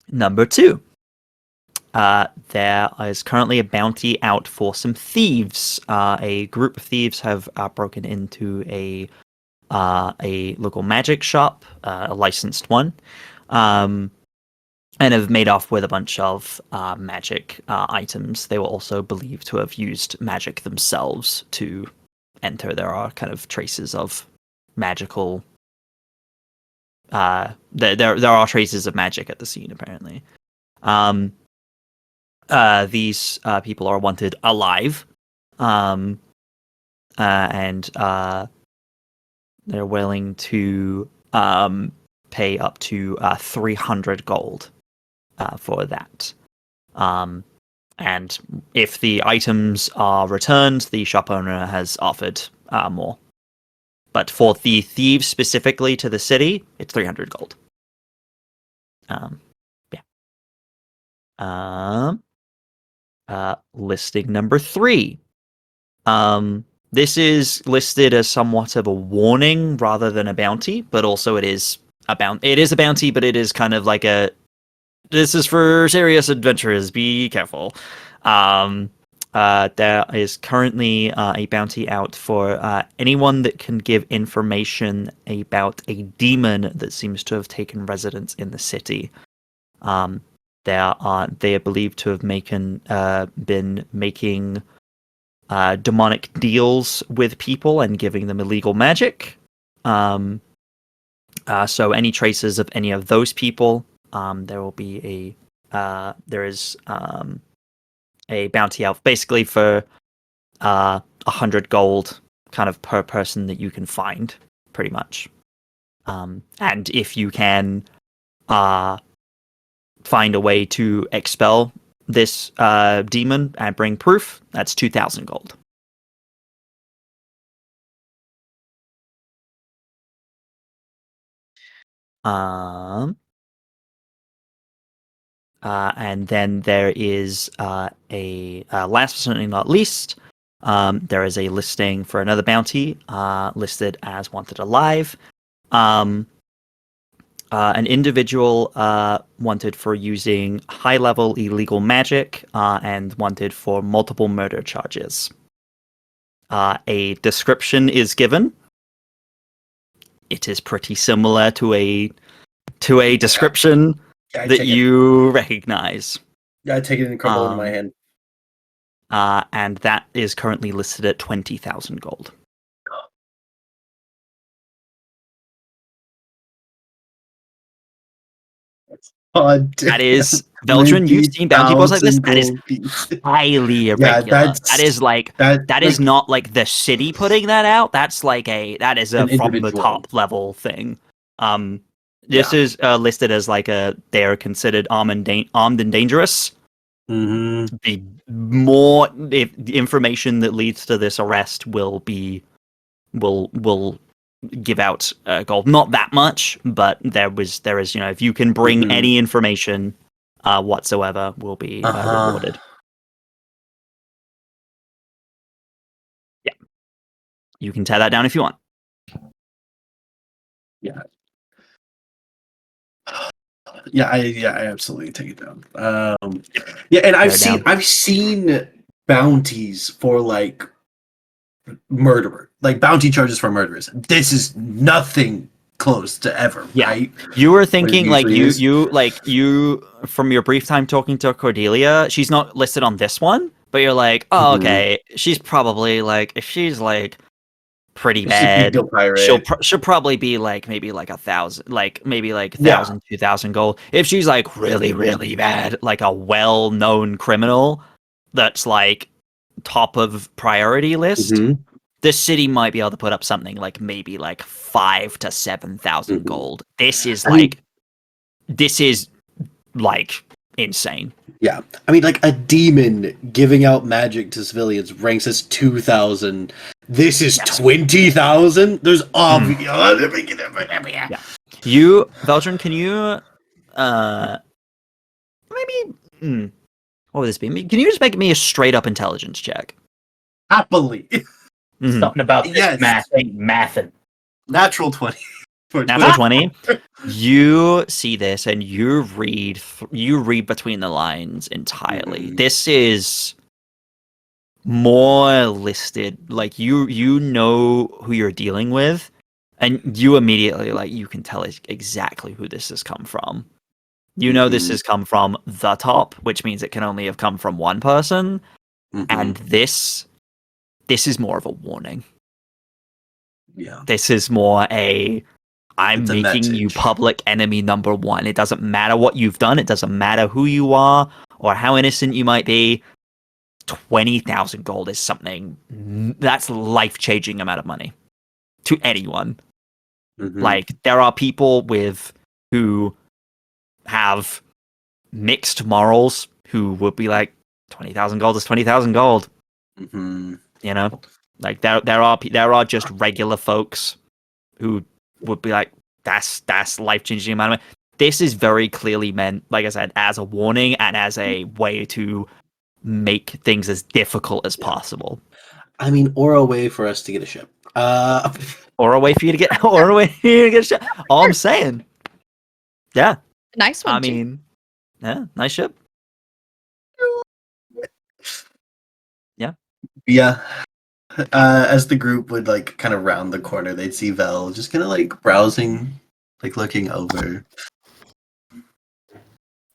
Number 2, there is currently a bounty out for some thieves. A group of thieves have broken into a local magic shop, a licensed one, and have made off with a bunch of magic items. They were also believed to have used magic themselves to enter. There are kind of traces of magical. There are traces of magic at the scene, apparently. These people are wanted alive, and they're willing to pay up to 300 gold for that. And if the items are returned, the shop owner has offered more. But for the thieves specifically to the city, it's 300 gold. Listing number 3. This is listed as somewhat of a warning rather than a bounty, but also it is a bounty, but it is kind of like this is for serious adventurers, be careful. There is currently a bounty out for anyone that can give information about a demon that seems to have taken residence in the city. They are believed to have been making demonic deals with people and giving them illegal magic. So any traces of any of those people, there will be there is a bounty out basically for 100 gold kind of per person that you can find, pretty much. And if you can find a way to expel this demon and bring proof, that's 2,000 gold. And then there is a last but certainly not least, there is a listing for another bounty listed as wanted alive. An individual wanted for using high-level illegal magic and wanted for multiple murder charges. A description is given. It is pretty similar to a description that you recognize. I take it and crumble into my hand. And that is currently listed at 20,000 gold. That is Veldren. You've seen bounty boards like this. That is highly irregular. That is not like the city putting that out. That's like that is a from the top level thing. This is listed as like they are considered armed and dangerous. Mm-hmm. The more the information that leads to this arrest will give out gold. Not that much, but there is if you can bring any information whatsoever, will be rewarded. Yeah, you can tear that down if you want. Yeah. I absolutely take it down. And I've seen bounties for like murderer, like bounty charges for murderers. This is nothing close to ever. Yeah, right? You were thinking like you from your brief time talking to Cordelia. She's not listed on this one, but you're like, oh, okay. She's probably like if she's like pretty She's a bad. female pirate. She'll probably be like maybe like 1,000, like maybe like Yeah. 1,000, 2,000 gold. If she's like really, really bad, like a well-known criminal that's like top of priority list, Mhm. the city might be able to put up something like maybe like 5 to 7,000 Mhm. gold. This is I mean- like insane. Yeah, I mean, like a demon giving out magic to civilians ranks as 2,000. This is Yes. 20,000. There's obvious. Yeah. You, Veldren, can you, maybe, what would this be? Can you just make me a straight up intelligence check? Happily, Mhm. Something about this Yes. math ain't mathin'. natural 20. For Natural 20. You see this and you read between the lines entirely. Mhm. This is more listed, like you know who you're dealing with, and you immediately, like, you can tell exactly who this has come from. You know this Mhm. has come from the top, which means it can only have come from one person, Mhm. and this is more of a warning. Yeah, This is more I'm It's a making you message. public enemy number one. It doesn't matter what you've done. It doesn't matter who you are or how innocent you might be. 20,000 gold is something that's life-changing amount of money to anyone. Mhm. Like, there are people who have mixed morals who would be like, 20,000 gold is 20,000 gold. Mhm. You know, like there are just regular folks who would be like, that's life-changing amount of money. This is very clearly meant, like I said, as a warning and as a way to make things as difficult as possible, I mean, or a way for us to get a ship. or a way for you to get, or a way for you to get shit. All I'm saying, yeah. Nice one, I too. mean, yeah, nice ship. Yeah. As the group would like kind of round the corner, they'd see Vel just kind of like browsing, like looking over.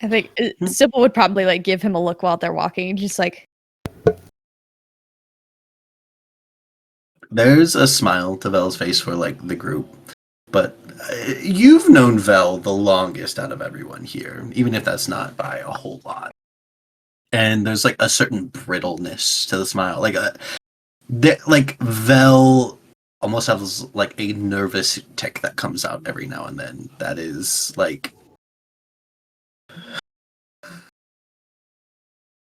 I think Sybil would probably like give him a look while they're walking, just like, There's a smile to Vel's face for like the group, but you've known Vel the longest out of everyone here, even if that's not by a whole lot. And there's like a certain brittleness to the smile, like Vel almost has like a nervous tick that comes out every now and then. That is like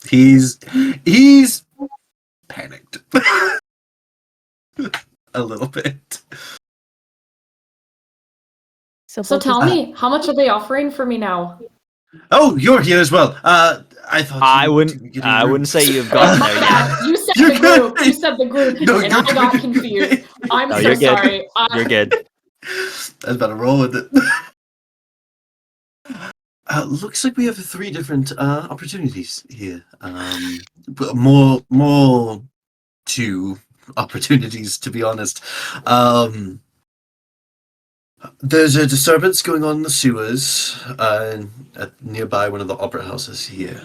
he's panicked a little bit. So Sybil tell just- me, how much are they offering for me now? Oh, you're here as well. I thought I you- wouldn't say you've Oh, gotten my there yet. bad. You said You're the group. good. You said the group, No, and you're I got good. confused. I'm No, so you're good. sorry. You're good. I was about to roll with it. Looks like we have 3 different opportunities here. But more 2 opportunities, to be honest. There's a disturbance going on in the sewers at nearby one of the opera houses here.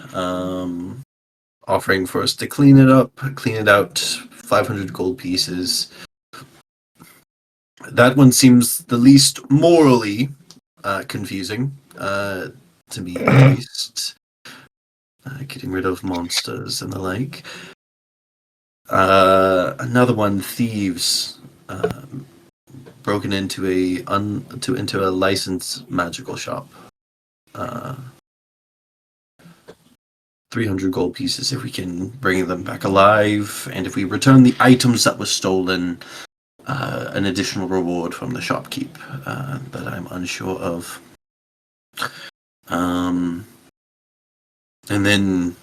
Offering for us to clean it up, clean it out, 500 gold pieces. That one seems the least morally confusing, to me at least. Getting rid of monsters and the like. Another one, thieves. Broken into a licensed magical shop. 300 gold pieces if we can bring them back alive, and if we return the items that were stolen, an additional reward from the shopkeep that I'm unsure of. And then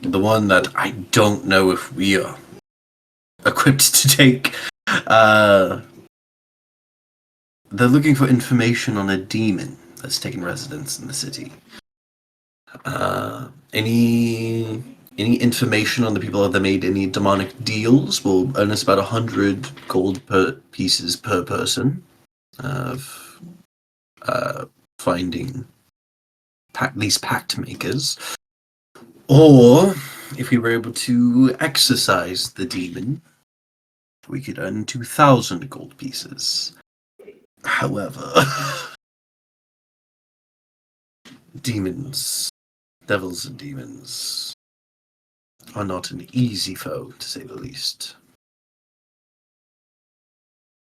the one that I don't know if we are equipped to take. They're looking for information on a demon that's taken residence in the city. Any information on the people that made any demonic deals will earn us about 100 gold pieces per person of finding these pact makers. Or if we were able to exorcise the demon, we could earn 2,000 gold pieces. However, demons, devils and demons, are not an easy foe, to say the least.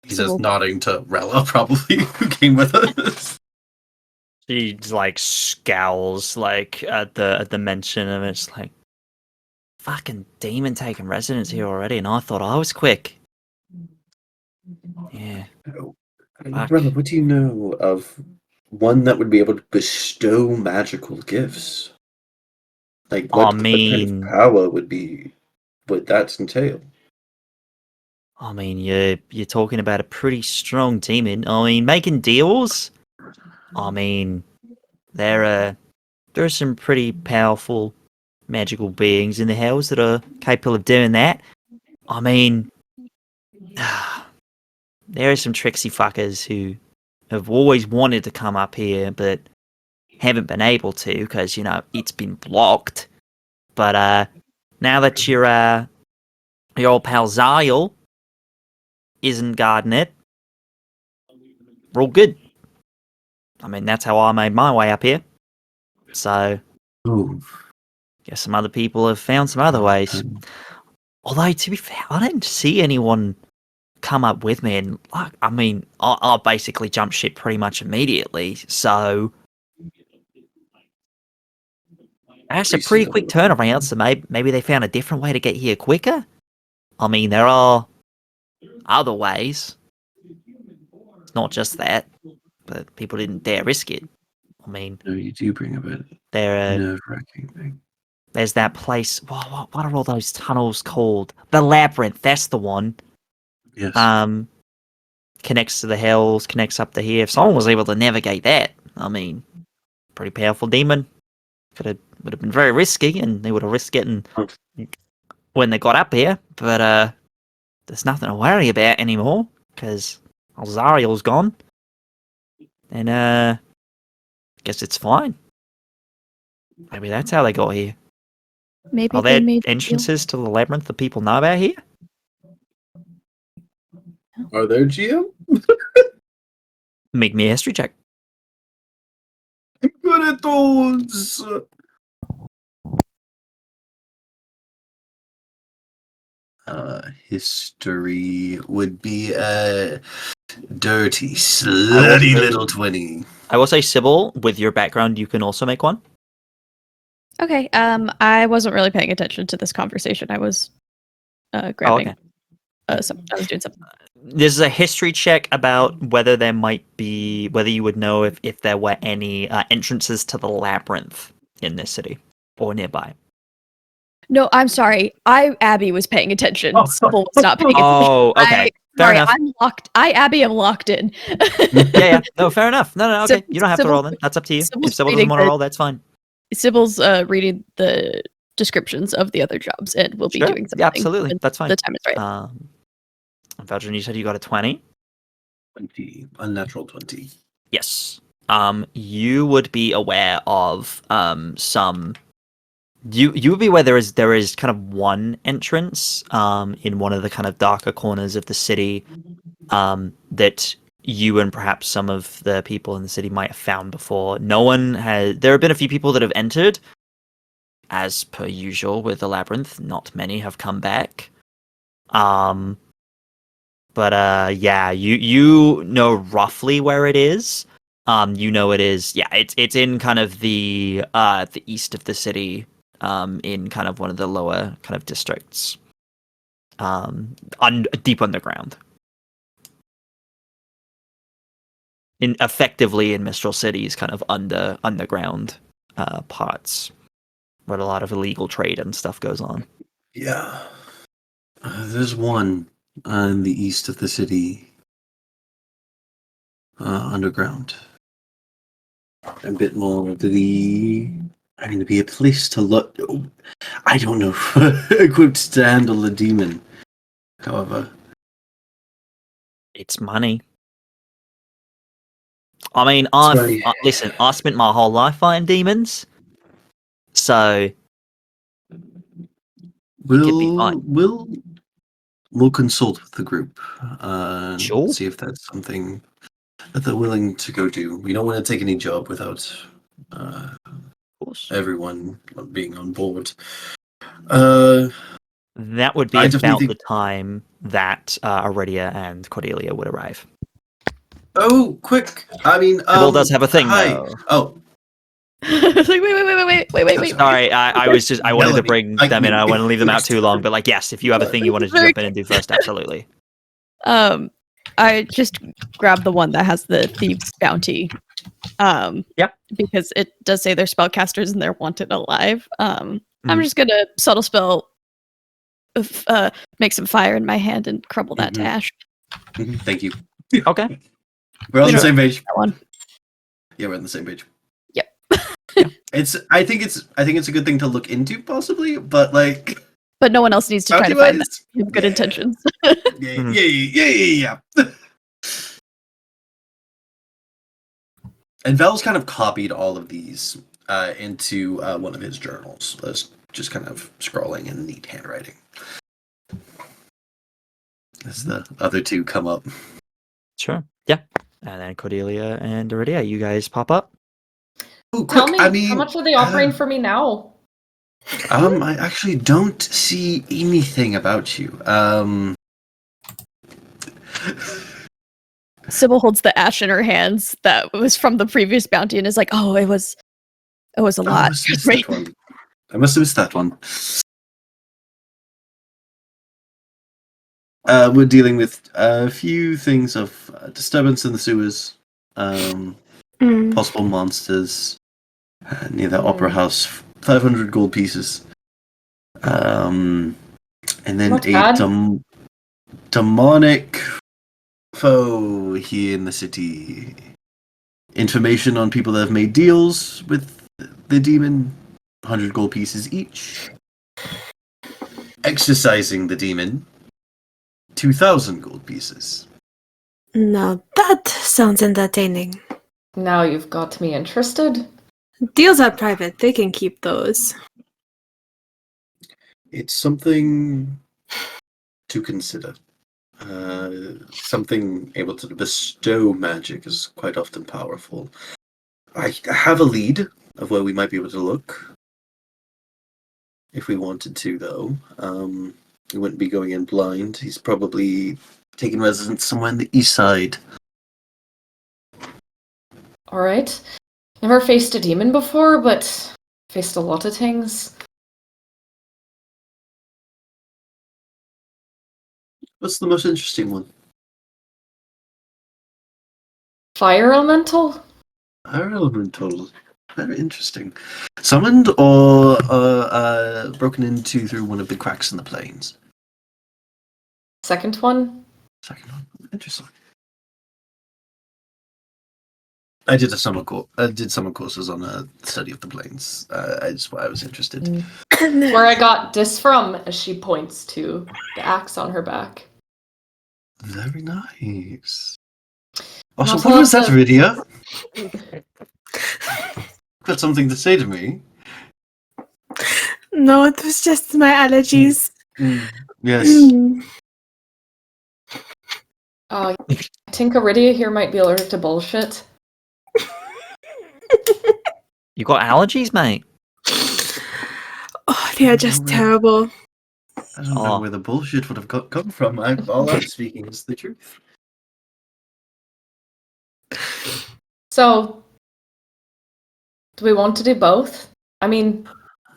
He says, nodding to Rella, probably, who came with us. She like scowls like at the mention of it. It's like, fucking demon taking residence here already, and I thought I was quick. Yeah. Fuck. Rella, what do you know of one that would be able to bestow magical gifts? Like, what kind of power would that entail? I mean, you're talking about a pretty strong demon. I mean, making deals. I mean, there are some pretty powerful magical beings in the hells that are capable of doing that. I mean, there are some tricksy fuckers who have always wanted to come up here, but haven't been able to because, you know, it's been blocked. But now that your old pal Zyle isn't guarding it, we're all good. I mean, that's how I made my way up here. So, guess some other people have found some other ways. Although, to be fair, I didn't see anyone come up with me, and like, I mean, I basically jumped ship pretty much immediately. So that's a pretty quick turnaround. So maybe they found a different way to get here quicker. I mean, there are other ways. It's not just that, but people didn't dare risk it. I mean, no, you do bring a bit nerve-wracking thing. There's that place. What are all those tunnels called? The Labyrinth. That's the one. Yes. Connects to the hells, connects up to here. If someone was able to navigate that, I mean, pretty powerful demon. Would have been very risky, and they would have risked getting when they got up here. But there's nothing to worry about anymore because Alzariel's gone, and guess it's fine. Maybe that's how they got here. Maybe are they there made entrances to the labyrinth that people know about here? Are there, GM? Make me a history check. I'm good at those. History would be a dirty, slutty little 20. I will say, Sybil, with your background, you can also make one. Okay. I wasn't really paying attention to this conversation. I was grabbing. I was doing something. This is a history check about whether you would know if there were any entrances to the labyrinth in this city or nearby. No, I'm sorry. Abby was paying attention. Sybil was not paying attention. Oh, okay. Fair enough. I'm locked. Abby, am locked in. yeah. No, fair enough. No, okay. You don't have to roll then. That's up to you. If Sybil doesn't want to roll, that's fine. Sybil's reading the descriptions of the other jobs and will be doing something. Yeah, absolutely. That's fine. The time is right. Veldren, you said you got a 20? 20. Unnatural 20. Yes. You would be aware of some... You would be aware there is kind of one entrance in one of the kind of darker corners of the city that you and perhaps some of the people in the city might have found before. There have been a few people that have entered, as per usual with the labyrinth. Not many have come back. But yeah, you know roughly where it is. You know it is. Yeah, it's in kind of the east of the city. In kind of one of the lower kind of districts, deep underground. Effectively in Mistral City's kind of underground parts, where a lot of illegal trade and stuff goes on. Yeah, there's one in the east of the city, underground. A bit more of I mean, to be a place to look. I don't know, equipped to handle a demon. However, it's money. I mean, listen. I spent my whole life fighting demons, so will we'll consult with the group. Sure. See if that's something that they're willing to go do. We don't want to take any job without Of course. everyone being on board. Uh, That would be I definitely about think- the time that Aridia and Cordelia would arrive. oh, quick! I mean, Sybil does have a thing, hi. though. Oh, It's like, wait. Sorry, I wanted to Melanie, bring like them in. I me. want to leave them out too long. But like, yes, if you have a thing you wanted to Very jump in and do first, absolutely. I just grabbed the one that has the thieves bounty. Yep. Because it does say they're spellcasters and they're wanted alive. I'm Mhm. just gonna subtle spell, make some fire in my hand and crumble that to Mhm. ash. Thank you. Okay. We're on the Sure. same page. That one. Yeah, we're on the same page. Yep. I think it's a good thing to look into, possibly, but like, But no one else needs to try to find that. bounty-wise, You have good yeah. intentions. Yeah. And Val's kind of copied all of these into one of his journals. Just kind of scrawling in neat handwriting. As the other two come up. Sure. Yeah. And then Cordelia and Aridia, you guys pop up. Ooh, Tell quick, me, I mean, how much are they offering for me now? I actually don't see anything about you. Sybil holds the ash in her hands that was from the previous bounty and is like, "Oh, it was a I lot." must have missed that one. I must have missed that one. We're dealing with a few things of disturbance in the sewers, possible monsters near the opera house, 500 gold pieces, and then Not a bad. demonic foe here in the city. Information on people that have made deals with the demon, 100 gold pieces each. Exercising the demon, 2,000 gold pieces. Now that sounds entertaining. Now you've got me interested. Deals are private, they can keep those. It's something to consider. Something able to bestow magic is quite often powerful. I have a lead of where we might be able to look. If we wanted to, though. We wouldn't be going in blind. He's probably taking residence somewhere in the east side. Alright. Never faced a demon before, but faced a lot of things. What's the most interesting one? Fire elemental? Fire elemental. Very interesting. Summoned or broken into through one of the cracks in the plains? Second one? Second one. Interesting. I did summer courses on a study of the plains. That's why I was interested. Where I got this from, as she points to the axe on her back. Very nice. Also, Not what was that, also- Aridia? Got something to say to me? No, it was just my allergies. Yes. I think Aridia here might be allergic to bullshit. You got allergies, mate? Oh, they are just terrible. I don't know where the bullshit would have come from. All I'm speaking is the truth. So, do we want to do both? I mean,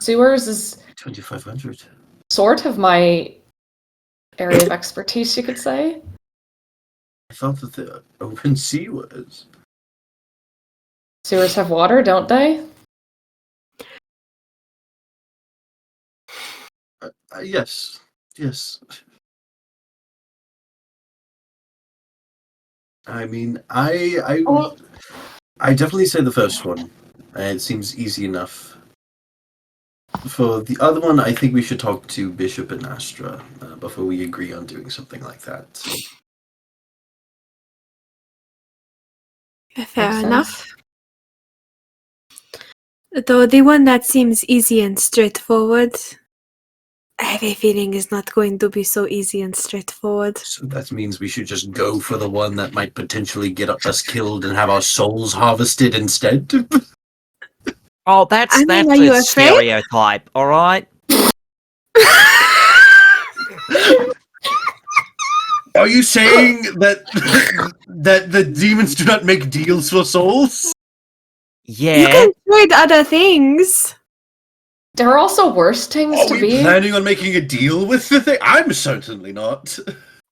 sewers is 2,500. sort of my area of expertise, you could say. I thought that the open sea was. Sewers have water, don't they? Yes. Yes. I mean, I definitely say the first one. It seems easy enough. For the other one, I think we should talk to Bishop and Astra before we agree on doing something like that. Fair Makes enough. Though the one that seems easy and straightforward, I have a feeling it's not going to be so easy and straightforward. So that means we should just go for the one that might potentially get us killed and have our souls harvested instead. Oh, that's I mean, that's are you a afraid? stereotype, all right? Are you saying that that the demons do not make deals for souls? You Yeah. can trade other things. There are also worse things Are to we be. planning on making a deal with the thing? I'm certainly not.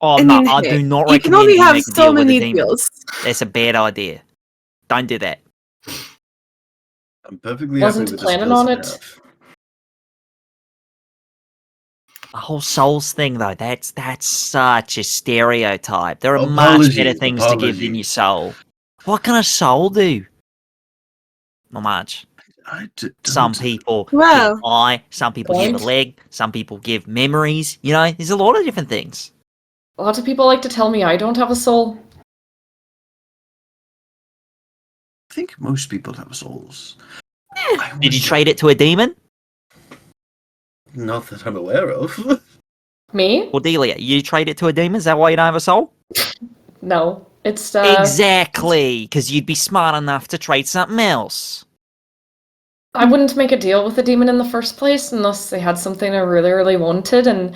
Oh I no, mean, I hey, do not you can recommend only you have make a so deal with a many demon. deals. That's a bad idea. Don't do that. I'm perfectly Wasn't happy with planning the skills on I it. have. The whole souls thing, though, that's such a stereotype. There are much better Apologies, things to give than your soul. What can a soul do? Not much. Some people give Well, an eye, some people give a Point. leg, some people give memories. You know, there's a lot of different things. A lot of people like to tell me I don't have a soul. I think most people have souls. Did you trade it to a demon? Not that I'm aware of. Me? Cordelia, you trade it to a demon? Is that why you don't have a soul? No. It's Exactly, because you'd be smart enough to trade something else. I wouldn't make a deal with a demon in the first place unless they had something I really, really wanted, and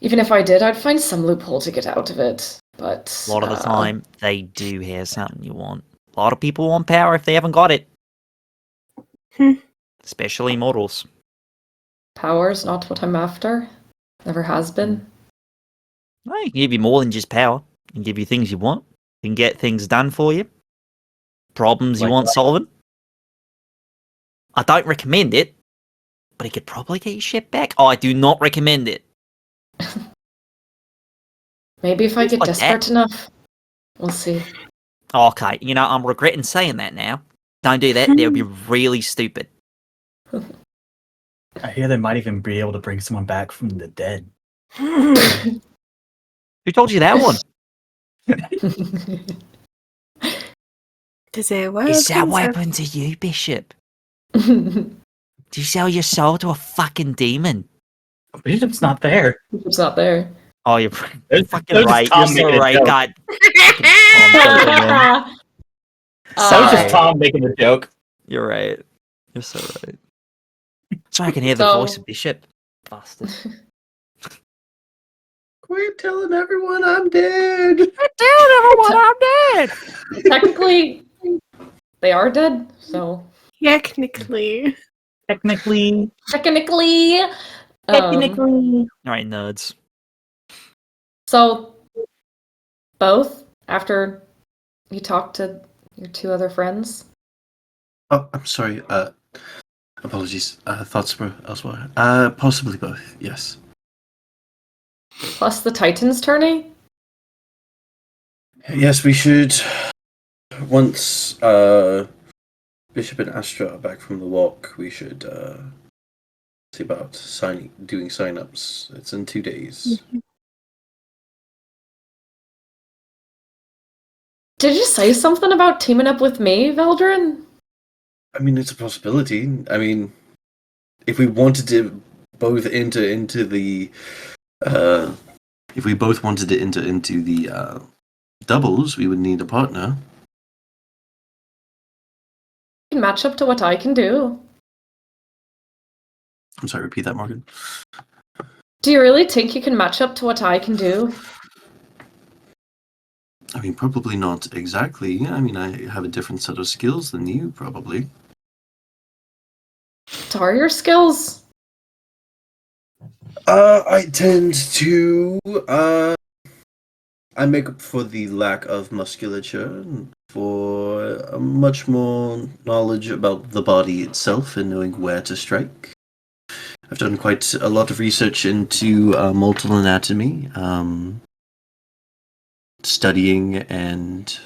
even if I did, I'd find some loophole to get out of it. But A lot of the time, they do have something you want. A lot of people want power if they haven't got it. Especially mortals. power's not what I'm after. Never has been. No, it can give you more than just power. It can give you things you want. It can get things done for you. Problems you want solving. I don't recommend it, but it could probably get your shit back. I do not recommend it. Maybe if I Things get like desperate that. enough. We'll see. Okay, you know, I'm regretting saying that now. Don't do that. That would be really stupid. I hear they might even be able to bring someone back from the dead. Who told you that one? Does it work? Is that what happened to you, Bishop? Did you sell your soul to a fucking demon? Bishop's not there. It's not there. Oh, you're There's fucking right. You're Tom so making a right. joke. God. Fucking Tom jumping in. That was just Sorry. Tom making a joke. You're right. You're so right. So I can hear the So- voice of Bishop. Bastard. Quit telling everyone I'm dead. I'm dead. Technically, they are dead, so. Technically. Technically. Technically. Alright, nerds. So, both, after you talked to your two other friends, Oh, I'm sorry. Apologies. Thoughts were elsewhere. Possibly both. Yes. plus the Titans tourney? Yes, we should. Once Bishop and Astra are back from the walk, we should see about doing sign-ups. It's in 2 days. Did you say something about teaming up with me, Veldren? I mean, it's a possibility. I mean, if we wanted to both enter into the, if we both wanted to enter into the doubles, we would need a partner. You can match up to what I can do. I'm sorry, repeat that, Morgan. Do you really think you can match up to what I can do? I mean, probably not exactly. I mean, I have a different set of skills than you, probably. What are your skills? I tend to, I make up for the lack of musculature, for much more knowledge about the body itself and knowing where to strike. I've done quite a lot of research into mortal anatomy, studying, and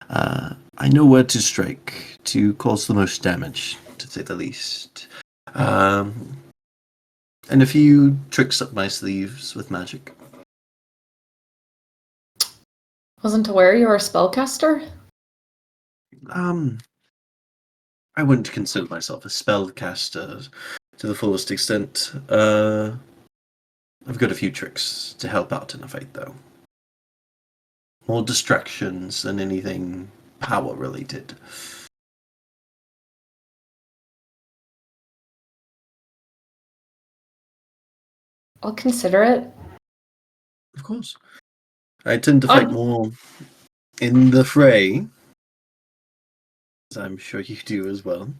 I know where to strike to cause the most damage, to say the least. And a few tricks up my sleeves with magic. Wasn't aware you were a spellcaster? I wouldn't consider myself a spellcaster to the fullest extent. I've got a few tricks to help out in a fight, though. More distractions than anything power related. I'll consider it. Of course. I tend to fight more in the fray, as I'm sure you do as well.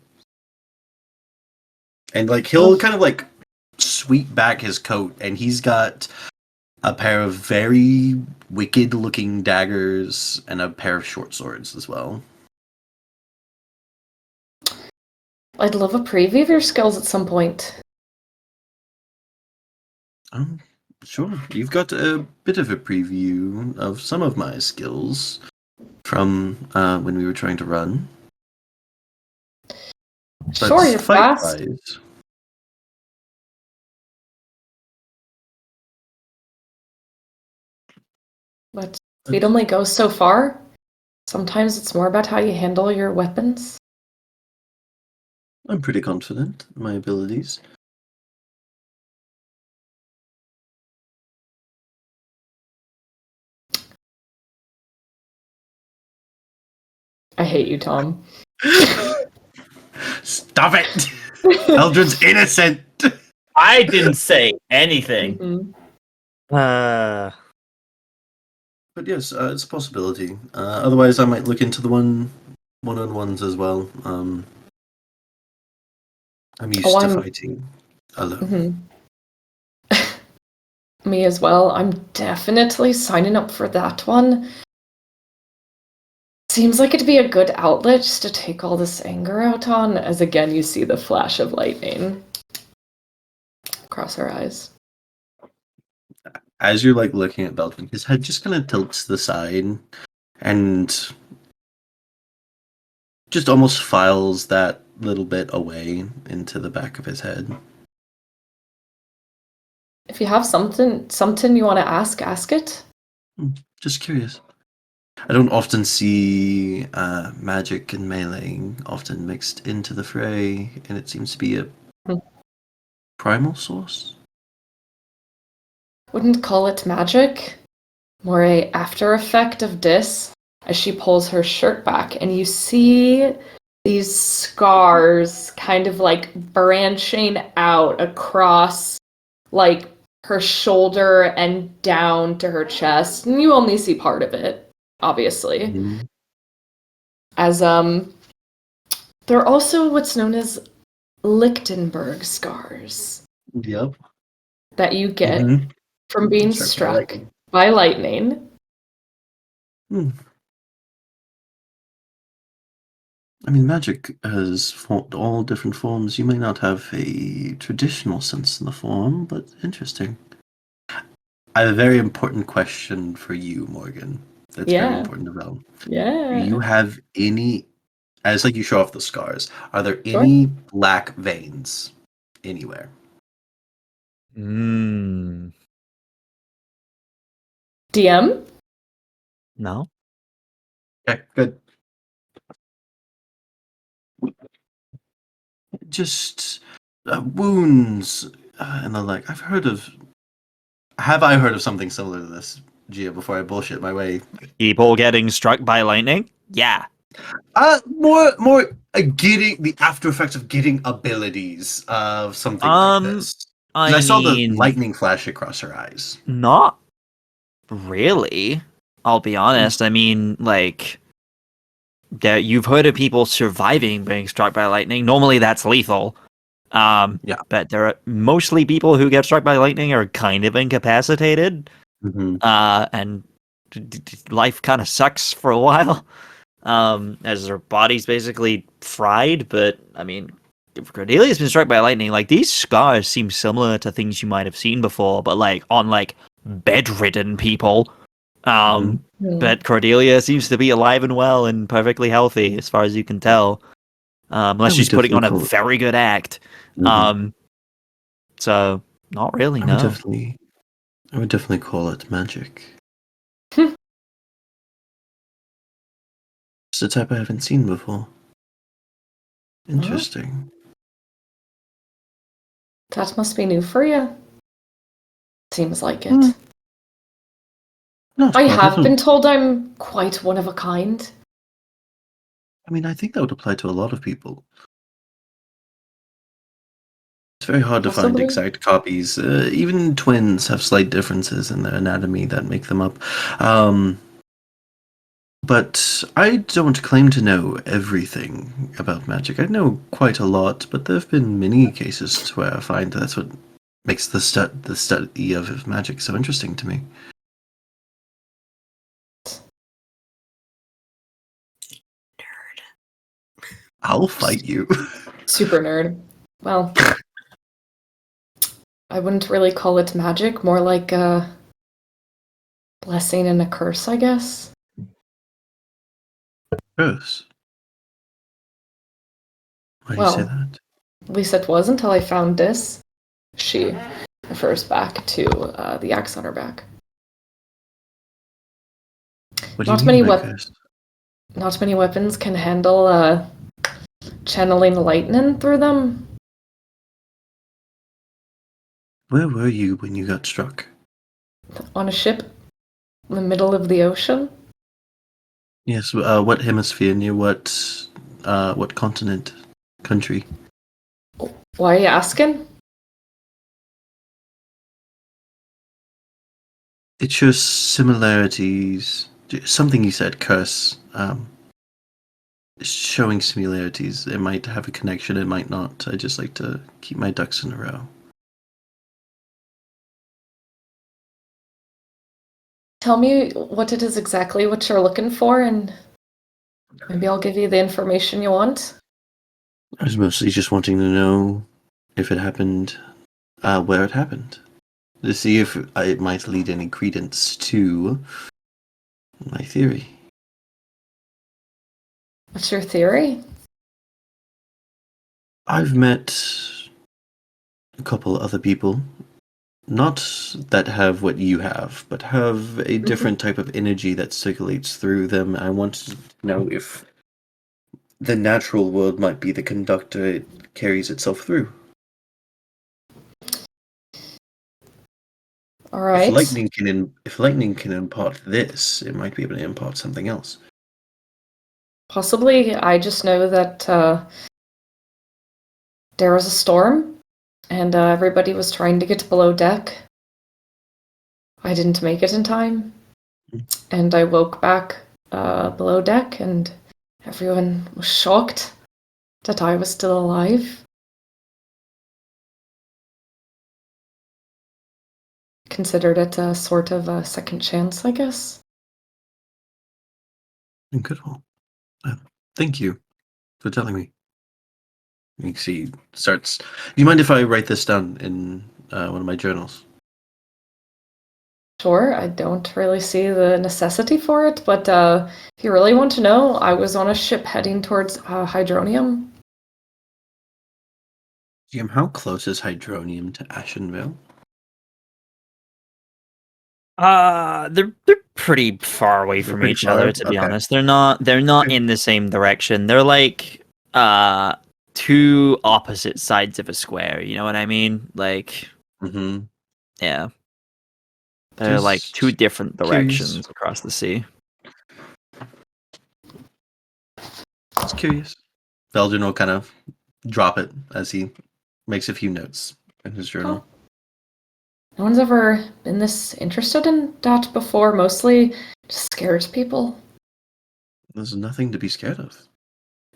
And like he'll kind of like sweep back his coat, and he's got a pair of very wicked looking daggers and a pair of short swords as well. I'd love a preview of your skills at some point. Sure. You've got a bit of a preview of some of my skills from when we were trying to run. Sure, you're fast. Fight-wise, But speed only goes so far. Sometimes it's more about how you handle your weapons. I'm pretty confident in my abilities. I hate you, Tom. Stop it! Veldren's innocent! I didn't say anything. Mhm. But yes, it's a possibility. Otherwise, I might look into the one-on-ones as well. I'm used to fighting alone. Me as well. I'm definitely signing up for that one. Seems like it'd be a good outlet just to take all this anger out on, as again you see the flash of lightning across her eyes. As you're like looking at Veldren, his head just kind of tilts to the side and just almost files that little bit away into the back of his head. If you have something you want to ask it. Just curious. I don't often see magic and melee often mixed into the fray, and it seems to be a primal source. Wouldn't call it magic. More a after effect of dis, as she pulls her shirt back, and you see these scars kind of like branching out across like her shoulder and down to her chest. And you only see part of it, obviously. Mm-hmm. As there are also what's known as Lichtenberg scars. Yep. That you get from being struck by lightning. I mean, magic has all different forms. You may not have a traditional sense in the form, but interesting. I have a very important question for you, Morgan. That's very important to know. Yeah. Do you have any, as like you show off the scars, are there any black veins anywhere? DM? No. Okay, good. Just wounds and the like. Have I heard of something similar to this, Gia, before I bullshit my way? People getting struck by lightning? Yeah. More getting the after effects of getting abilities of something like this. I saw the lightning flash across her eyes. Not really. I'll be honest. I mean, like, you've heard of people surviving being struck by lightning. Normally, that's lethal. But there are mostly people who get struck by lightning are kind of incapacitated, and life kind of sucks for a while, as their body's basically fried. But I mean, if Cordelia's been struck by lightning, like these scars seem similar to things you might have seen before, but like on like bedridden people. But Cordelia seems to be alive and well and perfectly healthy, as far as you can tell. Unless she's putting on a very good act. So not really, no. I would definitely call it magic. It's a type I haven't seen before. Interesting. That must be new for you. Seems like it. Hmm. Not I quite. have been told I'm quite one of a kind. I mean, I think that would apply to a lot of people. It's very hard to find Possibly. exact copies. Even twins have slight differences in their anatomy that make them up. But I don't claim to know everything about magic. I know quite a lot, but there have been many cases where I find that's what makes the study of magic so interesting to me. I'll fight you. Super nerd. Well, I wouldn't really call it magic, more like a blessing and a curse, I guess. Gross. Why do you say Well, that? at least it was until I found this. She refers back to the axe on her back. What do Not you many mean by wep- cursed? Not many weapons can handle channeling lightning through them. Where were you when you got struck? On a ship in the middle of the ocean. Yes, what hemisphere, near what continent, country? Why are you asking? It shows similarities. Something you said, curse. Showing similarities. It might have a connection, it might not. I just like to keep my ducks in a row. Tell me what it is exactly what you're looking for, and maybe I'll give you the information you want. I was mostly just wanting to know if it happened, where it happened. To see if it might lead any credence to my theory. What's your theory? I've met a couple other people, not that have what you have, but have a different type of energy that circulates through them. I wanted to know if the natural world might be the conductor it carries itself through. All right. If lightning can impart this, it might be able to impart something else. Possibly. I just know that there was a storm, and everybody was trying to get below deck. I didn't make it in time, and I woke back below deck, and everyone was shocked that I was still alive. Considered it a sort of a second chance, I guess. Incredible. Thank you for telling me. You see, starts. Do you mind if I write this down in one of my journals? Sure, I don't really see the necessity for it, but if you really want to know, I was on a ship heading towards Hydronium. Jim, how close is Hydronium to Ashenvale? They're pretty far away They're from pretty each far? other, to be Okay. honest. They're not in the same direction. They're like two opposite sides of a square, you know what I mean? Like, Mm-hmm. yeah. They're like Just two different curious. directions across the sea. Just curious. Veldren will kind of drop it as he makes a few notes in his journal. No one's ever been this interested in that before, mostly just scares people. There's nothing to be scared of.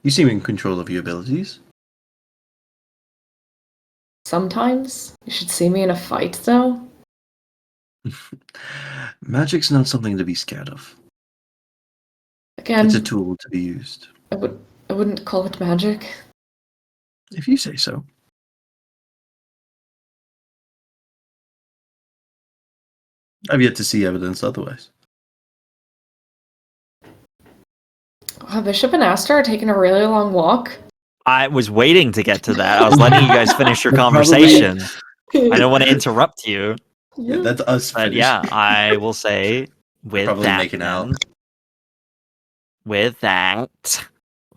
You seem in control of your abilities. Sometimes. You should see me in a fight, though. Magic's not something to be scared of. Again, It's a tool to be used. I wouldn't call it magic. If you say so. I've yet to see evidence otherwise. Bishop and Astra are taking a really long walk. I was waiting to get to that. I was letting you guys finish your They're conversation. I don't want to interrupt you. Yeah, that's us But finished. yeah, I will say with Probably that making out. then, with that,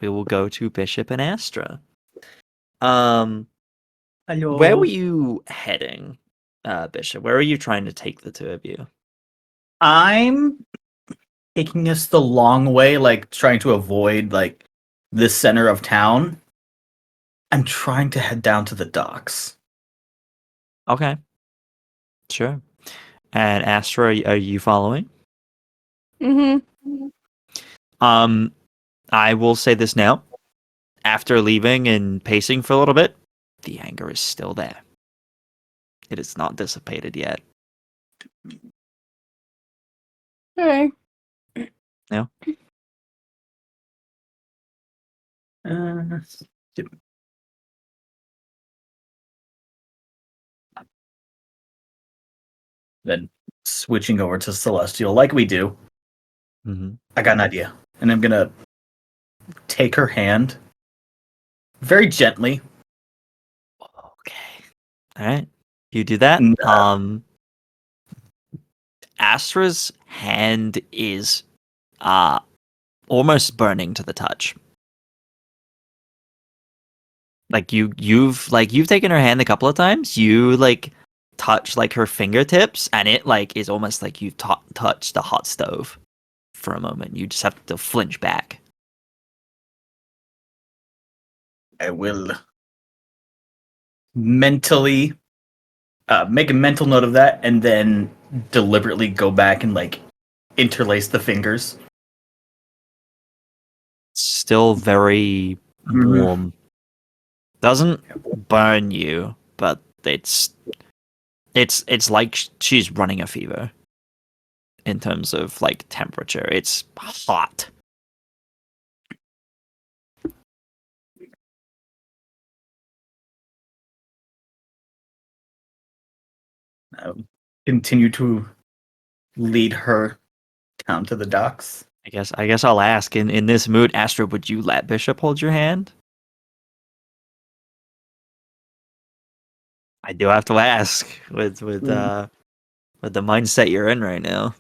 we will go to Bishop and Astra. Hello. Where were you heading, Bishop? Where are you trying to take the two of you? I'm taking us the long way, like trying to avoid like the center of town. I'm trying to head down to the docks. Okay. Sure. And Astra, are you following? Mm-hmm. I will say this now. After leaving and pacing for a little bit, the anger is still there. It is not dissipated yet. Okay. No? Uh, then switching over to Celestial, like we do. Mm-hmm. I got an idea, and I'm gonna take her hand very gently. Okay. All right. You do that. Astra's hand is almost burning to the touch. Like you've taken her hand a couple of times. You like touch like her fingertips, and it like is almost like you've touched a hot stove for a moment. You just have to flinch back. I will mentally make a mental note of that, and then deliberately go back and like interlace the fingers. Still very warm. Doesn't burn you, but it's like she's running a fever in terms of like temperature. It's hot. Continue to lead her down to the docks. I guess I'll ask in this mood, Astra, would you let Bishop hold your hand? I do have to ask with the mindset you're in right now.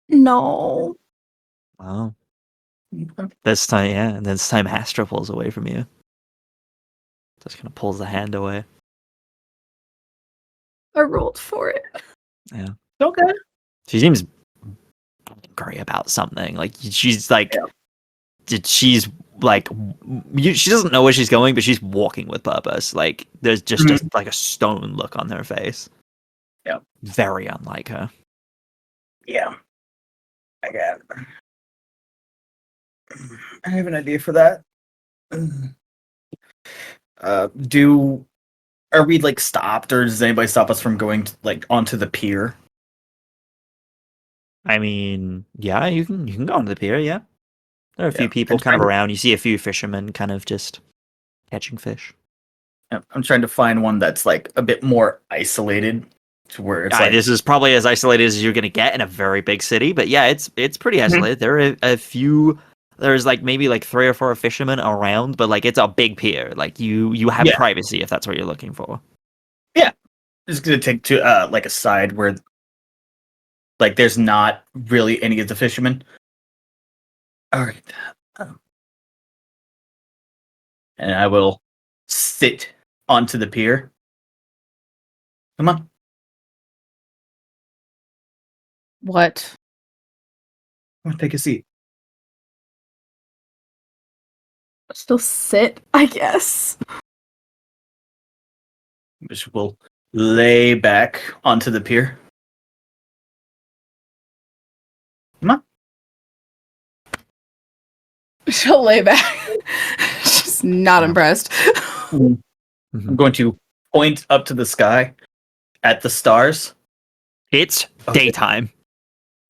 No. Wow. This time, yeah, and this time Astra pulls away from you. Just kind of pulls the hand away. I rolled for it. Yeah. Okay. She seems angry about something. Like she's like, she's like, she doesn't know where she's going, but she's walking with purpose. Like there's just like a stone look on her face. Yeah. Very unlike her. Yeah. I got it. I have an idea for that. Are we like stopped, or does anybody stop us from going like onto the pier? I mean, yeah, you can go onto the pier. Yeah, there are a few people I'm kind of trying around. You see a few fishermen kind of just catching fish. I'm trying to find one that's like a bit more isolated, to where it's like This is probably as isolated as you're gonna get in a very big city. But yeah, it's pretty isolated. There are a few. There's like maybe like 3 or 4 fishermen around, but like it's a big pier. Like you have privacy if that's what you're looking for. Yeah, just gonna take to like a side where like there's not really any of the fishermen. All right, and I will sit onto the pier. Come on. What? Come on, take a seat. Still sit, I guess. Bishop will lay back onto the pier. Come on. She'll lay back. She's not impressed. I'm going to point up to the sky at the stars. It's daytime.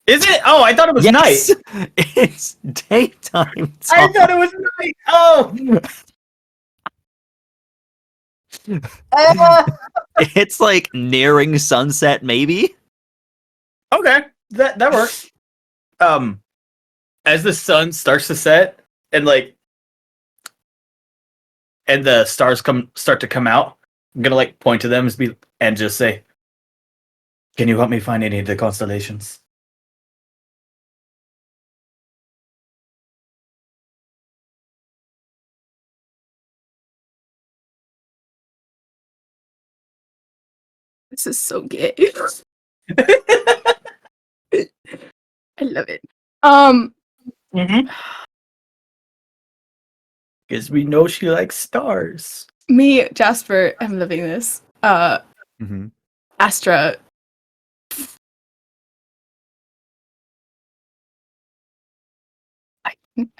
Is it? Oh, I thought it was night. It's daytime. I thought it was night. Oh. It's like nearing sunset, maybe. Okay, that works. As the sun starts to set and the stars start to come out, I'm gonna like point to them and just say, "Can you help me find any of the constellations?" This is so gay. I love it. Because we know she likes stars. Me, Jasper, I'm loving this. Mm-hmm. Astra.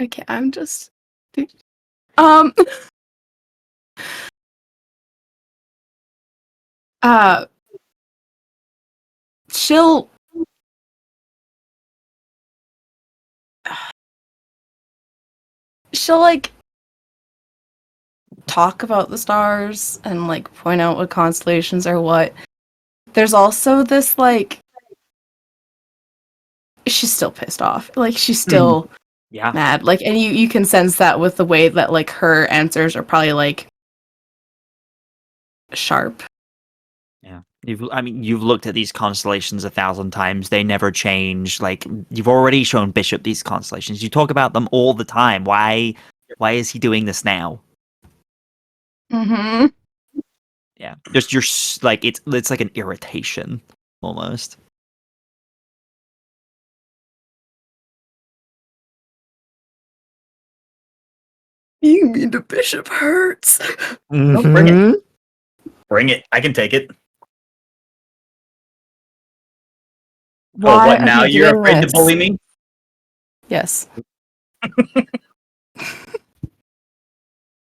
Okay, I'm just. Uh, she'll. She'll like talk about the stars and like point out what constellations are what. There's also this like she's still pissed off. Like she's still Yeah. mad. Like and you can sense that with the way that like her answers are probably like sharp. Yeah. You've looked at these constellations 1,000 times. They never change. Like, you've already shown Bishop these constellations. You talk about them all the time. Why is he doing this now? Mm-hmm. Yeah. Just like it's like an irritation almost. You mean the Bishop hurts? No, bring it. Bring it. I can take it. Why what are now? you You're doing afraid this? to bully me? Yes.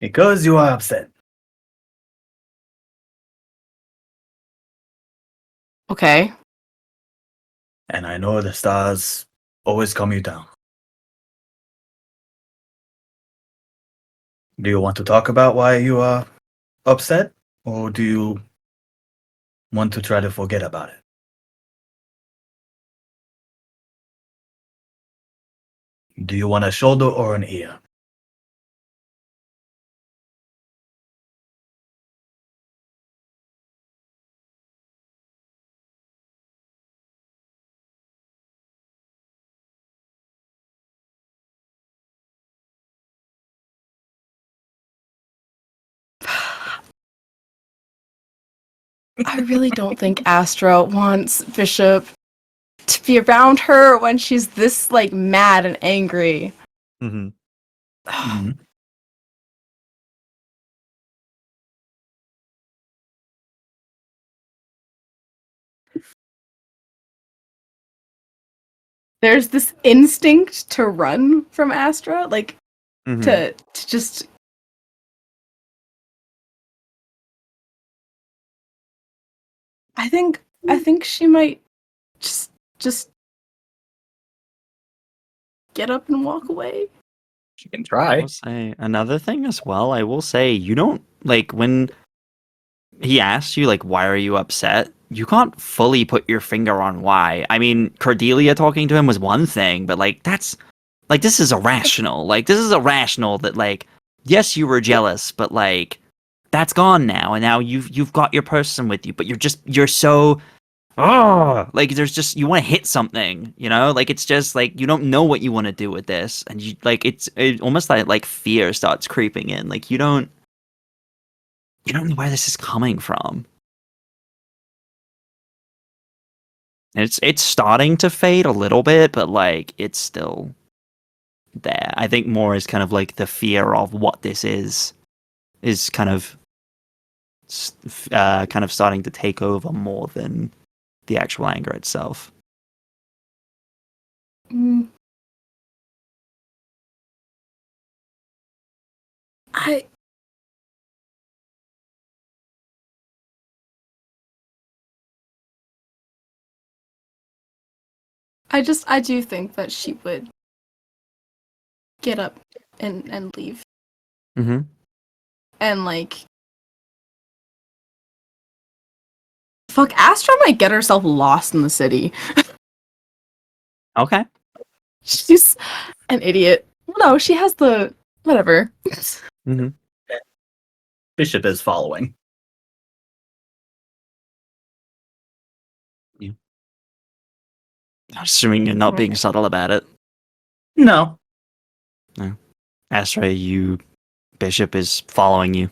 Because you are upset. Okay. And I know the stars always calm you down. Do you want to talk about why you are upset? Or do you want to try to forget about it? Do you want a shoulder or an ear? I really don't think Astra wants Bishop to be around her when she's this like mad and angry. Mm-hmm. Mhm. There's this instinct to run from Astra, like Mm-hmm. to just I think she might just get up and walk away. You can I try. will say another thing as well. I will say you don't like when he asks you like why are you upset. You can't fully put your finger on why. I mean, Cordelia talking to him was one thing, but like that's like this is irrational. Like this is irrational that like yes you were jealous, but like that's gone now, and now you've got your person with you, but you're so like there's just you want to hit something, you know, like it's just like you don't know what you want to do with this, and you like it almost like fear starts creeping in, like you don't know where this is coming from, and it's starting to fade a little bit, but like it's still there. I think more is kind of like the fear of what this is kind of starting to take over more than the actual anger itself. Mm. I do think that she would get up and leave. Mm-hmm. And like fuck, Astra might get herself lost in the city. Okay. She's an idiot. Well, no, she has the whatever. Mm-hmm. Bishop is following. Assuming you're not being subtle about it. No. Astra, Bishop is following you.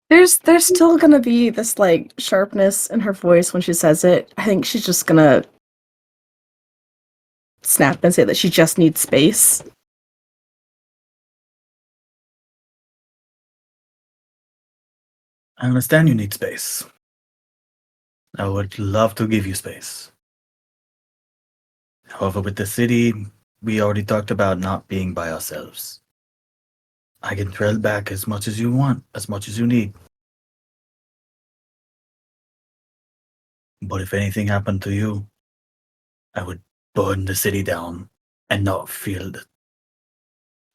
There's still gonna be this like sharpness in her voice when she says it. I think she's just gonna snap and say that she just needs space. I understand you need space. I would love to give you space. However, with the city, we already talked about not being by ourselves. I can trail back as much as you want, as much as you need. But if anything happened to you, I would burn the city down and not feel the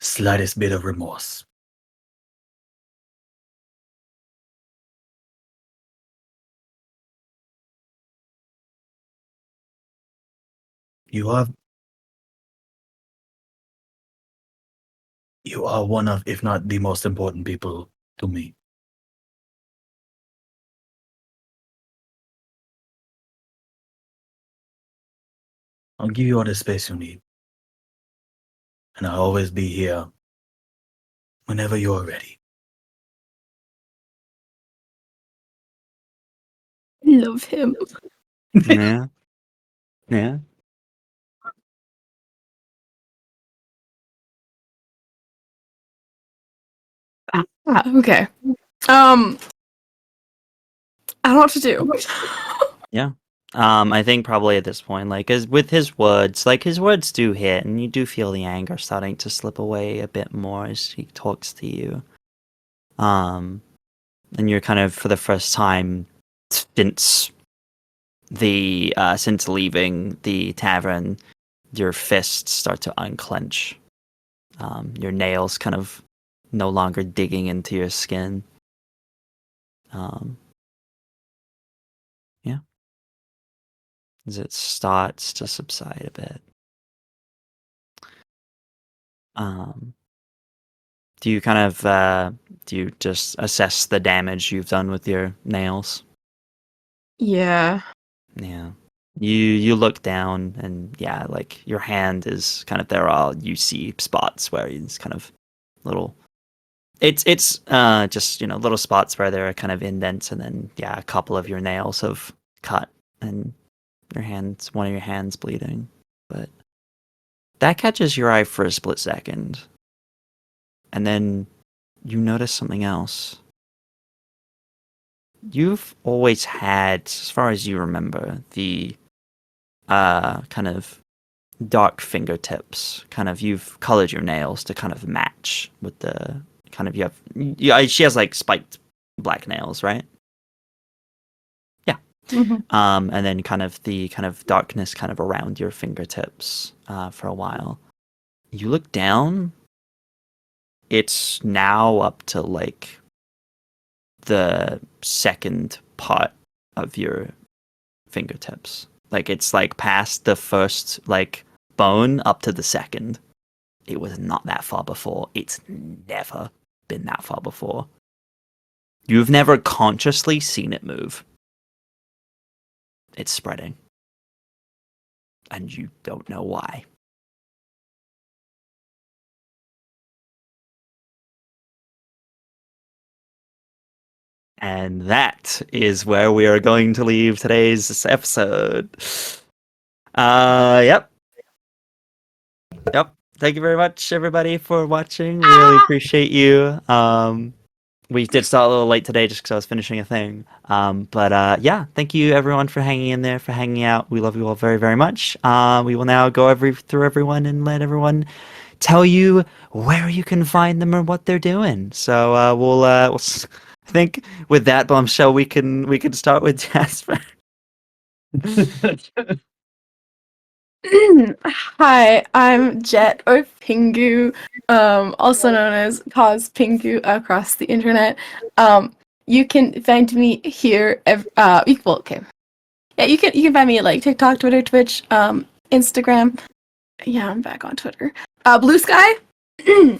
slightest bit of remorse. You are one of, if not the most important people to me. I'll give you all the space you need. And I'll always be here whenever you're ready. I love him. Yeah. Yeah. Okay. I don't know what to do. Yeah. I think probably at this point, like, as with his words do hit, and you do feel the anger starting to slip away a bit more as he talks to you. And you're kind of, for the first time since leaving the tavern, your fists start to unclench. Your nails kind of no longer digging into your skin. Yeah. As it starts to subside a bit. Do you kind of do you just assess the damage you've done with your nails? Yeah. Yeah. You look down and yeah, like your hand is kind of there are you see spots where it's kind of little it's just, little spots where there are kind of indents, and then yeah, a couple of your nails have cut and one of your hands bleeding. But that catches your eye for a split second. And then you notice something else. You've always had, as far as you remember, the kind of dark fingertips. Kind of, you've colored your nails to kind of match with the kind of, she has like spiked black nails, right? Yeah. Mm-hmm. And then kind of the kind of darkness kind of around your fingertips for a while. You look down, it's now up to like the second part of your fingertips. Like it's like past the first like bone up to the second. It was not that far before. It's never been that far before. You've never consciously seen it move. It's spreading. And you don't know why. And that is where we are going to leave today's episode. Yep. Thank you very much, everybody, for watching. We really appreciate you. We did start a little late today just because I was finishing a thing. But yeah, thank you, everyone, for hanging in there, for hanging out. We love you all very, very much. We will now go through everyone and let everyone tell you where you can find them or what they're doing. So we'll I think with that bombshell, we can start with Jasper. Hi, I'm Jet or Pingu, also known as Cause Pingu across the internet. You can find me here. Okay. Yeah, you can find me at like TikTok, Twitter, Twitch, Instagram. Yeah, I'm back on Twitter. Blue Sky. You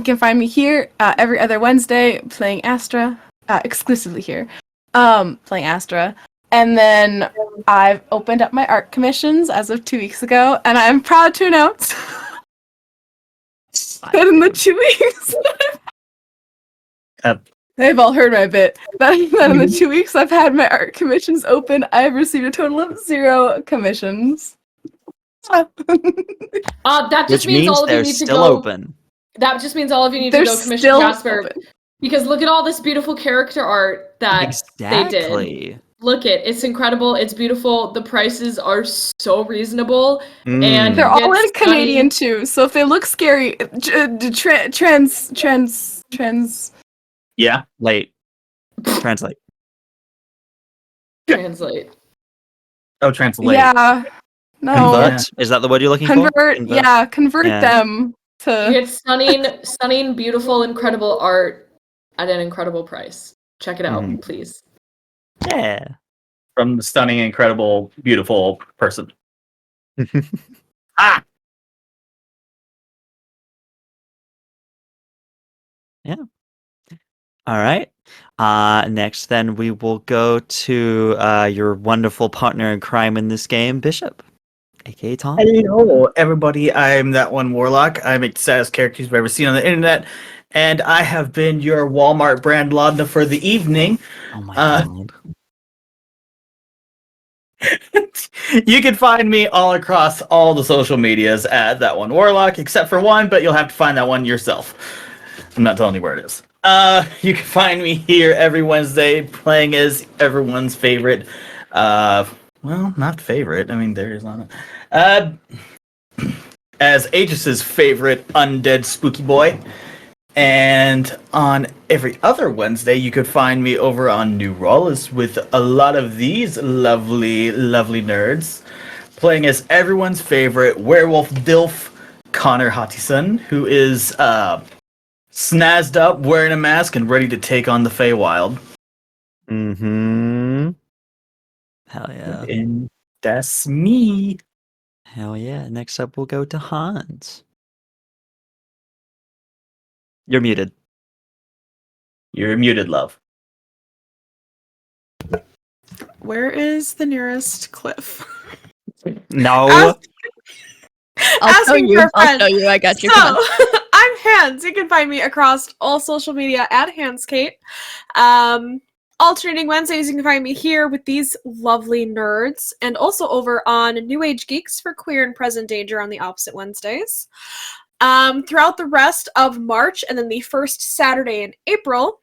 can find me here every other Wednesday playing Astra, exclusively here, playing Astra. And then I've opened up my art commissions as of 2 weeks ago, and I'm proud to announce that in the 2 weeks They've all heard my bit. That in the 2 weeks I've had my art commissions open, I've received a total of 0 commissions. That just Which means means all of you they're need to still go. open. That just means all of you need to They're go commission still Jasper. open. Because look at all this beautiful character art that they did. Exactly. Look it's incredible. It's beautiful. The prices are so reasonable, and They're you all get in Canadian stunning- too, so if they look scary, trans. Yeah. Late. Translate. Translate. Oh, translate. Yeah. No. Convert? Is that the word you're looking for? Convert Yeah. them You to. get stunning, beautiful, incredible art at an incredible price. Check it out, Mhm. please. Yeah. From the stunning, incredible, beautiful person. Ah! All right. Next, then we will go to your wonderful partner in crime in this game, Bishop, aka Tom. Hello, everybody. I'm that one warlock. I'm the saddest character you've ever seen on the internet, and I have been your Walmart brand Laudna for the evening. Oh my god. You can find me all across all the social medias at that one warlock, except for one, but you'll have to find that one yourself. I'm not telling you where it is. You can find me here every Wednesday playing as everyone's favorite. Well, not favorite. I mean, there is on it. As Aegis's favorite undead spooky boy. And on every other Wednesday, you could find me over on New Rollers with a lot of these lovely, lovely nerds, playing as everyone's favorite werewolf dilf, Connor Hottison, who is snazzed up, wearing a mask, and ready to take on the Feywild. Mm-hmm. Hell yeah. And that's me. Hell yeah. Next up, we'll go to Hans. You're muted. You're muted, love. Where is the nearest cliff? No. I'll show Asking you. for a I'll friend. show you. I got you. So, Come on. I'm Hans. You can find me across all social media at HansKate. Alternating Wednesdays, you can find me here with these lovely nerds, and also over on New Age Geeks for Queer and Present Danger on the opposite Wednesdays. Throughout the rest of March and then the first Saturday in April,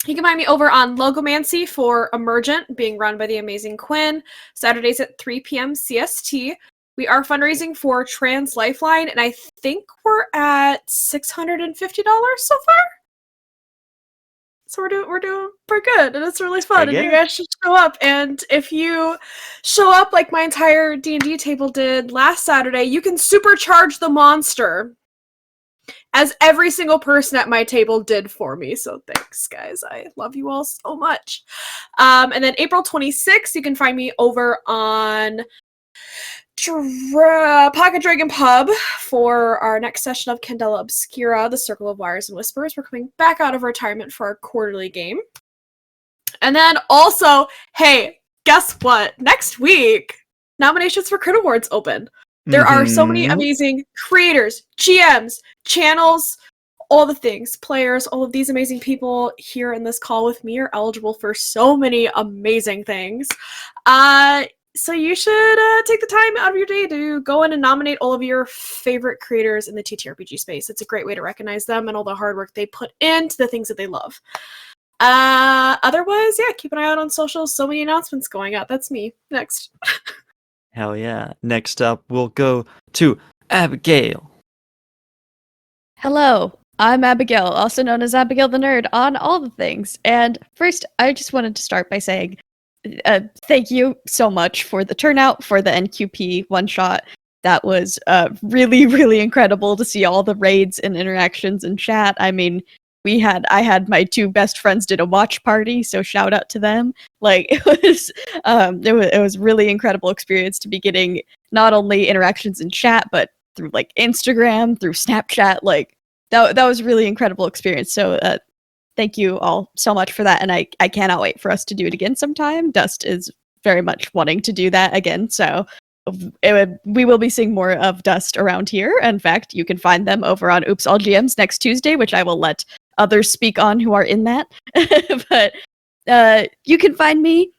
you can find me over on Logomancy for Emergent, being run by the amazing Quinn, Saturdays at 3 p.m. CST. We are fundraising for Trans Lifeline, and I think we're at $650 so far. So we're doing pretty good, and it's really fun, and you guys should show up. And if you show up like my entire D&D table did last Saturday, you can supercharge the monster, as every single person at my table did for me. So thanks, guys. I love you all so much. And then April 26th, you can find me over on Pocket Dragon Pub for our next session of Candela Obscura, the Circle of Wires and Whispers. We're coming back out of retirement for our quarterly game. And then also, hey, guess what? Next week, nominations for Crit Awards open. There are so many amazing creators, GMs, channels, all the things, players, all of these amazing people here in this call with me are eligible for so many amazing things. So you should take the time out of your day to go in and nominate all of your favorite creators in the TTRPG space. It's a great way to recognize them and all the hard work they put into the things that they love. Otherwise, yeah, keep an eye out on socials. So many announcements going out. That's me. Next. Hell yeah. Next up, we'll go to Abigail. Hello, I'm Abigail, also known as Abigail the Nerd on all the things. And first, I just wanted to start by saying thank you so much for the turnout for the NQP one-shot. That was really, really incredible to see all the raids and interactions in chat. I mean, I had my two best friends did a watch party, so shout out to them. Like it was a really incredible experience to be getting not only interactions in chat, but through like Instagram, through Snapchat. Like that was a really incredible experience. So thank you all so much for that, and I cannot wait for us to do it again sometime. Dust is very much wanting to do that again, so we will be seeing more of Dust around here. In fact, you can find them over on Oops All GMs next Tuesday, which I will let others speak on who are in that. But you can find me.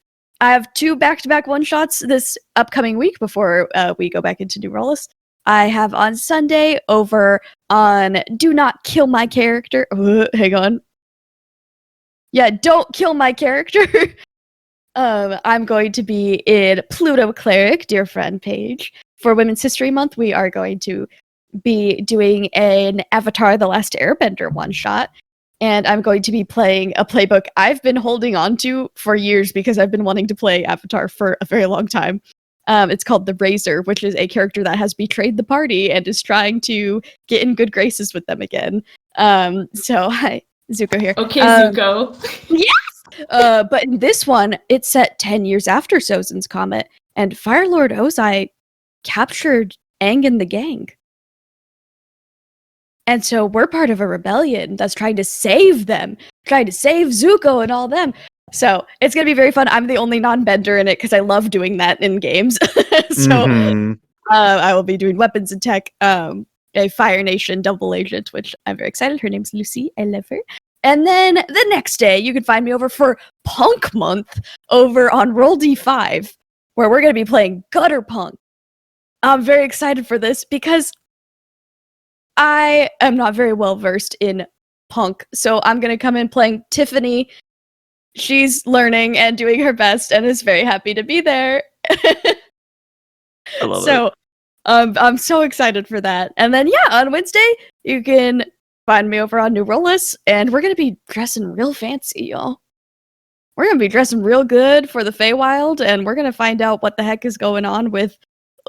I have 2 back-to-back one-shots this upcoming week before we go back into New Rollus. I have on Sunday over on Do Not Kill My Character. Hang on. Yeah, Don't Kill My Character. I'm going to be in Pluto Cleric, dear friend Paige. For Women's History Month, we are going to be doing an Avatar The Last Airbender one-shot. And I'm going to be playing a playbook I've been holding on to for years because I've been wanting to play Avatar for a very long time. It's called The Razor, which is a character that has betrayed the party and is trying to get in good graces with them again. Hi, Zuko here. Okay, Zuko. But in this one, it's set 10 years after Sozin's Comet, and Fire Lord Ozai captured Aang and the gang. And so we're part of a rebellion that's trying to save them, trying to save Zuko and all them. So it's going to be very fun. I'm the only non-bender in it because I love doing that in games. I will be doing weapons and tech, a Fire Nation double agent, which I'm very excited. Her name's Lucy. I love her. And then the next day, you can find me over for Punk Month over on Roll D5, where we're going to be playing Gutter Punk. I'm very excited for this because I am not very well versed in punk, so I'm going to come in playing Tiffany. She's learning and doing her best and is very happy to be there. I love it. I'm so excited for that. And then, on Wednesday, you can find me over on New Rollus, and we're going to be dressing real fancy, y'all. We're going to be dressing real good for the Feywild, and we're going to find out what the heck is going on with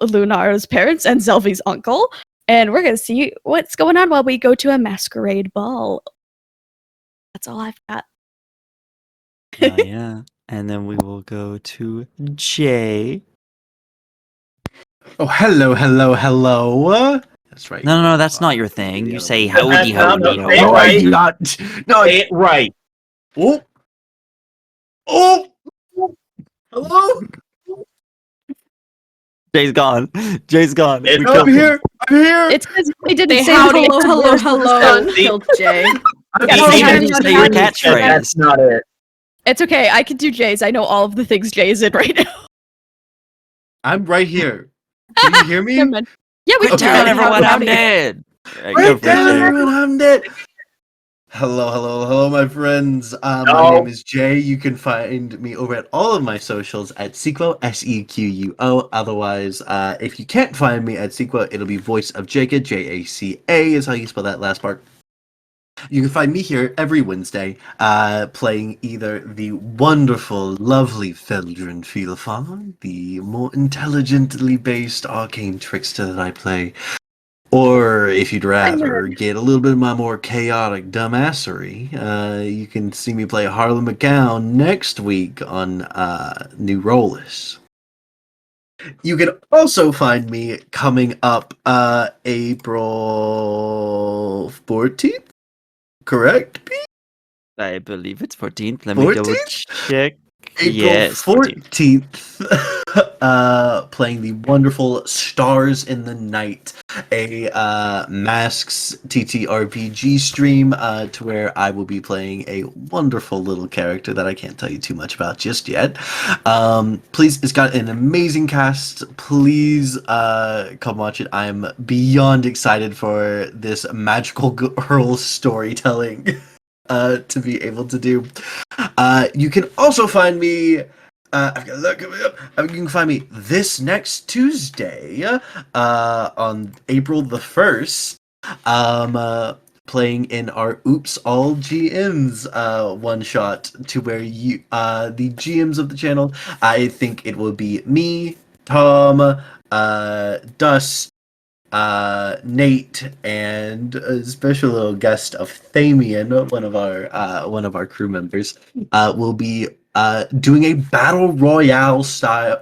Lunara's parents and Zelvi's uncle. And we're going to see what's going on while we go to a masquerade ball. That's all I've got. Yeah. And then we will go to Jay. Oh, hello. That's right. No, that's not your thing. You say howdy. No, No, I do not. No, Say it right. Oh. Hello. Jay's gone. We No, killed I'm him. here. It's because they didn't Say say howdy. Hello. See- Killed Jay. He Howdy, didn't howdy, say your howdy. catchphrase. That's not it. It's okay. I can do Jay's. I know all of the things Jay's in right now. I'm right here. Can you hear me? Never mind. Yeah, we Quit can telling do everyone I'm howdy. dead. Alright, Right go for it, down, Jay. everyone, I'm dead. Hello, my friends. My No. name is Jay. You can find me over at all of my socials at Sequo, Sequo. Otherwise, if you can't find me at Sequo, it'll be Voice of Jacob, Jaca is how you spell that last part. You can find me here every Wednesday, playing either the wonderful, lovely Veldren Filafon, the more intelligently based arcane trickster that I play, or if you'd rather get a little bit of my more chaotic dumbassery, you can see me play Harlan McCown next week on New Rollus. You can also find me coming up April 14th, correct, Pete? I believe it's 14th. Let me double 14th? check. April Yes, 14th, playing the wonderful Stars in the Night, a Masks ttrpg stream, to where I will be playing a wonderful little character that I can't tell you too much about just yet. Please, it's got an amazing cast. Please come watch it. I'm beyond excited for this magical girl storytelling to be able to do. You can also find me. I've got to look it up. You can find me this next Tuesday, on April the 1st, playing in our Oops All GMs one shot, to where you the GMs of the channel. I think it will be me, Tom, Dust, Nate, and a special little guest of Thamian, one of our crew members, will be doing a battle royale style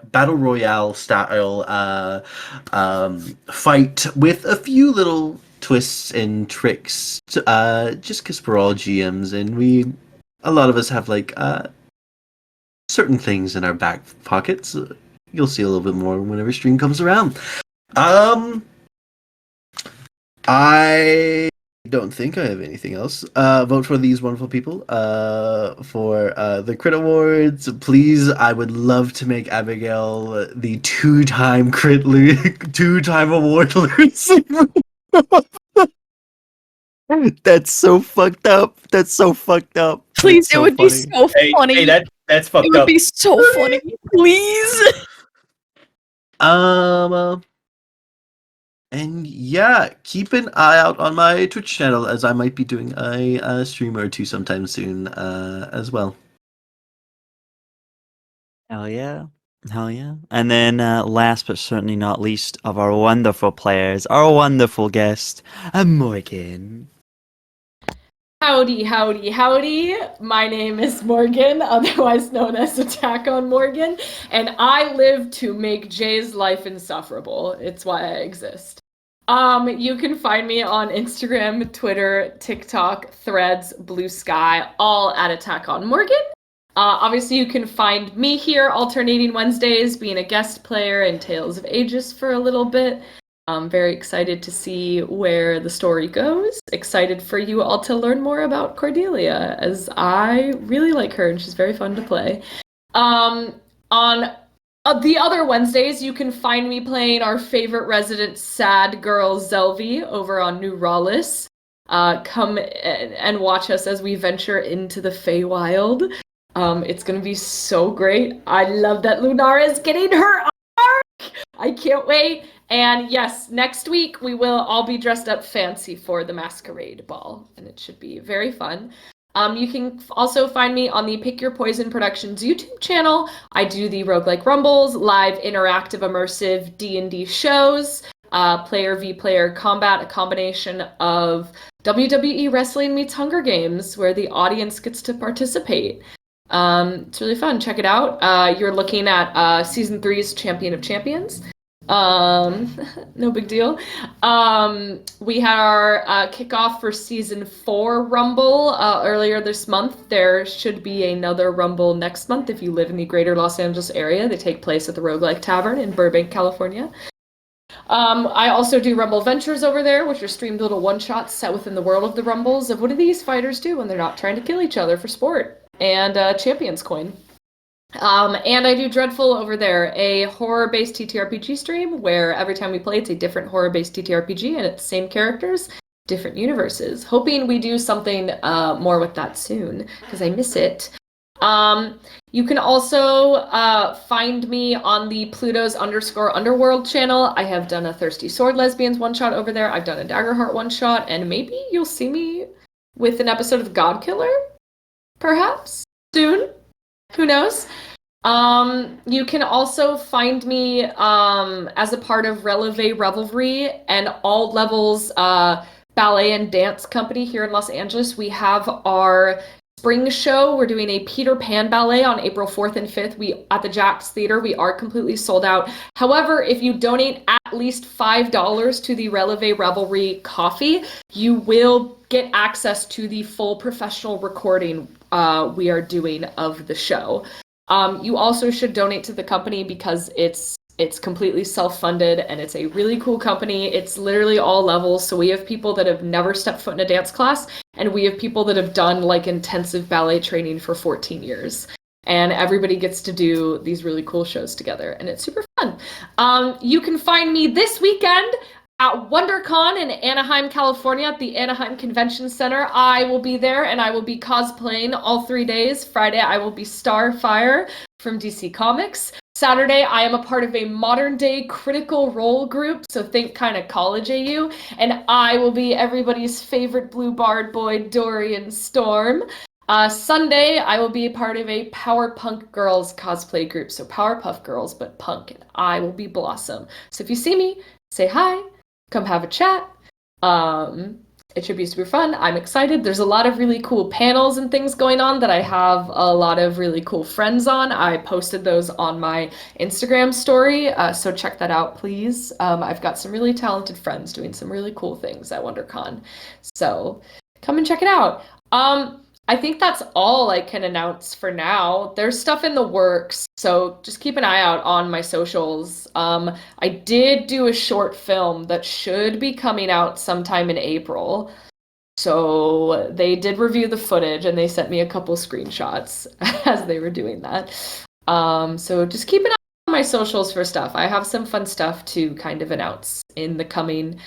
fight with a few little twists and tricks, just because we're all GMs and a lot of us have like certain things in our back pockets. You'll see a little bit more whenever stream comes around. I don't think I have anything else. Vote for these wonderful people for the Crit Awards. Please, I would love to make Abigail the two-time two-time award loser. That's so fucked up. That's so fucked up. Please, so it would be funny. so funny. Hey, that's It fucked would up. be so funny. Please. And yeah, keep an eye out on my Twitch channel as I might be doing a stream or two sometime soon as well. Hell yeah. Hell yeah. And then last but certainly not least of our wonderful players, our wonderful guest, Morgan. Howdy, howdy, howdy. My name is Morgan, otherwise known as Attack on Morgan, and I live to make Jay's life insufferable. It's why I exist. You can find me on Instagram, Twitter, TikTok, Threads, Blue Sky, all at Attack on Morgan. Obviously, you can find me here alternating Wednesdays, being a guest player in Tales of Agius for a little bit. I'm very excited to see where the story goes. Excited for you all to learn more about Cordelia, as I really like her and she's very fun to play. On the other Wednesdays, you can find me playing our favorite resident sad girl, Zelvi, over on New Rawlis. Come and watch us as we venture into the Feywild. It's gonna be so great. I love that Lunara is getting her arc! I can't wait. And yes, next week we will all be dressed up fancy for the masquerade ball, and it should be very fun. You can also find me on the Pick Your Poison Productions YouTube channel. I do the Roguelike Rumbles, live interactive immersive D&D shows, player v player combat, a combination of WWE wrestling meets Hunger Games, where the audience gets to participate. It's really fun. Check it out. You're looking at season 3's Champion of Champions. No big deal. We had our kickoff for season 4 Rumble earlier this month. There should be another Rumble next month if you live in the greater Los Angeles area. They take place at the Roguelike Tavern in Burbank, California. I also do Rumble Ventures over there, which are streamed little one-shots set within the world of the Rumbles of what do these fighters do when they're not trying to kill each other for sport, and Champions Coin. And I do Dreadful over there, a horror-based TTRPG stream where every time we play it's a different horror-based TTRPG and it's same characters, different universes. Hoping we do something more with that soon, because I miss it. You can also find me on the Pluto's_Underworld channel. I have done a Thirsty Sword Lesbians one-shot over there. I've done a Daggerheart one-shot, and maybe you'll see me with an episode of God Killer, perhaps, soon. Who knows? You can also find me as a part of Releve Revelry and All Levels ballet and dance company here in Los Angeles. We have our spring show. We're doing a Peter Pan ballet on April 4th and 5th. At the Jack's Theater, we are completely sold out. However, if you donate at least $5 to the Releve Revelry coffee, you will get access to the full professional recording we are doing of the show. You also should donate to the company because it's completely self-funded and it's a really cool company. It's literally all levels. So we have people that have never stepped foot in a dance class, and we have people that have done like intensive ballet training for 14 years. And everybody gets to do these really cool shows together, and it's super fun. You can find me this weekend at WonderCon in Anaheim, California, at the Anaheim Convention Center. I will be there, and I will be cosplaying all 3 days. Friday, I will be Starfire from DC Comics. Saturday, I am a part of a modern-day Critical Role group, so think kind of college AU, and I will be everybody's favorite Blue Bard boy, Dorian Storm. Sunday, I will be a part of a Power Punk Girls cosplay group, so Powerpuff Girls, but punk, and I will be Blossom. So if you see me, say hi. Come have a chat. It should be super fun. I'm excited. There's a lot of really cool panels and things going on that I have a lot of really cool friends on. I posted those on my Instagram story, so check that out, please. I've got some really talented friends doing some really cool things at WonderCon, so come and check it out. I think that's all I can announce for now. There's stuff in the works, so just keep an eye out on my socials. I did do a short film that should be coming out sometime in April. So they did review the footage and they sent me a couple screenshots as they were doing that. So just keep an eye on my socials for stuff. I have some fun stuff to kind of announce in the coming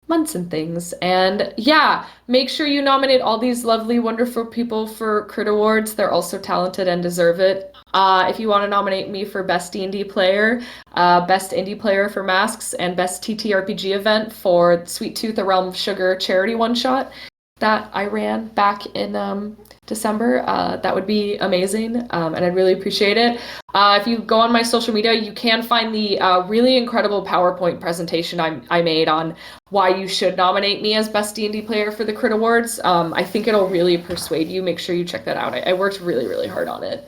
months and things. And yeah, make sure you nominate all these lovely, wonderful people for Crit Awards. They're also talented and deserve it. If you want to nominate me for Best D&D Player, Best Indie Player for Masks, and Best TTRPG Event for Sweet Tooth: A Realm of Sugar charity one-shot that I ran back in December, that would be amazing, and I'd really appreciate it. If you go on my social media, you can find the really incredible PowerPoint presentation I made on why you should nominate me as Best D&D Player for the Crit Awards. I think it'll really persuade you. Make sure you check that out. I worked really, really hard on it.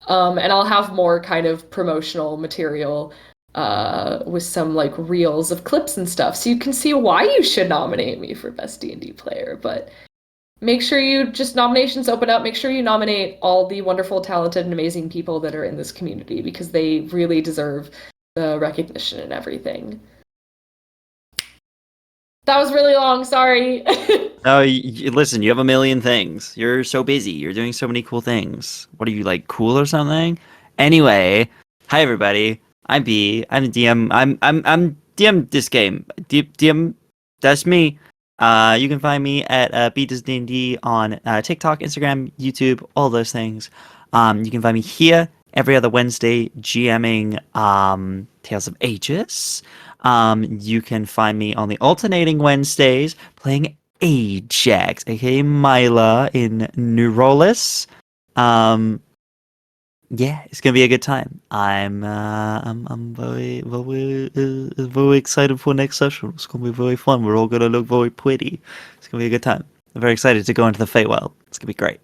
And I'll have more kind of promotional material with some like reels of clips and stuff, so you can see why you should nominate me for Best D&D Player. But make sure you just nominations open up. Make sure you nominate all the wonderful, talented, and amazing people that are in this community, because they really deserve the recognition and everything. That was really long. Sorry. Oh, listen, you have a million things. You're so busy. You're doing so many cool things. What are you, like, cool or something? Anyway, hi everybody. I'm B. I'm DM. I'm DM this game. DM. That's me. You can find me at B-Does-D&D on TikTok, Instagram, YouTube, all those things. You can find me here every other Wednesday GMing Tales of Agius. You can find me on the alternating Wednesdays playing Ajax, aka Myla in Neurolis. Yeah, it's gonna be a good time. I'm very very excited for next session. It's gonna be very fun. We're all gonna look very pretty. It's gonna be a good time. I'm very excited to go into the Feywild. It's gonna be great.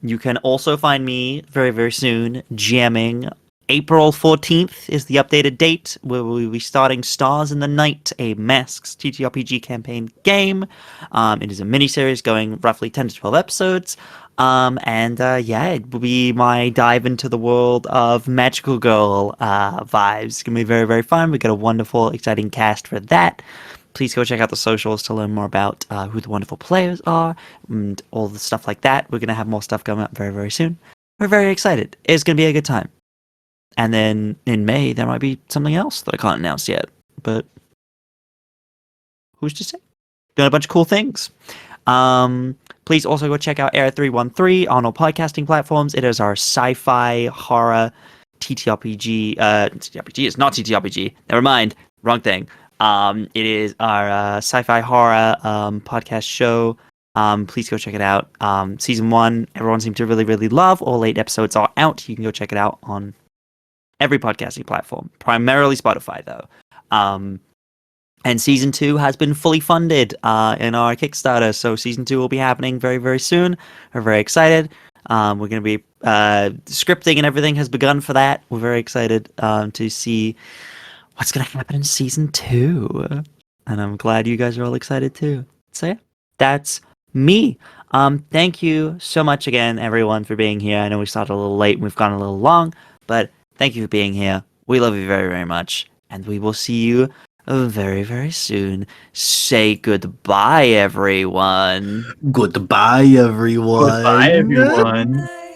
You can also find me very, very soon jamming. April 14th is the updated date where we'll be starting Stars in the Night, a Masks TTRPG campaign game. It is a miniseries going roughly 10 to 12 episodes. Yeah, it will be my dive into the world of Magical Girl vibes. It's going to be very, very fun. We got a wonderful, exciting cast for that. Please go check out the socials to learn more about who the wonderful players are and all the stuff like that. We're going to have more stuff coming up very, very soon. We're very excited. It's going to be a good time. And then in May, there might be something else that I can't announce yet. But who's to say? Doing a bunch of cool things. Please also go check out Era 313 on all podcasting platforms. It is our sci-fi horror TTRPG. TTRPG is not TTRPG. Never mind. Wrong thing. It is our sci-fi horror podcast show. Please go check it out. Season 1, everyone seemed to really, really love. All 8 episodes are out. You can go check it out on every podcasting platform, primarily Spotify, though. And Season 2 has been fully funded in our Kickstarter, so Season 2 will be happening very, very soon. We're very excited. We're going to be scripting and everything has begun for that. We're very excited to see what's going to happen in Season 2. And I'm glad you guys are all excited, too. So, yeah, that's me. Thank you so much again, everyone, for being here. I know we started a little late and we've gone a little long, but thank you for being here. We love you very, very much. And we will see you very, very soon. Say goodbye, everyone. Goodbye, everyone. Goodbye, everyone. Bye.